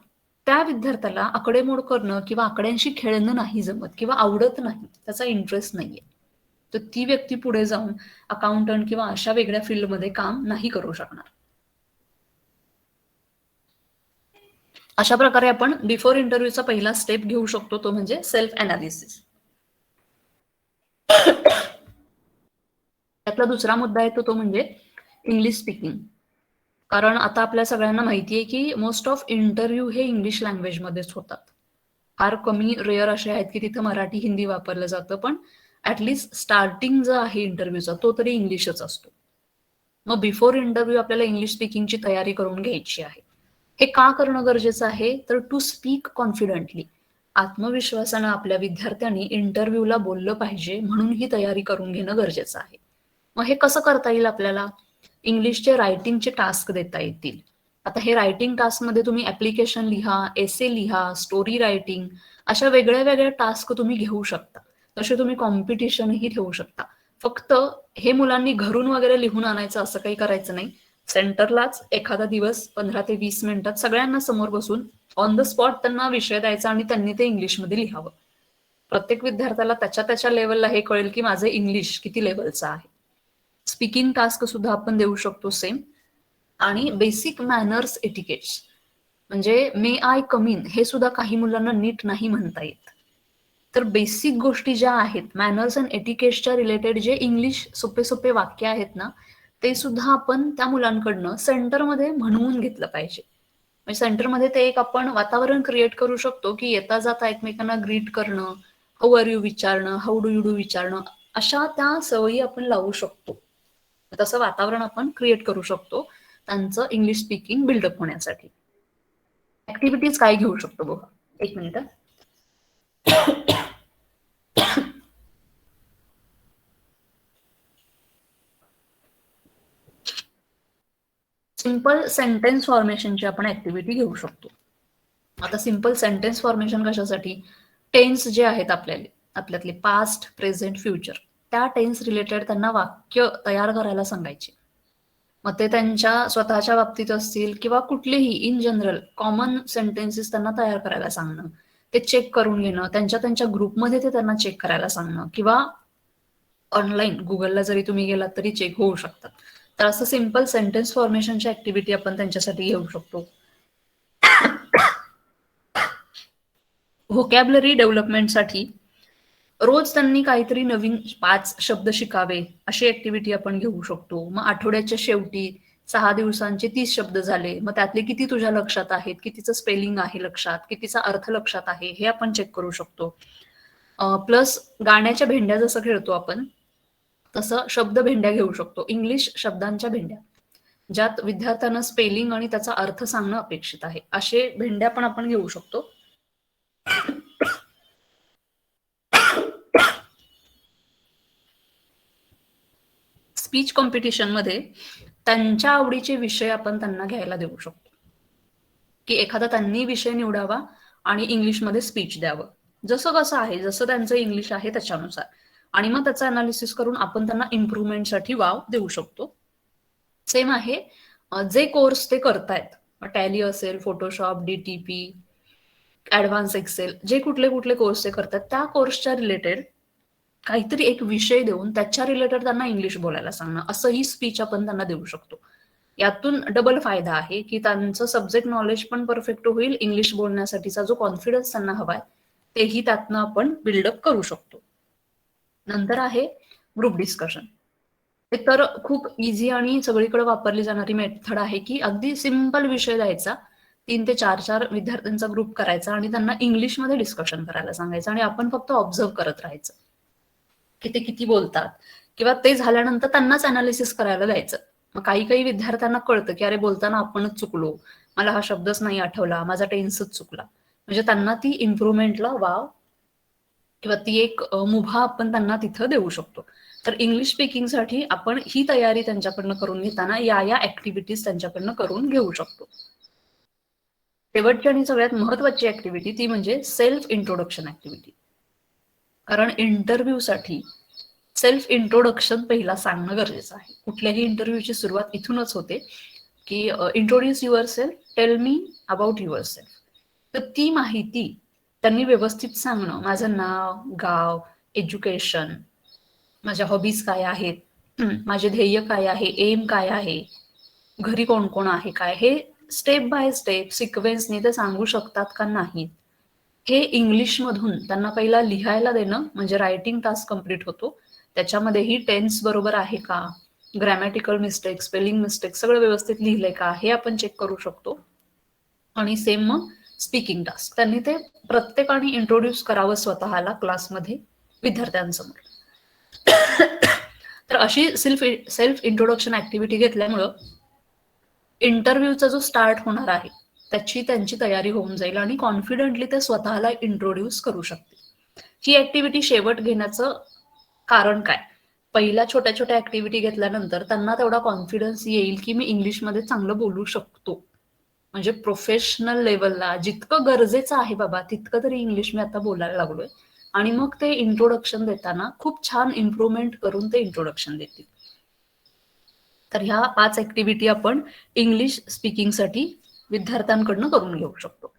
त्या विद्यार्थ्याला आकडेमोड करणं किंवा आकड्यांशी खेळणं नाही जमत किंवा आवडत नाही, त्याचा इंटरेस्ट नाहीये. तर ती व्यक्ती पुढे जाऊन अकाउंटंट किंवा अशा वेगळ्या फील्डमध्ये काम नाही करू शकणार. अशा प्रकारे आपण बिफोर इंटरव्ह्यूचा पहिला स्टेप घेऊ शकतो, तो म्हणजे सेल्फ अनालिसिस. त्यातला दुसरा मुद्दा येतो तो म्हणजे इंग्लिश स्पीकिंग. कारण आता आपल्या सगळ्यांना माहिती आहे की मोस्ट ऑफ इंटरव्ह्यू हे इंग्लिश लँग्वेजमध्येच होतात. फार कमी रेअर असे आहेत की तिथं मराठी हिंदी वापरलं जातं, पण ऍटलिस्ट स्टार्टिंग जो आहे इंटरव्ह्यूचा तो तरी इंग्लिशच असतो. मग बिफोर इंटरव्ह्यू आपल्याला इंग्लिश स्पीकिंगची तयारी करून घ्यायची आहे. हे का करणं गरजेचं आहे, तर टू स्पीक कॉन्फिडंटली, आत्मविश्वासानं आपल्या विद्यार्थ्यांनी इंटरव्ह्यूला बोललं पाहिजे, म्हणून ही तयारी करून घेणं गरजेचं आहे. मग हे कसं करता येईल आपल्याला? इंग्लिशचे रायटिंगचे टास्क देता येतील. आता हे रायटिंग टास्कमध्ये तुम्ही ऍप्लिकेशन लिहा, एसे लिहा, स्टोरी रायटिंग, अशा वेगळ्या वेगळ्या टास्क तुम्ही घेऊ शकता. तसे तुम्ही कॉम्पिटिशनही ठेवू शकता. फक्त हे मुलांनी घरून वगैरे लिहून आणायचं असं काही करायचं नाही. सेंटरलाच एखादा दिवस 15 ते 20 मिनिटात सगळ्यांना समोर बसून ऑन द स्पॉट त्यांना विषय द्यायचा आणि त्यांनी ते इंग्लिशमध्ये लिहावं. प्रत्येक विद्यार्थ्याला त्याच्या त्याच्या लेवलला हे कळेल की माझं इंग्लिश किती लेवलचं आहे. स्पीकिंग टास्क सुद्धा आपण देऊ शकतो सेम. आणि बेसिक मॅनर्स एटिकेट्स, म्हणजे मे आय कम इन, हे सुद्धा काही मुलांना नीट नाही म्हणता येत. तर बेसिक गोष्टी ज्या आहेत मॅनर्स अँड एटिकेट्सच्या रिलेटेड, जे इंग्लिश सोपे सोपे वाक्य आहेत ना, ते सुद्धा आपण त्या मुलांकडनं सेंटरमध्ये म्हणवून घेतलं पाहिजे. म्हणजे सेंटरमध्ये ते एक आपण वातावरण क्रिएट करू शकतो की येता जाता एकमेकांना ग्रीट करणं, हाऊ आर यू विचारणं, हाऊ डू यू डू विचारणं, अशा त्या सवयी आपण लावू शकतो. तसं वातावरण आपण क्रिएट करू शकतो त्यांचं इंग्लिश स्पीकिंग बिल्डअप होण्यासाठी. ऍक्टिव्हिटीज काय घेऊ शकतो बघा, एक मिनिट. सिंपल सेंटेन्स फॉर्मेशनची आपण ऍक्टिव्हिटी घेऊ शकतो. आता सिंपल सेंटेन्स फॉर्मेशन कशासाठी? टेन्स जे आहेत आपल्यातले पास्ट, प्रेझेंट, फ्युचर, त्या टेन्स रिलेटेड त्यांना वाक्य तयार करायला सांगायचे. मग ते त्यांच्या स्वतःच्या बाबतीत असतील किंवा कुठलेही इन जनरल कॉमन सेंटेन्सेस त्यांना तयार करायला सांगणं, ते चेक करून घेणं, त्यांच्या त्यांच्या ग्रुपमध्ये ते त्यांना चेक करायला सांगणं, किंवा ऑनलाईन गुगलला जरी तुम्ही गेलात तरी चेक होऊ शकतात. तर असं सिंपल सेंटेन्स फॉर्मेशनची ऍक्टिव्हिटी आपण त्यांच्यासाठी घेऊ शकतो. व्होकॅब्युलरी डेव्हलपमेंटसाठी रोज त्यांनी काहीतरी नवीन 5 शब्द शिकावे, अशी ऍक्टिव्हिटी आपण घेऊ शकतो. मग आठवड्याच्या शेवटी 6 दिवसांचे 30 शब्द झाले, मग त्यातले किती तुझ्या लक्षात आहेत, कितीचं स्पेलिंग आहे लक्षात, कितीचा अर्थ लक्षात आहे, हे आपण चेक करू शकतो. प्लस गाण्याच्या भेंड्या जसं खेळतो आपण, तसं शब्द भेंड्या घेऊ शकतो, इंग्लिश शब्दांच्या भेंड्या, ज्यात विद्यार्थ्यांना स्पेलिंग आणि त्याचा अर्थ सांगणं अपेक्षित आहे, असे भेंड्या पण आपण घेऊ शकतो. स्पीच कॉम्पिटिशन मध्ये त्यांच्या आवडीचे विषय आपण त्यांना घ्यायला देऊ शकतो, की एखादा त्यांनी विषय निवडावा आणि इंग्लिशमध्ये स्पीच द्यावं, जसं कसं आहे, जसं त्यांचं इंग्लिश आहे त्याच्यानुसार, आणि मग त्याचं अनालिसिस करून आपण त्यांना इम्प्रूव्हमेंटसाठी वाव देऊ शकतो. सेम आहे जे कोर्स ते करतायत, टॅली असेल, फोटोशॉप, DTP, ऍडव्हान्स एक्सेल, जे कुठले कुठले कोर्स ते करतात, त्या कोर्सच्या रिलेटेड काहीतरी एक विषय देऊन त्याच्या रिलेटेड त्यांना इंग्लिश बोलायला सांगणं, असंही स्पीच आपण त्यांना देऊ शकतो. यातून डबल फायदा आहे की त्यांचं सब्जेक्ट नॉलेज पण परफेक्ट होईल, इंग्लिश बोलण्यासाठीचा जो कॉन्फिडन्स त्यांना हवाय तेही त्यातनं आपण बिल्डअप करू शकतो. नंतर आहे ग्रुप डिस्कशन. ते तर खूप इझी आणि सगळीकडे वापरली जाणारी मेथड आहे की अगदी सिंपल विषय द्यायचा, 3 ते 4 विद्यार्थ्यांचा ग्रुप करायचा आणि त्यांना इंग्लिशमध्ये डिस्कशन करायला सांगायचं आणि आपण फक्त ऑब्झर्व करत राहायचं की ते किती बोलतात, किंवा ते झाल्यानंतर त्यांनाच अनालिसिस करायला द्यायचं. मग काही काही विद्यार्थ्यांना कळतं की अरे बोलताना आपणच चुकलो, मला हा शब्दच नाही आठवला, माझा टेन्सच चुकला, म्हणजे त्यांना ती इम्प्रुव्हमेंटला वाव किंवा ती एक मुभा आपण त्यांना तिथं देऊ शकतो. तर इंग्लिश स्पीकिंगसाठी आपण ही तयारी त्यांच्याकडनं करून घेताना या ऍक्टिव्हिटीज त्यांच्याकडनं करून घेऊ शकतो. शेवटची आणि सगळ्यात महत्वाची ऍक्टिव्हिटी ती म्हणजे सेल्फ इंट्रोडक्शन ऍक्टिव्हिटी. कारण इंटरव्ह्यूसाठी सेल्फ इंट्रोडक्शन पहिला सांगणं गरजेचं आहे. कुठल्याही इंटरव्ह्यूची सुरुवात इथूनच होते की introduce your self, tell me about your self. तर ती माहिती त्यांनी व्यवस्थित सांगणं, माझं नाव, गाव, एज्युकेशन, माझ्या हॉबीज काय आहेत, माझे ध्येय काय आहे, एम काय आहे, घरी कोण कोण आहे, काय, हे स्टेप बाय स्टेप सिक्वेन्सने ते सांगू शकतात का नाही, हे इंग्लिशमधून त्यांना पहिला लिहायला देणं म्हणजे रायटिंग टास्क कम्प्लीट होतो. त्याच्यामध्येही टेन्स बरोबर आहे का, ग्रॅमॅटिकल मिस्टेक, स्पेलिंग मिस्टेक सगळं व्यवस्थित लिहिलंय का हे आपण चेक करू शकतो. आणि सेम मग स्पीकिंग टास्क त्यांनी ते प्रत्येकाने इंट्रोड्यूस करावं स्वतःला क्लासमध्ये विद्यार्थ्यांसमोर. तर अशी सेल्फ इंट्रोडक्शन ऍक्टिव्हिटी घेतल्यामुळं इंटरव्ह्यूचा जो स्टार्ट होणार आहे त्याची त्यांची तयारी होऊन जाईल आणि कॉन्फिडेंटली ते स्वतःला इंट्रोड्यूस करू शकतील. ही ऍक्टिव्हिटी शेवट घेण्याचं कारण काय, पहिल्या छोट्या छोट्या ऍक्टिव्हिटी घेतल्यानंतर त्यांना तेवढा कॉन्फिडन्स येईल की मी इंग्लिशमध्ये चांगलं बोलू शकतो, म्हणजे प्रोफेशनल लेवलला जितकं गरजेचं आहे बाबा तितकं तरी इंग्लिश मी आता बोलायला लागलोय, आणि मग ते इंट्रोडक्शन देताना खूप छान इम्प्रुव्हमेंट करून ते इंट्रोडक्शन देतील. तर ह्या 5 ऍक्टिव्हिटी आपण इंग्लिश स्पीकिंगसाठी विद्यार्थ्यांकडनं करून घेऊ शकतो.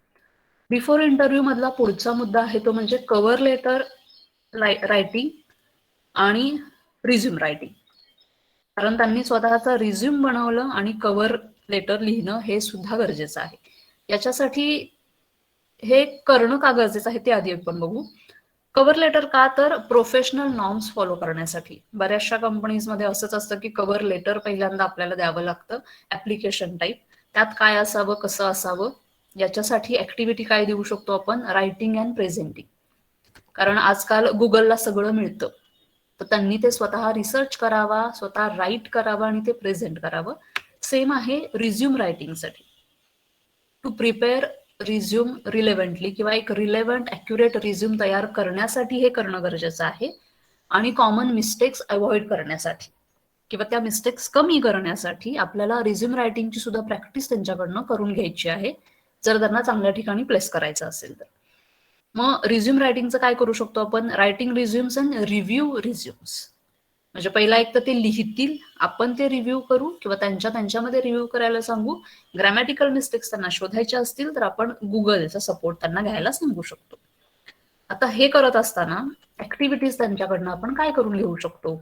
बिफोर इंटरव्ह्यू मधला पुढचा मुद्दा आहे तो म्हणजे कव्हर लेटर रायटिंग आणि रिझ्यूम रायटिंग. कारण त्यांनी स्वतःचा रिझ्यूम बनवलं आणि कव्हर लेटर लिहिणं हे सुद्धा गरजेचं आहे. याच्यासाठी हे करणं का गरजेचं आहे ते आधी आपण बघू. कव्हर लेटर का, तर प्रोफेशनल नॉर्म्स फॉलो करण्यासाठी. बऱ्याचशा कंपनीजमध्ये असंच असतं की कव्हर लेटर पहिल्यांदा आपल्याला द्यावं लागतं ऍप्लिकेशन टाईप, त्यात काय असावं, कसं असावं, याच्यासाठी ऍक्टिव्हिटी काय देऊ शकतो आपण, रायटिंग अँड प्रेझेंटिंग. कारण आजकाल गुगलला सगळं मिळतं, तर त्यांनी ते स्वतः रिसर्च करावा, स्वतः राईट करावा आणि ते प्रेझेंट करावं. सेम आहे रिझ्यूम रायटिंगसाठी. टू प्रिपेअर रिझ्यूम रिलेव्हंटली किंवा एक रिलेव्हंट ॲक्युरेट रिझ्यूम तयार करण्यासाठी हे करणं गरजेचं आहे, आणि कॉमन मिस्टेक्स अवॉइड करण्यासाठी किंवा त्या मिस्टेक्स कमी करण्यासाठी आपल्याला रिझ्यूम रायटिंगची सुद्धा प्रॅक्टिस त्यांच्याकडनं करून घ्यायची आहे, जर त्यांना चांगल्या ठिकाणी प्लेस करायचं असेल तर. मग रिझ्यूम रायटिंगचं काय करू शकतो आपण, रायटिंग रिझ्यूम्स अँड रिव्ह्यू रिझ्यूम्स. म्हणजे पहिला एक तर ते लिहितील, आपण ते रिव्ह्यू करू किंवा त्यांच्यामध्ये रिव्ह्यू करायला सांगू. ग्रॅमॅटिकल मिस्टेक्स त्यांना शोधायच्या असतील तर आपण गुगलचा सपोर्ट त्यांना घ्यायला सांगू शकतो. आता हे करत असताना ऍक्टिव्हिटीज त्यांच्याकडनं आपण काय करून घेऊ शकतो,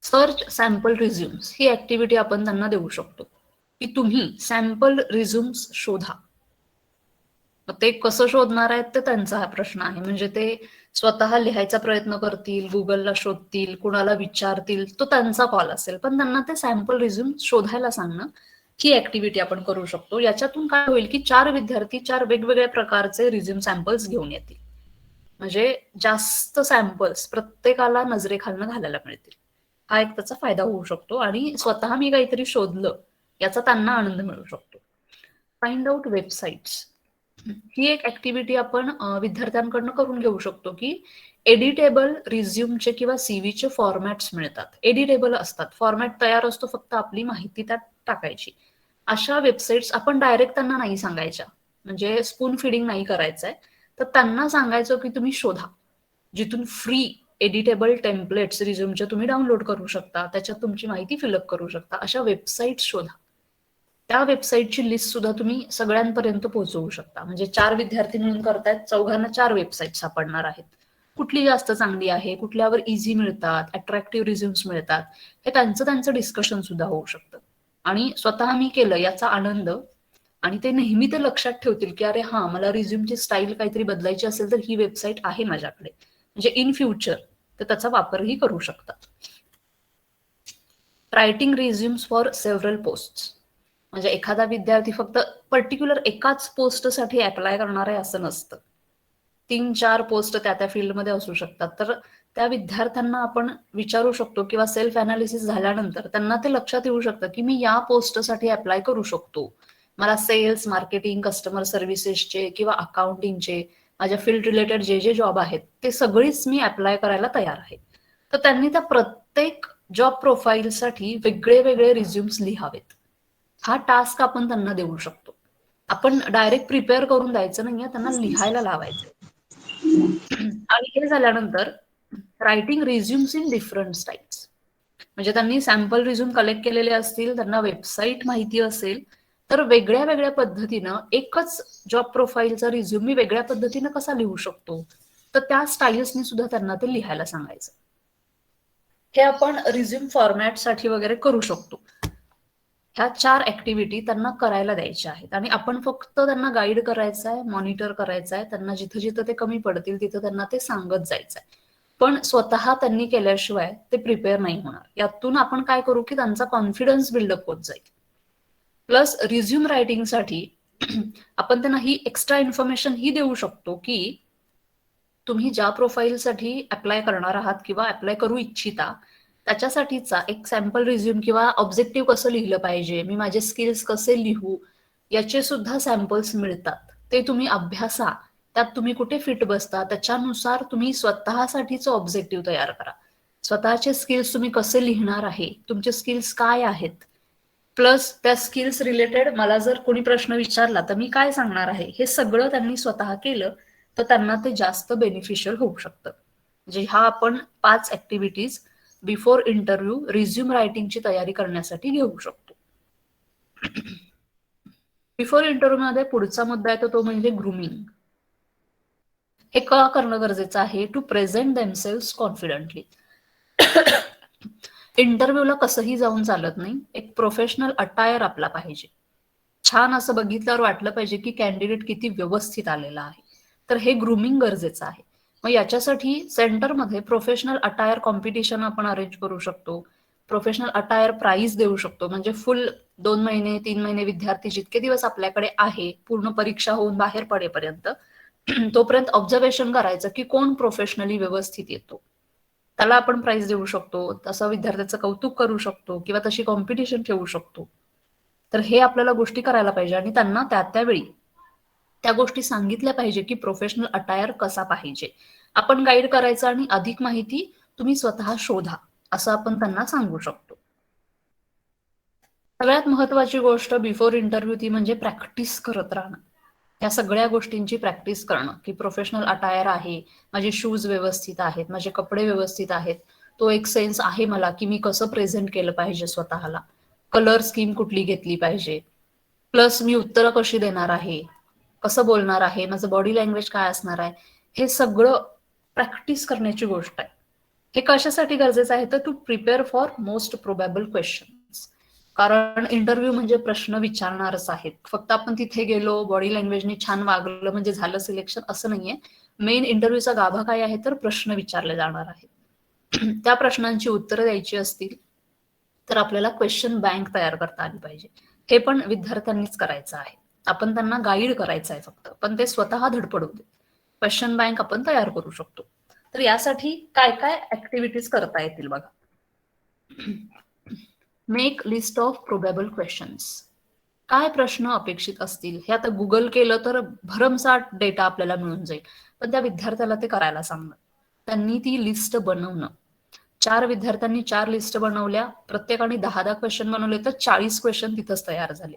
सर्च सॅम्पल रिझ्यूम्स ही ऍक्टिव्हिटी आपण त्यांना देऊ शकतो की तुम्ही सॅम्पल रिझ्यूम्स शोधा. ते कसं शोधणार आहेत ते त्यांचा हा प्रश्न आहे, म्हणजे ते स्वतः लिहायचा प्रयत्न करतील, गुगलला शोधतील, कुणाला विचारतील, तो त्यांचा कॉल असेल, पण त्यांना ते सॅम्पल रिझ्यूम शोधायला सांगणं ही ऍक्टिव्हिटी आपण करू शकतो. याच्यातून काय होईल की 4 विद्यार्थी 4 वेगवेगळ्या प्रकारचे रिझ्यूम सॅम्पल्स घेऊन येतील, म्हणजे जास्त सॅम्पल्स प्रत्येकाला नजरेखालनं घालायला मिळतील. हा एक त्याचा फायदा होऊ शकतो आणि स्वतः मी काहीतरी शोधलं याचा त्यांना आनंद मिळू शकतो. फाइंड आउट वेबसाइट्स ही एक ऍक्टिव्हिटी आपण विद्यार्थ्यांकडनं करून घेऊ शकतो की एडिटेबल रिझ्यूमचे किंवा सीव्हीचे फॉर्मॅट्स मिळतात, एडिटेबल असतात, फॉर्मॅट तयार असतो, फक्त आपली माहिती त्यात टाकायची. अशा वेबसाईट्स आपण डायरेक्ट त्यांना नाही सांगायच्या, म्हणजे स्पून फिडिंग नाही करायचंय, तर त्यांना सांगायचं की तुम्ही शोधा जिथून फ्री एडिटेबल टेम्पलेट्स रिझ्यूमचे तुम्ही डाउनलोड करू शकता, त्याच्यात तुमची माहिती फिलअप करू शकता. अशा वेबसाईट शोधा, त्या वेबसाईटची लिस्ट सुद्धा तुम्ही सगळ्यांपर्यंत पोहोचवू शकता. म्हणजे 4 विद्यार्थी म्हणून करतायत, 4घांना 4 वेबसाईट सापडणार आहेत. कुठली जास्त चांगली आहे, कुठल्यावर इझी मिळतात, अट्रॅक्टिव्ह रिझ्युम्स मिळतात, हे त्यांचं डिस्कशन सुद्धा होऊ शकतं. आणि स्वतः मी केलं याचा आनंद, आणि ते नेहमी ते लक्षात ठेवतील की अरे हा, मला रिझ्युमची स्टाईल काहीतरी बदलायची असेल तर ही वेबसाईट आहे माझ्याकडे, म्हणजे इन फ्युचर तर त्याचा वापरही करू शकतात. रायटिंग रिझ्युम्स फॉर सेव्हरल पोस्ट, म्हणजे एखादा विद्यार्थी फक्त पर्टिक्युलर एकाच पोस्टसाठी अप्लाय करणार आहे असं नसतं. 3-4 पोस्ट त्या फील्डमध्ये असू शकतात. तर त्या विद्यार्थ्यांना आपण विचारू शकतो किंवा सेल्फ अनालिसिस झाल्यानंतर त्यांना ते लक्षात येऊ शकतं की मी या पोस्टसाठी अप्लाय करू शकतो. मला सेल्स, मार्केटिंग, कस्टमर सर्व्हिसेसचे किंवा अकाउंटिंगचे, माझ्या फील्ड रिलेटेड जे जॉब आहेत ते सगळीच मी अप्लाय करायला तयार आहे. तर त्यांनी त्या प्रत्येक जॉब प्रोफाईलसाठी वेगळे वेगळे रिझ्युम्स लिहावेत. हा टास्क आपण त्यांना देऊ शकतो. आपण डायरेक्ट प्रिपेअर करून द्यायचं नाहीये, त्यांना लिहायला लावायचं. आणि हे झाल्यानंतर रायटिंग रिझ्युम्स इन डिफरंट स्टाईल्स, म्हणजे त्यांनी सॅम्पल रिझ्यूम कलेक्ट केलेले असतील, त्यांना वेबसाईट माहिती असेल, तर वेगळ्या वेगळ्या पद्धतीनं एकच जॉब प्रोफाईलचा रिझ्यूम मी वेगळ्या पद्धतीनं कसा लिहू शकतो, तर त्या स्टाईल्सनी सुद्धा त्यांना ते लिहायला सांगायचं. हे आपण रिझ्यूम फॉर्मॅटसाठी वगैरे करू शकतो. ह्या 4 ऍक्टिव्हिटी त्यांना करायला द्यायच्या आहेत आणि आपण फक्त त्यांना गाईड करायचं आहे, मॉनिटर करायचं आहे. त्यांना जिथं जिथं ते कमी पडतील तिथं त्यांना ते सांगत जायचं आहे. पण स्वतः त्यांनी केल्याशिवाय ते प्रिपेअर नाही होणार. यातून आपण काय करू की त्यांचा कॉन्फिडन्स बिल्डअप होत जाईल. प्लस रिझ्यूम रायटिंगसाठी आपण त्यांना ही एक्स्ट्रा इन्फॉर्मेशन ही देऊ शकतो की तुम्ही ज्या प्रोफाईलसाठी अप्लाय करणार आहात किंवा अप्लाय करू इच्छिता त्याच्यासाठीचा एक सॅम्पल रिझ्यूम किंवा ऑब्जेक्टिव्ह कसं लिहिलं पाहिजे, मी माझे स्किल्स कसे लिहू, याचे सुद्धा सॅम्पल्स मिळतात. ते तुम्ही अभ्यासा, त्यात तुम्ही कुठे फिट बसता त्याच्यानुसार तुम्ही स्वतःसाठीचं ऑब्जेक्टिव्ह तयार करा. स्वतःचे स्किल्स तुम्ही कसे लिहिणार आहे, तुमचे स्किल्स काय आहेत, प्लस त्या स्किल्स रिलेटेड मला जर कोणी प्रश्न विचारला तर मी काय सांगणार आहे, हे सगळं त्यांनी स्वतः केलं तर त्यांना ते जास्त बेनिफिशियल होऊ शकतं. म्हणजे हा आपण 5 ऍक्टिव्हिटीज बिफोर इंटरव्ह्यू रिझ्यूम रायटिंगची तयारी करण्यासाठी घेऊ शकतो. बिफोर इंटरव्ह्यू मध्ये पुढचा मुद्दा येतो तो म्हणजे ग्रूमिंग. हे का करणं गरजेचं आहे? To present themselves confidently. इंटरव्ह्यूला कसंही जाऊन चालत नाही, एक प्रोफेशनल अटायर आपला पाहिजे. छान असं बघितल्यावर वाटलं पाहिजे की कॅन्डिडेट किती व्यवस्थित आलेला आहे. तर हे ग्रूमिंग गरजेचं आहे. मग याच्यासाठी सेंटरमध्ये प्रोफेशनल अटायर कॉम्पिटिशन आपण अरेंज करू शकतो. प्रोफेशनल अटायर प्राइज देऊ शकतो, म्हणजे फुल 2 महिने 3 महिने विद्यार्थी जितके दिवस आपल्याकडे आहे, पूर्ण परीक्षा होऊन बाहेर पडेपर्यंत तोपर्यंत ऑब्झर्वेशन करायचं की कोण प्रोफेशनली व्यवस्थित येतो, त्याला आपण प्राइज देऊ शकतो. तसं विद्यार्थ्याचं कौतुक करू शकतो किंवा तशी कॉम्पिटिशन ठेवू शकतो. तर हे आपल्याला गोष्टी करायला पाहिजे आणि त्यांना त्यावेळी त्या गोष्टी सांगितल्या पाहिजे की प्रोफेशनल अटायर कसा पाहिजे. आपण गाईड करायचं आणि अधिक माहिती तुम्ही स्वतः शोधा असं आपण त्यांना सांगू शकतो. सगळ्यात महत्वाची गोष्ट बिफोर इंटरव्ह्यू ती म्हणजे प्रॅक्टिस करत राहणं. या सगळ्या गोष्टींची प्रॅक्टिस करणं की प्रोफेशनल अटायर आहे, माझे शूज व्यवस्थित आहेत, माझे कपडे व्यवस्थित आहेत, तो एक सेन्स आहे मला की मी कसं प्रेझेंट केलं पाहिजे स्वतःला, कलर स्कीम कुठली घेतली पाहिजे, प्लस मी उत्तरं कशी देणार आहे, कसं बोलणार आहे, माझं बॉडी लँग्वेज काय असणार आहे, हे सगळं प्रॅक्टिस करण्याची गोष्ट आहे. हे कशासाठी गरजेचं आहे तर to prepare for most probable questions. कारण इंटरव्ह्यू म्हणजे प्रश्न विचारणारच आहेत. फक्त आपण तिथे गेलो, बॉडी लँग्वेजने छान वागलं म्हणजे झालं सिलेक्शन असं नाहीये. मेन इंटरव्ह्यूचा गाभा काय आहे तर प्रश्न विचारले जाणार आहेत. त्या प्रश्नांची उत्तरं द्यायची असतील तर आपल्याला क्वेश्चन बँक तयार करता आली पाहिजे. हे पण विद्यार्थ्यांनीच करायचं आहे. आपण त्यांना गाईड करायचं आहे फक्त, पण ते स्वतः धडपडू दे. क्वेश्चन बँक आपण तयार करू शकतो. तर यासाठी काय काय ऍक्टिव्हिटीज करता येतील बघा. Make list of प्रोबॅबल questions. काय प्रश्न अपेक्षित असतील हे आता गुगल केलं तर भरमसाठ डेटा आपल्याला मिळून जाईल, पण त्या विद्यार्थ्याला ते करायला सांगणं, त्यांनी ती लिस्ट बनवणं. 4 विद्यार्थ्यांनी 4 लिस्ट बनवल्या, प्रत्येकाने 10-10 क्वेश्चन बनवले तर 40 क्वेश्चन तिथंच तयार झाले.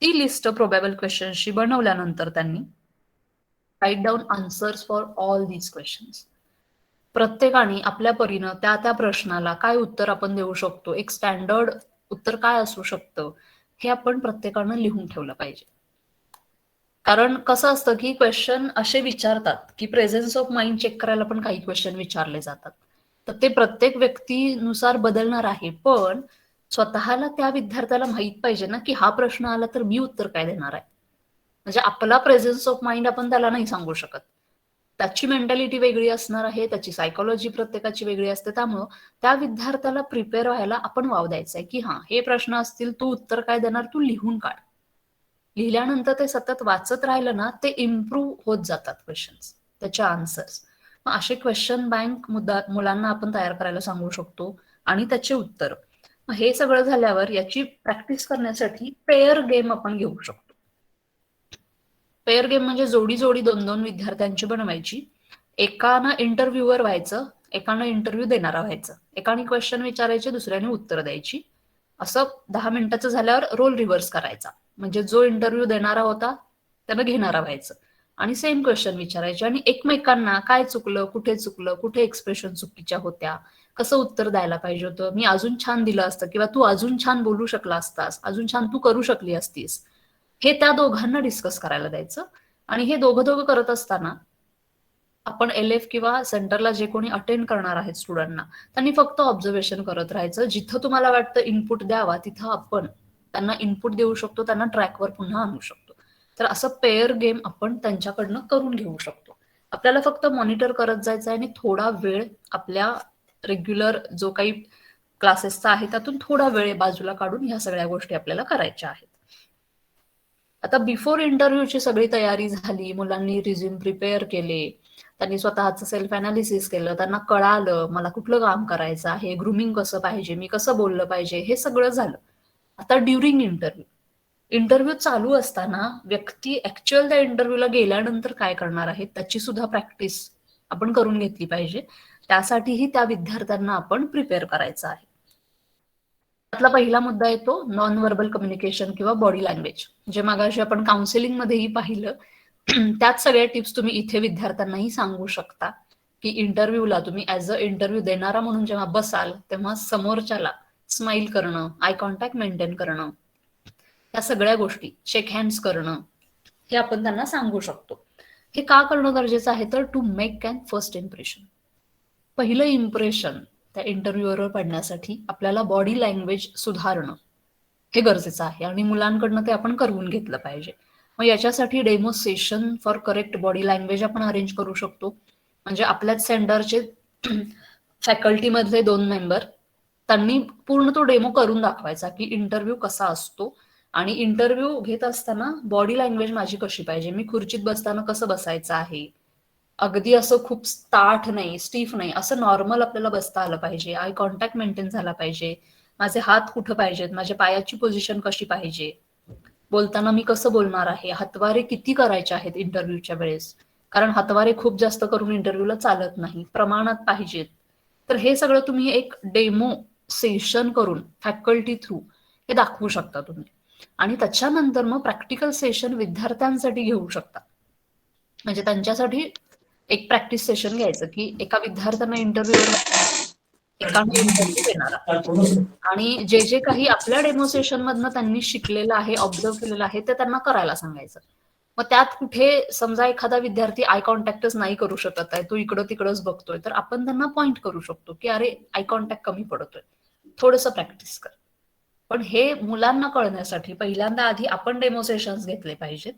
ती लिस्ट प्रोबॅबल क्वेश्चन्सची बनवल्यानंतर त्यांनी write down answers for all these questions. प्रत्येकाने आपल्या परीनं त्या त्या प्रश्नाला काय उत्तर आपण देऊ शकतो, एक स्टँडर्ड उत्तर काय असू शकतं, हे आपण प्रत्येकानं लिहून ठेवलं पाहिजे. कारण कसं असतं की क्वेश्चन असे विचारतात की प्रेझेन्स ऑफ माइंड चेक करायला पण काही क्वेश्चन विचारले जातात. तर ते प्रत्येक व्यक्तीनुसार बदलणार आहे, पण स्वतःला त्या विद्यार्थ्याला माहित पाहिजे ना की हा प्रश्न आला तर मी उत्तर काय देणार आहे. म्हणजे आपला प्रेझेन्स ऑफ माइंड आपण त्याला नाही सांगू शकत. त्याची मेंटॅलिटी वेगळी असणार आहे, त्याची सायकोलॉजी प्रत्येकाची वेगळी असते. त्यामुळं त्या विद्यार्थ्याला प्रिपेअर व्हायला आपण वाव द्यायचा आहे की हा हे प्रश्न असतील, तू उत्तर काय देणार, तू लिहून काढ. लिहिल्यानंतर ते सतत वाचत राहिलं ना, ते इम्प्रूव्ह होत जातात क्वेश्चन्स, त्याच्या आन्सर्स. मग असे क्वेश्चन बँक मुलांना आपण तयार करायला सांगू शकतो आणि त्याचे उत्तर. हे सगळं झाल्यावर याची प्रॅक्टिस करण्यासाठी पेअर गेम आपण घेऊ शकतो. पेअर गेम म्हणजे जोडी जोडी 2-2 विद्यार्थ्यांची बनवायची. एकानं इंटरव्ह्यूवर व्हायचं, एकानं इंटरव्ह्यू देणारा व्हायचं. एकाने क्वेश्चन विचारायचे, दुसऱ्याने उत्तर द्यायची. असं 10 मिनिटाचं झाल्यावर रोल रिव्हर्स करायचा. म्हणजे जो इंटरव्ह्यू देणारा होता त्यानं घेणारा व्हायचं आणि सेम क्वेश्चन विचारायचे आणि एकमेकांना काय चुकलं, कुठे एक्सप्रेशन चुकीच्या होत्या, कसं उत्तर द्यायला पाहिजे होतं, मी अजून छान दिलं असतं किंवा तू अजून छान बोलू शकला असतास, अजून छान तू करू शकली असतीस, हे त्या दोघांना डिस्कस करायला द्यायचं. आणि हे दोघं करत असताना आपण LF किंवा सेंटरला जे कोणी अटेंड करणार आहेत स्टुडंटना, त्यांनी फक्त ऑब्झर्वेशन करत राहायचं. जिथं तुम्हाला वाटतं इनपुट द्यावा तिथं आपण त्यांना इनपुट देऊ शकतो, त्यांना ट्रॅकवर पुन्हा आणू शकतो. तर असं पेअर गेम आपण त्यांच्याकडनं करून घेऊ शकतो. आपल्याला फक्त मॉनिटर करत जायचं आहे आणि थोडा वेळ आपल्या रेग्युलर जो काही क्लासेसचा आहे त्यातून थोडा वेळ बाजूला काढून ह्या सगळ्या गोष्टी आपल्याला करायच्या आहेत. आता बिफोर इंटरव्ह्यूची सगळी तयारी झाली, मुलांनी रिझ्यूम प्रिपेअर केले, त्यांनी स्वतःचं सेल्फ अनालिसिस केलं, त्यांना कळालं मला कुठलं काम करायचं आहे, ग्रूमिंग कसं पाहिजे, मी कसं बोललं पाहिजे, हे सगळं झालं. आता ड्युरिंग इंटरव्ह्यू चालू असताना व्यक्ती ऍक्च्युअल त्या इंटरव्ह्यूला गेल्यानंतर काय करणार आहे त्याची सुद्धा प्रॅक्टिस आपण करून घेतली पाहिजे. त्यासाठीही त्या विद्यार्थ्यांना आपण प्रिपेअर करायचं आहे. त्यातला पहिला मुद्दा येतो नॉन व्हर्बल कम्युनिकेशन किंवा बॉडी लँग्वेज. जे मागाशी आपण काउन्सिलिंग मध्येही पाहिलं, त्याच सगळ्या टिप्स तुम्ही इथे विद्यार्थ्यांनाही सांगू शकता की इंटरव्ह्यूला तुम्ही ऍज अ इंटरव्ह्यू देणारा म्हणून जेव्हा बसाल तेव्हा समोरच्याला स्माइल करणं, आय कॉन्टॅक्ट मेंटेन करणं, या सगळ्या गोष्टी, शेक हँड्स करणं, हे आपण त्यांना सांगू शकतो. हे का करणं गरजेचं आहे तर to make an first impression. पहिलं इम्प्रेशन त्या इंटरव्ह्यूवर पडण्यासाठी आपल्याला बॉडी लँग्वेज सुधारणं हे गरजेचं आहे आणि मुलांकडनं ते आपण करून घेतलं पाहिजे. मग याच्यासाठी demo session for correct body language आपण अरेंज करू शकतो. म्हणजे आपल्याच सेंटरचे फॅकल्टीमधले 2 मेंबर त्यांनी पूर्ण तो डेमो करून दाखवायचा की इंटरव्ह्यू कसा असतो आणि इंटरव्ह्यू घेत असताना बॉडी लँग्वेज माझी कशी पाहिजे, मी खुर्चीत बसताना कसं बसायचं आहे, अगदी असं खूप ताठ नाही, स्टीफ नाही, असं नॉर्मल आपल्याला बसता आलं पाहिजे, आय कॉन्टॅक्ट मेंटेन झाला पाहिजे, माझे हात कुठं पाहिजेत, माझ्या पायाची पोझिशन कशी पाहिजे, बोलताना मी कसं बोलणार आहे, हातवारे किती करायचे आहेत इंटरव्ह्यूच्या वेळेस, कारण हातवारे खूप जास्त करून इंटरव्ह्यूला चालत नाही, प्रमाणात पाहिजेत. तर हे सगळं तुम्ही एक डेमो सेशन करून फॅकल्टी थ्रू हे दाखवू शकता तुम्ही. आणि त्याच्यानंतर मग प्रॅक्टिकल सेशन विद्यार्थ्यांसाठी घेऊ शकता. म्हणजे त्यांच्यासाठी एक प्रॅक्टिस सेशन घ्यायचं की एका विद्यार्थ्यांना इंटरव्ह्यूवर एकाने इंटरव्ह्यू देणारा आणि जे जे काही आपल्या डेमोसेशन मधनं त्यांनी शिकलेलं आहे, ऑब्झर्व केलेलं आहे ते त्यांना करायला सांगायचं. मग त्यात कुठे समजा एखादा विद्यार्थी आय कॉन्टॅक्टच नाही करू शकत आहे, तो इकडं तिकडंच बघतोय, तर आपण त्यांना पॉइंट करू शकतो की अरे आय कॉन्टॅक्ट कमी पडतोय, थोडंसं प्रॅक्टिस कर. पण हे मुलांना कळण्यासाठी पहिल्यांदा आधी आपण डेमोसेशन्स घेतले पाहिजेत.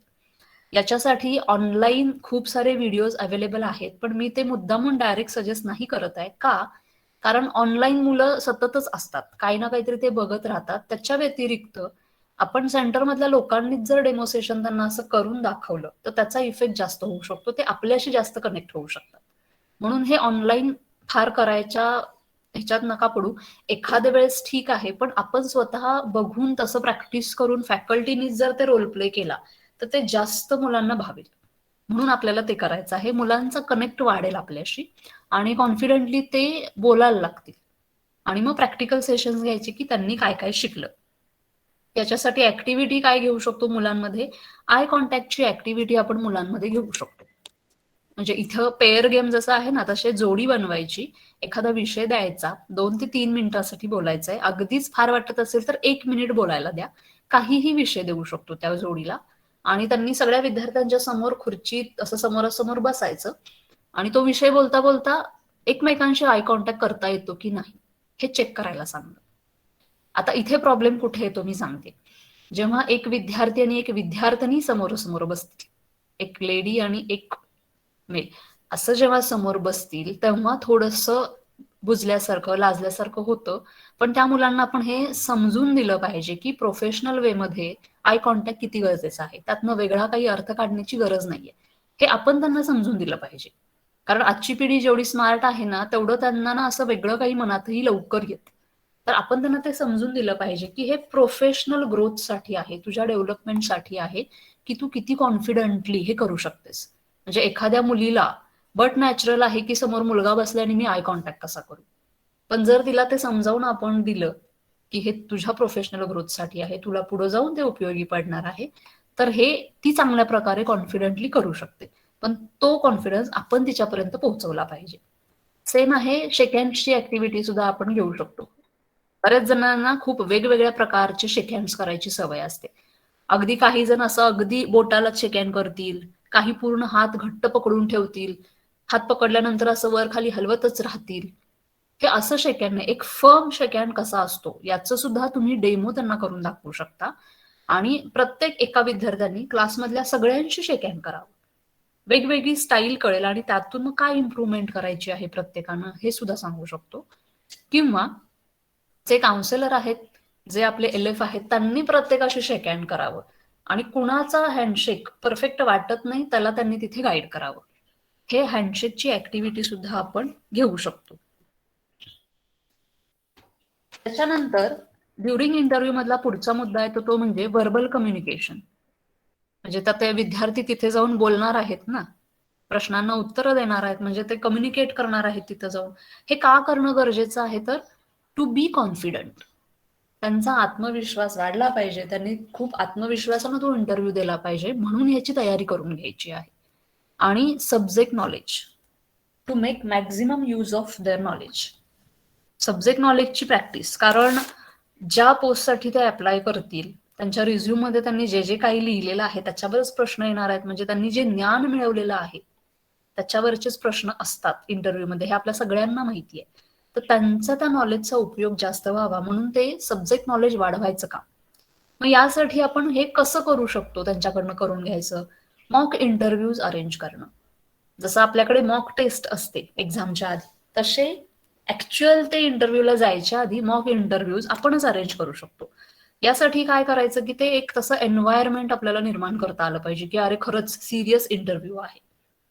याच्यासाठी ऑनलाईन खूप सारे व्हिडिओज अवेलेबल आहेत, पण मी ते मुद्दामून डायरेक्ट सजेस्ट नाही करत आहे. का? कारण ऑनलाईन मुलं सततच असतात, काही ना काहीतरी ते बघत राहतात. त्याच्या व्यतिरिक्त आपण सेंटरमधल्या लोकांनीच जर डेमोसेशन त्यांना असं करून दाखवलं तर त्याचा इफेक्ट जास्त होऊ शकतो, ते आपल्याशी जास्त कनेक्ट होऊ शकतात. म्हणून हे ऑनलाईन फार करायच्या ह्याच्यात नका पडू. एखाद्या वेळेस ठीक आहे, पण आपण स्वतः बघून तसं प्रॅक्टिस करून फॅकल्टीनीच जर ते रोल प्ले केला तर ते जास्त मुलांना भावेल. म्हणून आपल्याला ते करायचं आहे. मुलांचा कनेक्ट वाढेल आपल्याशी आणि कॉन्फिडेंटली ते बोलायला लागतील. आणि मग प्रॅक्टिकल सेशन्स घ्यायचे की त्यांनी काय काय शिकलं. याच्यासाठी ऍक्टिव्हिटी काय घेऊ शकतो मुलांमध्ये, आय कॉन्टॅक्टची ऍक्टिव्हिटी आपण मुलांमध्ये घेऊ शकतो. म्हणजे इथं पेअर गेम जसं आहे ना, तसे जोडी बनवायची, एखादा विषय द्यायचा, 2 ते 3 मिनिटासाठी बोलायचंय. अगदीच फार वाटत असेल तर 1 मिनिट बोलायला द्या. काहीही विषय देऊ शकतो त्या जोडीला आणि त्यांनी सगळ्या विद्यार्थ्यांच्या समोर खुर्चीत असं समोरासमोर बसायचं आणि तो विषय बोलता बोलता एकमेकांशी आय कॉन्टॅक्ट करता येतो की नाही हे चेक करायला सांगलं. आता इथे प्रॉब्लेम कुठे येतो मी सांगते. जेव्हा एक विद्यार्थी आणि एक विद्यार्थिनी समोरासमोर बसतील, एक लेडी आणि एक मेल असं जेव्हा समोर बसतील तेव्हा थोडंसं बुजल्यासारखं लाजल्यासारखं होतं. पण त्या मुलांना आपण हे समजून दिलं पाहिजे की प्रोफेशनल वे मध्ये आय कॉन्टॅक्ट किती गरजेचं आहे, त्यातनं वेगळा काही अर्थ काढण्याची गरज नाहीये, हे आपण त्यांना समजून दिलं पाहिजे. कारण आजची पिढी जेवढी स्मार्ट आहे ना तेवढं त्यांना ना असं वेगळं काही मनातही लवकर येतं. तर आपण त्यांना ते समजून दिलं पाहिजे की हे प्रोफेशनल ग्रोथसाठी आहे, तुझ्या डेव्हलपमेंटसाठी आहे, की तू किती कॉन्फिडंटली हे करू शकतेस. म्हणजे एखाद्या मुलीला बट नॅचरल आहे की समोर मुलगा बसला आणि मी आय कॉन्टॅक्ट कसा करू, पण जर तिला ते समजावून आपण दिलं की हे तुझ्या प्रोफेशनल ग्रोथसाठी आहे, तुला पुढे जाऊन ते उपयोगी पडणार आहे, तर हे ती चांगल्या प्रकारे कॉन्फिडंटली करू शकते. पण तो कॉन्फिडन्स आपण तिच्यापर्यंत पोहोचवला पाहिजे. सेम आहे शेक हँड्सची ऍक्टिव्हिटी सुद्धा आपण घेऊ शकतो. बऱ्याच जणांना खूप वेगवेगळ्या प्रकारचे शेक हँड्स करायची सवय असते. अगदी काही जण असं अगदी बोटालाच शेक हँड करतील, काही पूर्ण हात घट्ट पकडून ठेवतील, हात पकडल्यानंतर असं वर खाली हलवतच राहतील. हे असं शेक हँड नाही. एक फर्म शेक हँड कसा असतो याचं सुद्धा तुम्ही डेमो त्यांना करून दाखवू शकता. आणि प्रत्येक एका विद्यार्थ्यांनी क्लासमधल्या सगळ्यांशी शेक हँड करावं. वेगवेगळी स्टाईल कळेल आणि त्यातून मग काय इम्प्रूव्हमेंट करायची आहे प्रत्येकानं हे सुद्धा सांगू शकतो. किंवा जे काउन्सिलर आहेत, जे आपले LF आहेत, त्यांनी प्रत्येकाशी शेक हँड करावं आणि कुणाचा हँडशेक परफेक्ट वाटत नाही त्याला त्यांनी तिथे गाईड करावं. हे हँडशेकची ऍक्टिव्हिटी सुद्धा आपण घेऊ शकतो. त्याच्यानंतर ड्युरिंग इंटरव्ह्यू मधला पुढचा मुद्दा येतो तो म्हणजे व्हर्बल कम्युनिकेशन. म्हणजे त्या ते विद्यार्थी तिथे जाऊन बोलणार आहेत ना, प्रश्नांना उत्तरं देणार आहेत, म्हणजे ते कम्युनिकेट करणार आहेत तिथं जाऊन. हे का करणं गरजेचं आहे तर टू बी कॉन्फिडंट. त्यांचा आत्मविश्वास वाढला पाहिजे, त्यांनी खूप आत्मविश्वासानं तो इंटरव्ह्यू दिला पाहिजे, म्हणून याची तयारी करून घ्यायची आहे. आणि subject knowledge, to make maximum use of their knowledge. Subject नॉलेजची प्रॅक्टिस, कारण ज्या पोस्टसाठी ते अप्लाय करतील त्यांच्या रिझ्यूम मध्ये त्यांनी जे जे काही लिहिलेलं आहे त्याच्यावरच प्रश्न येणार आहेत. म्हणजे त्यांनी जे ज्ञान मिळवलेलं आहे त्याच्यावरचेच प्रश्न असतात इंटरव्ह्यू मध्ये, हे आपल्या सगळ्यांना माहिती आहे. तर त्यांचा त्या नॉलेजचा उपयोग जास्त व्हावा म्हणून ते सब्जेक्ट नॉलेज वाढवायचं काम. मग यासाठी आपण हे कसं करू शकतो त्यांच्याकडनं करून घ्यायचं, मॉक इंटरव्ह्यूज अरेंज करणं. जसं आपल्याकडे मॉक टेस्ट असते एक्झामच्या आधी, तसे ऍक्च्युअल ते इंटरव्ह्यूला जायच्या आधी मॉक इंटरव्ह्यूज आपणच अरेंज करू शकतो. यासाठी काय करायचं की ते एक तसं एन्व्हायरमेंट आपल्याला निर्माण करता आलं पाहिजे की अरे खरंच सिरियस इंटरव्ह्यू आहे.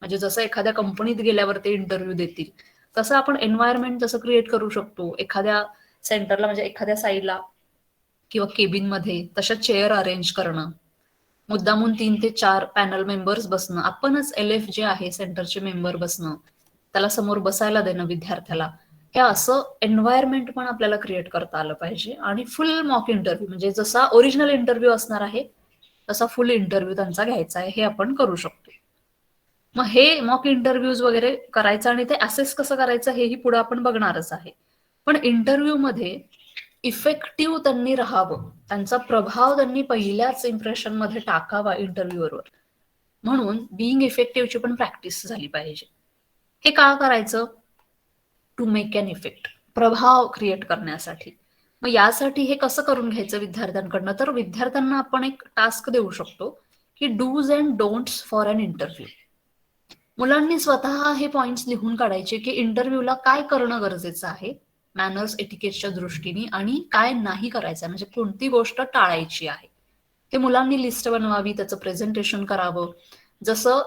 म्हणजे जसं एखाद्या कंपनीत गेल्यावर ते इंटरव्ह्यू देतील तसं आपण एन्व्हायरमेंट तसं क्रिएट करू शकतो. एखाद्या सेंटरला म्हणजे एखाद्या साईडला किंवा केबिन मध्ये तशा चेअर अरेंज करणं, मुद्दामून 3 ते 4 पॅनल मेंबर्स बसणं, आपणच LF जे आहे सेंटरचे मेंबर बसणं, त्याला समोर बसायला देणं विद्यार्थ्याला, हे असं एन्व्हायरमेंट पण आपल्याला क्रिएट करता आलं पाहिजे. आणि फुल मॉक इंटरव्ह्यू म्हणजे जसा ओरिजिनल इंटरव्ह्यू असणार आहे तसा फुल इंटरव्ह्यू त्यांचा घ्यायचा आहे, हे आपण करू शकतो. मग हे मॉक इंटरव्ह्यूज वगैरे करायचं आणि ते असेस कसं करायचं हेही पुढे आपण बघणारच आहे. पण इंटरव्ह्यू मध्ये इफेक्टिव्ह त्यांनी राहावं, त्यांचा प्रभाव त्यांनी पहिल्याच इम्प्रेशन मध्ये टाकावा इंटरव्ह्यूवर, म्हणून बिईंग इफेक्टिव्हची पण प्रॅक्टिस झाली पाहिजे. हे का करायचं, टू मेक अन इफेक्ट, प्रभाव क्रिएट करण्यासाठी. मग यासाठी हे कसं करून घ्यायचं विद्यार्थ्यांकडनं, तर विद्यार्थ्यांना आपण एक टास्क देऊ शकतो की dos and don'ts for an interview. मुलांनी स्वतः हे पॉइंट्स लिहून काढायचे की इंटरव्ह्यूला काय करणं गरजेचं आहे मॅनर्स एटिकेटच्या दृष्टीने आणि काय नाही करायचं, म्हणजे कोणती गोष्ट टाळायची आहे. ते मुलांनी लिस्ट बनवावी, त्याचं प्रेझेंटेशन करावं. जसं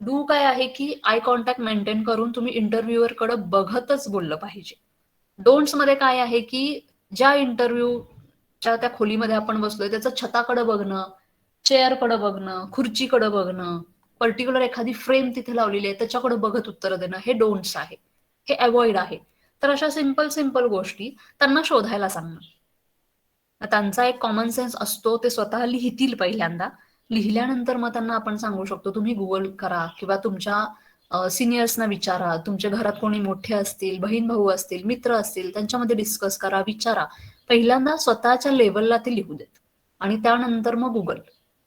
डू काय आहे की आय कॉन्टॅक्ट मेंटेन करून तुम्ही इंटरव्ह्यूअर कडे बघतच बोललं पाहिजे. डोंट्स मध्ये काय आहे की ज्या इंटरव्ह्यूच्या त्या खोलीमध्ये आपण बसलोय त्याचं छताकडे बघणं, चेअरकडे बघणं, खुर्चीकडे बघणं, पर्टिक्युलर एखादी फ्रेम तिथे लावलेली आहे त्याच्याकडे बघत उत्तर देणं, हे डोंट्स आहे, हे अवॉइड आहे. तर अशा सिंपल गोष्टी त्यांना शोधायला सांगणं. त्यांचा एक कॉमन सेन्स असतो, ते स्वतः लिहितील पहिल्यांदा, लिहिल्यानंतर मग त्यांना आपण सांगू शकतो तुम्ही गुगल करा किंवा तुमच्या सिनियर्सना विचारा, तुमच्या घरात कोणी मोठे असतील, बहीण भाऊ असतील, मित्र असतील, त्यांच्यामध्ये डिस्कस करा, विचारा. पहिल्यांदा स्वतःच्या लेवलला ते लिहू देत आणि त्यानंतर मग गुगल.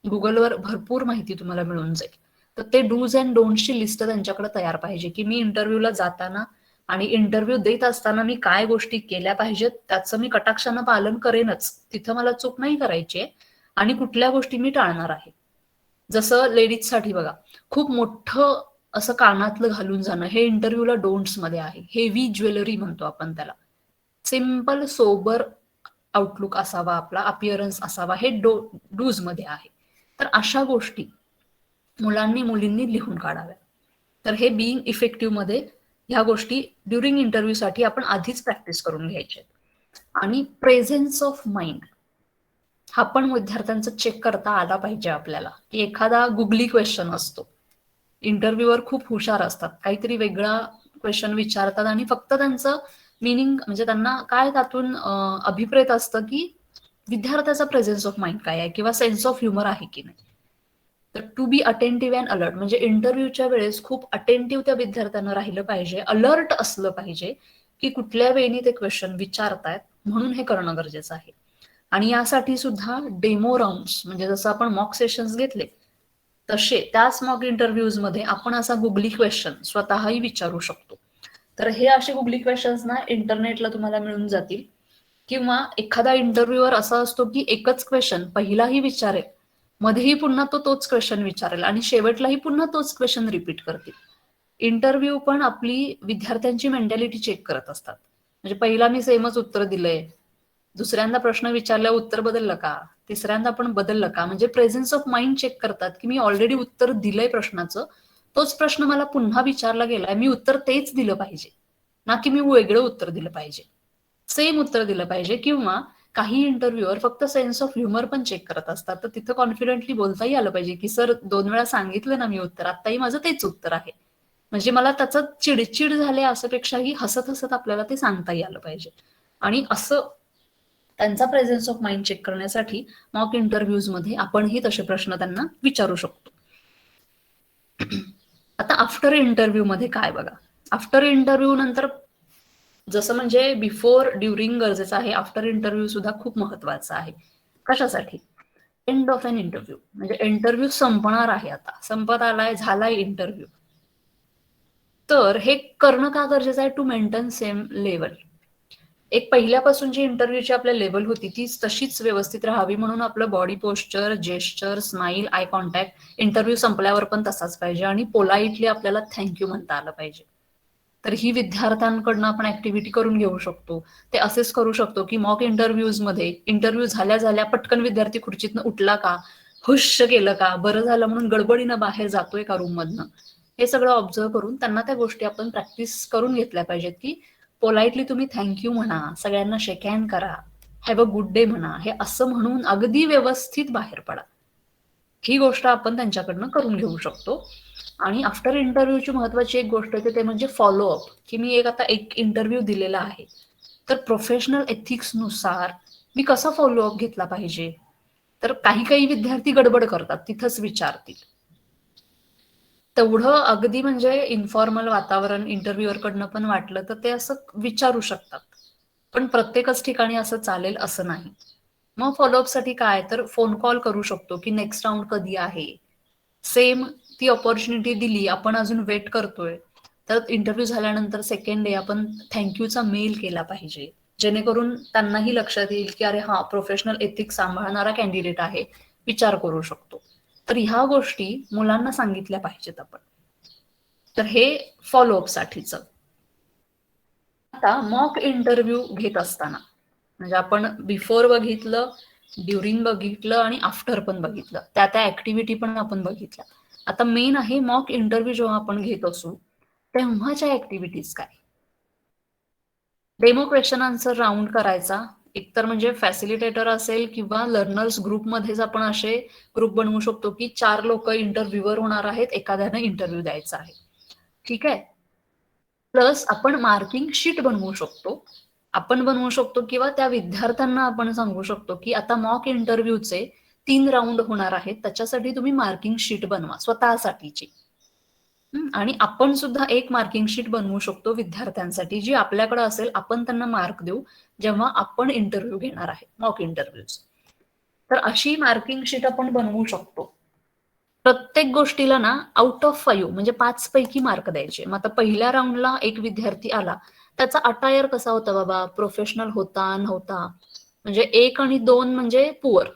गुगलवर भरपूर माहिती तुम्हाला मिळून जाईल. तर ते डूज अँड डोंट्सची लिस्ट त्यांच्याकडे तयार पाहिजे, की मी इंटरव्ह्यूला जाताना आणि इंटरव्ह्यू देत असताना मी काय गोष्टी केल्या पाहिजेत त्याचं मी कटाक्षानं पालन करेनच, तिथं मला चूक नाही करायची आहे, आणि कुठल्या गोष्टी मी टाळणार आहे. जसं लेडीजसाठी बघा, खूप मोठं असं कानातलं घालून जाणं हे इंटरव्ह्यूला डोंट्स मध्ये आहे. हेवी ज्वेलरी म्हणतो आपण त्याला. सिम्पल सोबर आउटलुक असावा, आपला अपिअरन्स असावा, हे डूज मध्ये आहे. तर अशा गोष्टी मुलांनी मुलींनी लिहून काढाव्या. तर हे बीइंग इफेक्टिव्ह मध्ये ह्या गोष्टी ड्युरिंग इंटरव्ह्यूसाठी आपण आधीच प्रॅक्टिस करून घ्यायचे. आणि प्रेझेन्स ऑफ माइंड हा पण विद्यार्थ्यांचा चेक करता आला पाहिजे आपल्याला, की एखादा गुगली क्वेश्चन असतो, इंटरव्ह्यूवर खूप हुशार असतात, काहीतरी वेगळा क्वेश्चन विचारतात आणि फक्त त्यांचं मिनिंग म्हणजे त्यांना काय त्यातून अभिप्रेत असतं की विद्यार्थ्याचा प्रेझेन्स ऑफ माइंड काय आहे किंवा सेन्स ऑफ ह्युमर आहे की नाही. तर to be attentive and alert म्हणजे इंटरव्ह्यूच्या वेळेस खूप अटेंटिव्ह त्या विद्यार्थ्यांना राहिलं पाहिजे, अलर्ट असलं पाहिजे की कुठल्या वेळी ते क्वेश्चन विचारतायत, म्हणून हे करणं गरजेचं आहे. आणि यासाठी सुद्धा डेमो राऊंड्स म्हणजे जसं आपण मॉक सेशन्स घेतले तसे त्याच मॉक इंटरव्ह्यूज मध्ये आपण असा गुगली क्वेश्चन स्वतःही विचारू शकतो. तर हे असे गुगली क्वेश्चन्स ना इंटरनेटला तुम्हाला मिळून जातील, किंवा एखादा इंटरव्ह्यूवर असा असतो की एकच क्वेश्चन पहिलाही विचारेल, मध्येही पुन्हा तोच क्वेश्चन विचारेल आणि शेवटलाही पुन्हा तोच क्वेश्चन रिपीट करतील. इंटरव्ह्यू पण आपली विद्यार्थ्यांची मेंटॅलिटी चेक करत असतात. म्हणजे पहिला मी सेमच उत्तर दिलंय, दुसऱ्यांदा प्रश्न विचारल्यावर उत्तर बदललं का, तिसऱ्यांदा पण बदललं का, म्हणजे प्रेझेन्स ऑफ माइंड चेक करतात की मी ऑलरेडी उत्तर दिलंय प्रश्नाचं, तोच प्रश्न मला पुन्हा विचारला गेलाय, मी उत्तर तेच दिलं पाहिजे ना की मी वेगळं उत्तर दिलं पाहिजे, सेम उत्तर दिलं पाहिजे. किंवा काही इंटरव्ह्यूवर फक्त सेन्स ऑफ ह्युमर पण चेक करत असतात, तर तिथं कॉन्फिडेंटली बोलताही आलं पाहिजे की सर 2 वेळा सांगितलं ना मी उत्तर, आत्ताही माझं तेच उत्तर आहे. म्हणजे मला त्याचं चिडचिड झाले असंपेक्षाही हसत हसत आपल्याला ते सांगताही आलं पाहिजे. आणि असं त्यांचा प्रेझेन्स ऑफ माइंड चेक करण्यासाठी मॉक इंटरव्ह्यूज मध्ये आपणही तसे प्रश्न त्यांना विचारू शकतो. आता आफ्टर इंटरव्ह्यू मध्ये काय बघा, आफ्टर इंटरव्ह्यू नंतर जसं म्हणजे बिफोर ड्युरिंग गरजेचं आहे, आफ्टर इंटरव्ह्यू सुद्धा खूप महत्वाचा आहे. कशासाठी? एंड ऑफ एन इंटरव्ह्यू म्हणजे इंटरव्ह्यू संपणार आहे, आता संपत आलाय, झालाय इंटरव्ह्यू. तर हे करणं का गरजेचं आहे? To maintain same level. एक पहिल्यापासून जी इंटरव्ह्यूची आपल्या लेवल होती तीच तशीच व्यवस्थित राहावी म्हणून आपलं body posture, gesture, smile, eye contact interview संपल्यावर पण तसाच पाहिजे आणि पोलाइटली आपल्याला थँक्यू म्हणता आलं पाहिजे. तर ही विद्यार्थ्यांकडनं आपण ऍक्टिव्हिटी करून घेऊ शकतो. ते असेच करू शकतो की मॉक इंटरव्ह्यूज मध्ये इंटरव्ह्यू झाल्या झाल्या पटकन विद्यार्थी खुर्चीतनं उठला का, हुश केलं का, बरं झालं म्हणून गडबडीनं बाहेर जातोय का रूम मधनं, हे सगळं ऑब्झर्व करून त्यांना त्या गोष्टी आपण प्रॅक्टिस करून घेतल्या पाहिजेत की पोलाइटली तुम्ही थँक्यू म्हणा, सगळ्यांना शेक हँड करा, हॅव अ गुड डे म्हणा, हे असं म्हणून अगदी व्यवस्थित बाहेर पडा. ही गोष्ट आपण त्यांच्याकडनं करून घेऊ शकतो. आणि आफ्टर इंटरव्ह्यूची महत्वाची एक गोष्ट आहे ते म्हणजे फॉलोअप, की मी आता एक इंटरव्ह्यू दिलेला आहे, तर प्रोफेशनल एथिक्स नुसार मी कसा फॉलोअप घेतला पाहिजे. तर काही विद्यार्थी गडबड करतात, तिथंच विचारतील. तेवढं अगदी म्हणजे इन्फॉर्मल वातावरण इंटरव्ह्यूअर कडनं पण वाटलं तर ते असं विचारू शकतात, पण प्रत्येकच ठिकाणी असं चालेल असं नाही. मग फॉलोअपसाठी काय, तर फोन कॉल करू शकतो की नेक्स्ट राऊंड कधी आहे. सेम ती ऑपॉर्च्युनिटी दिली, आपण अजून वेट करतोय, तर इंटरव्ह्यू झाल्यानंतर सेकंड डे आपण थँक्यूचा मेल केला पाहिजे, जेणेकरून त्यांनाही लक्षात येईल की अरे हा प्रोफेशनल एथिक्स सांभाळणारा कॅन्डिडेट आहे, विचार करू शकतो. तर ह्या गोष्टी मुलांना सांगितल्या पाहिजेत आपण. तर हे फॉलोअप साठीच. आता मॉक इंटरव्ह्यू घेत असताना म्हणजे आपण बिफोर बघितलं, ड्युरिंग बघितलं आणि आफ्टर पण बघितलं, त्या ऍक्टिव्हिटी पण आपण बघितल्या. आता मेन आहे मॉक इंटरव्ह्यू जेव्हा आपण घेत असू तेव्हाच्या ऍक्टिव्हिटीज काय. डेमो क्वेश्चन आन्सर राऊंड करायचा, एकतर म्हणजे फॅसिलिटेटर असेल किंवा लर्नर्स ग्रुपमध्येच आपण असे ग्रुप बनवू शकतो की 4 लोक इंटरव्ह्यूवर होणार आहेत, एखाद्यानं इंटरव्ह्यू द्यायचा आहे, ठीक आहे. प्लस आपण मार्किंग शीट बनवू शकतो किंवा त्या विद्यार्थ्यांना आपण सांगू शकतो की आता मॉक इंटरव्ह्यूचे 3 राऊंड होणार आहेत, त्याच्यासाठी तुम्ही मार्किंग शीट बनवा स्वतःसाठीची. आणि आपण सुद्धा एक मार्किंग शीट बनवू शकतो विद्यार्थ्यांसाठी, जी आपल्याकडे असेल, आपण त्यांना मार्क देऊ जेव्हा आपण इंटरव्ह्यू घेणार आहे, मॉक इंटरव्ह्यूज. तर अशी मार्किंग शीट आपण बनवू शकतो. प्रत्येक गोष्टीला ना आउट ऑफ 5 म्हणजे 5 पैकी मार्क द्यायचे. मग आता पहिल्या राऊंडला एक विद्यार्थी आला, त्याचा अटायर कसा होता बाबा, प्रोफेशनल होता नव्हता, म्हणजे 1 आणि 2 म्हणजे पुअर,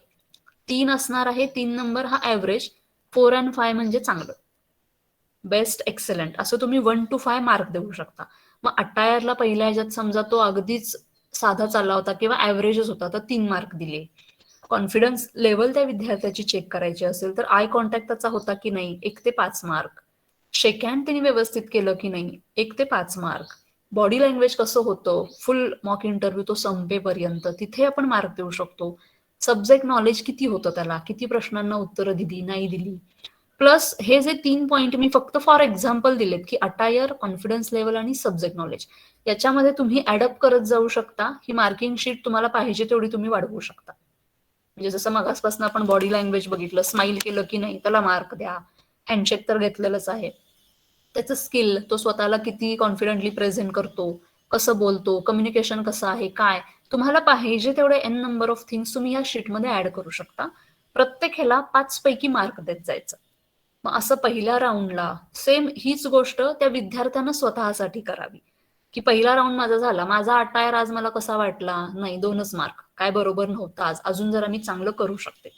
3 असणार आहे, 3 नंबर हा ॲव्हरेज, 4 आणि 5 म्हणजे चांगलं, बेस्ट, एक्सलंट, असं तुम्ही 1 to 5 मार्क देऊ शकता. मग अटायरला पहिल्या ह्याच्यात समजा तो अगदीच साधा चालला होता किंवा ॲव्हरेजच होता, तर 3 मार्क दिले. कॉन्फिडन्स लेवल त्या विद्यार्थ्याची चेक करायची असेल तर आय कॉन्टॅक्ट त्याचा होता की नाही, 1 ते 5 मार्क. शेक हँड त्यांनी व्यवस्थित केलं की नाही, 1 ते 5 मार्क. बॉडी लँग्वेज कसं होतं, फुल मॉक इंटरव्ह्यू तो संपेपर्यंत, तिथे आपण मार्क देऊ शकतो. सब्जेक्ट नॉलेज किती होतं त्याला, किती प्रश्नांना उत्तरं दिली, नाही दिली. प्लस हे जे 3 पॉईंट मी फक्त फॉर एक्झाम्पल दिलेत की अटायर, कॉन्फिडन्स लेवल आणि सब्जेक्ट नॉलेज, याच्यामध्ये तुम्ही ऍडअप करत जाऊ शकता. ही मार्किंग शीट तुम्हाला पाहिजे तेवढी तुम्ही वाढवू शकता. म्हणजे जसं मगासपासून आपण बॉडी लँग्वेज बघितलं, स्माइल केलं की नाही त्याला मार्क द्या, हँडशेक तर घेतलेलंच आहे, त्याचं स्किल, तो स्वतःला किती कॉन्फिडेंटली प्रेझेंट करतो, कसं बोलतो, कम्युनिकेशन कसं आहे, काय तुम्हाला पाहिजे तेवढे एन नंबर ऑफ थिंग्स तुम्ही या शीटमध्ये ऍड करू शकता. प्रत्येक ह्याला 5 पैकी मार्क देत जायचं. मग असं पहिल्या राऊंडला सेम हीच गोष्ट त्या विद्यार्थ्यानं स्वतःसाठी करावी, की पहिला राऊंड माझा झाला, माझा अटायर आज मला कसा वाटला, नाही 2च मार्क, काय बरोबर नव्हतं आज, अजून जरा मी चांगलं करू शकते.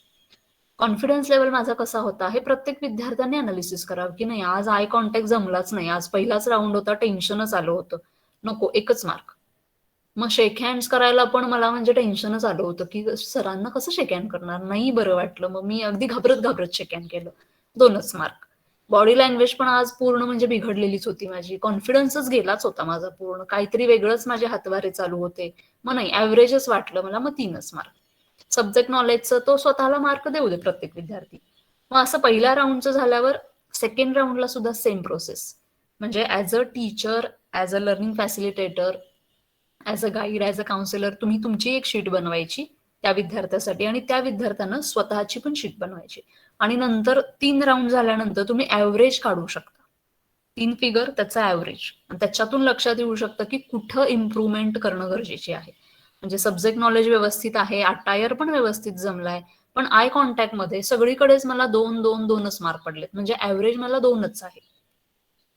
कॉन्फिडन्स लेवल माझा कसा होता हे प्रत्येक विद्यार्थ्यांनी अनालिसिस करावं, की नाही आज आय कॉन्टॅक्ट जमलाच नाही, आज पहिलाच राऊंड होता, टेन्शनच आलं होतं, नको 1च मार्क. मग शेक हँड्स करायला पण मला म्हणजे टेन्शनच आलं होतं, की सरांना कसं शेक हँड करणार, नाही बरं वाटलं, मग मी अगदी घाबरत शेक हँड केलं, 2च मार्क. बॉडी लँग्वेज पण आज पूर्ण म्हणजे बिघडलेलीच होती माझी, कॉन्फिडन्सच गेलाच होता माझा पूर्ण, काहीतरी वेगळंच माझे हातवारे चालू होते, मग नाही ॲव्हरेजच वाटलं मला, मग 3च मार्क. सब्जेक्ट नॉलेजचं तो स्वतःला मार्क देऊ दे प्रत्येक विद्यार्थी. मग असं पहिल्या राऊंडचं झाल्यावर सेकंड राऊंडला सुद्धा सेम प्रोसेस, म्हणजे as a teacher, as a learning facilitator, as a guide, as a counsellor, तुम्ही तुमची एक शीट बनवायची त्या विद्यार्थ्यासाठी आणि त्या विद्यार्थ्यानं स्वतःची पण शीट बनवायची. आणि नंतर 3 राऊंड झाल्यानंतर तुम्ही ॲव्हरेज काढू शकता, 3 फिगर त्याचा ॲव्हरेज, आणि त्याच्यातून लक्षात येऊ शकतं की कुठं इम्प्रूव्हमेंट करणं गरजेची आहे. म्हणजे सब्जेक्ट नॉलेज व्यवस्थित आहे, अटायर पण व्यवस्थित जमलाय, पण आय कॉन्टॅक्टमध्ये सगळीकडेच मला 2-2-2च मार्क पडलेत, म्हणजे ॲव्हरेज मला 2च आहे.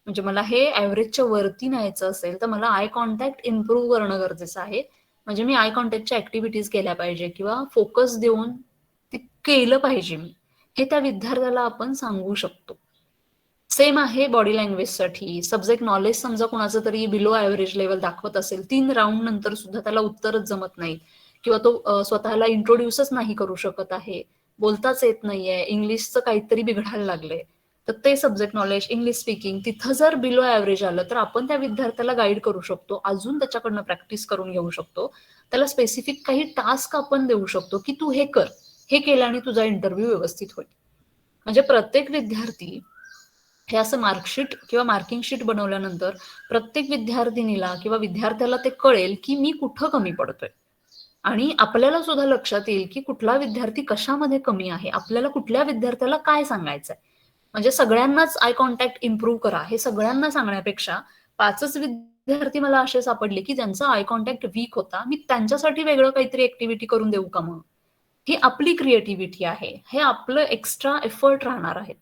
म्हणजे मला हे ॲव्हरेजच्या वरती न्यायचं असेल तर मला आय कॉन्टॅक्ट इम्प्रूव्ह करणं गरजेचं आहे. म्हणजे मी आय कॉन्टॅक्टच्या ऍक्टिव्हिटीज केल्या पाहिजे किंवा फोकस देऊन ते केलं पाहिजे मी, हे त्या विद्यार्थ्याला आपण सांगू शकतो. सेम आहे बॉडी लँग्वेजसाठी. सब्जेक्ट नॉलेज समजा कोणाचं तरी बिलो ॲव्हरेज लेवल दाखवत असेल, 3 राऊंड नंतर सुद्धा त्याला उत्तरच जमत नाही किंवा तो स्वतःला इंट्रोड्यूसच नाही करू शकत आहे, बोलताच येत नाहीये, इंग्लिशचं काहीतरी बिघडायला लागलंय, तर ते सब्जेक्ट नॉलेज, इंग्लिश स्पीकिंग तिथं जर बिलो ॲव्हरेज आलं तर आपण त्या विद्यार्थ्याला गाईड करू शकतो, अजून त्याच्याकडनं प्रॅक्टिस करून घेऊ शकतो, त्याला स्पेसिफिक काही टास्क आपण देऊ शकतो की तू हे कर, हे केल्याने तुझा इंटरव्ह्यू व्यवस्थित होईल. म्हणजे प्रत्येक विद्यार्थी हे असं मार्कशीट किंवा मार्किंग शीट बनवल्यानंतर प्रत्येक विद्यार्थिनीला किंवा विद्यार्थ्याला ते कळेल की मी कुठं कमी पडतोय, आणि आपल्याला सुद्धा लक्षात येईल की कुठला विद्यार्थी कशामध्ये कमी आहे, आपल्याला कुठल्या विद्यार्थ्याला काय सांगायचंय. म्हणजे सगळ्यांनाच आय कॉन्टॅक्ट इम्प्रूव्ह करा हे सगळ्यांना सांगण्यापेक्षा 5च विद्यार्थी मला असे सापडले की ज्यांचा आय कॉन्टॅक्ट वीक होता, मी त्यांच्यासाठी वेगळं काहीतरी ऍक्टिव्हिटी करून देऊ का, मग ही आपली क्रिएटिव्हिटी आहे, हे आपलं एक्स्ट्रा एफर्ट राहणार आहेत.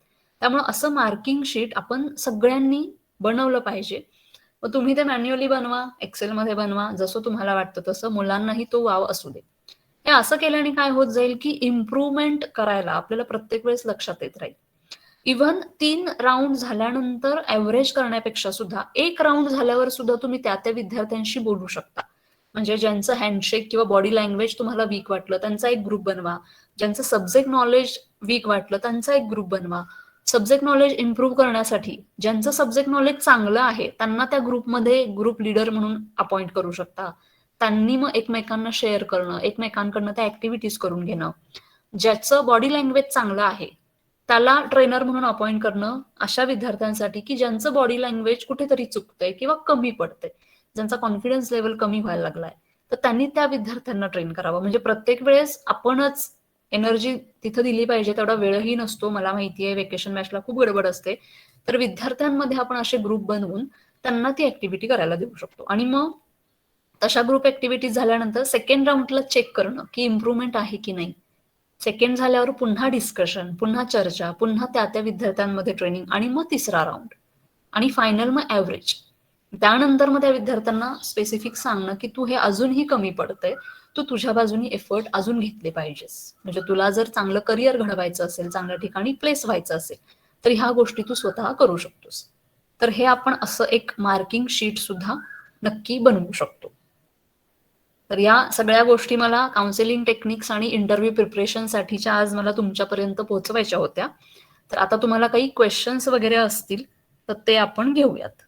त्यामुळे असं मार्किंग शीट आपण सगळ्यांनी बनवलं पाहिजे. मग तुम्ही ते मॅन्युअली बनवा, एक्सेलमध्ये बनवा, जसं तुम्हाला वाटतं तसं, मुलांनाही तो वाव असू दे. हे असं केल्याने काय होत जाईल की इम्प्रूव्हमेंट करायला आपल्याला प्रत्येक वेळेस लक्षात येत राहील. इव्हन 3 राऊंड झाल्यानंतर ॲव्हरेज करण्यापेक्षा सुद्धा 1 राऊंड झाल्यावर सुद्धा तुम्ही त्या विद्यार्थ्यांशी बोलू शकता. म्हणजे ज्यांचं हँडशेक किंवा बॉडी लँग्वेज तुम्हाला वीक वाटलं त्यांचा एक ग्रुप बनवा, ज्यांचं सब्जेक्ट नॉलेज वीक वाटलं त्यांचा एक ग्रुप बनवा. सब्जेक्ट नॉलेज इम्प्रूव्ह करण्यासाठी ज्यांचं सब्जेक्ट नॉलेज चांगलं आहे त्यांना त्या ग्रुपमध्ये ग्रुप लीडर म्हणून अपॉइंट करू शकता. त्यांनी मग एकमेकांना शेअर करणं, एकमेकांकडनं त्या ऍक्टिव्हिटीज करून घेणं. ज्याचं बॉडी लँग्वेज चांगलं आहे त्याला ट्रेनर म्हणून अपॉइंट करणं अशा विद्यार्थ्यांसाठी की ज्यांचं बॉडी लँग्वेज कुठेतरी चुकतंय किंवा कमी पडतंय, ज्यांचा कॉन्फिडन्स लेवल कमी व्हायला लागलाय, तर त्यांनी त्या विद्यार्थ्यांना ट्रेन करावं. म्हणजे प्रत्येक वेळेस आपणच एनर्जी तिथं दिली पाहिजे तेवढा वेळही नसतो, मला माहितीये वेकेशन बॅचला खूप गडबड असते, तर विद्यार्थ्यांमध्ये आपण असे ग्रुप बनवून त्यांना ती ऍक्टिव्हिटी करायला देऊ शकतो. आणि मग तशा ग्रुप ऍक्टिव्हिटीज झाल्यानंतर सेकंड राऊंडला चेक करणं की इम्प्रूव्हमेंट आहे की नाही. सेकंड झाल्यावर पुन्हा डिस्कशन, पुन्हा चर्चा, पुन्हा त्या विद्यार्थ्यांमध्ये ट्रेनिंग आणि मग तिसरा राऊंड आणि फायनल मग ॲव्हरेज. त्यानंतर मग त्या विद्यार्थ्यांना स्पेसिफिक सांगणं की तू हे अजूनही कमी पडतंय, तू तुझ्या बाजूनी एफर्ट अजून घेतले पाहिजेस. म्हणजे तुला जर चांगलं करिअर घडवायचं असेल, चांगल्या ठिकाणी प्लेस व्हायचं असेल, तर ह्या गोष्टी तू स्वतः करू शकतोस. तर हे आपण असं एक मार्किंग शीट सुद्धा नक्की बनवू शकतो. तर या सगळ्या गोष्टी मला काउन्सिलिंग टेक्निक्स आणि इंटरव्ह्यू प्रिपरेशनसाठीच्या आज मला तुमच्यापर्यंत पोहोचवायच्या होत्या. तर आता तुम्हाला काही क्वेश्चन्स वगैरे असतील तर ते आपण घेऊयात.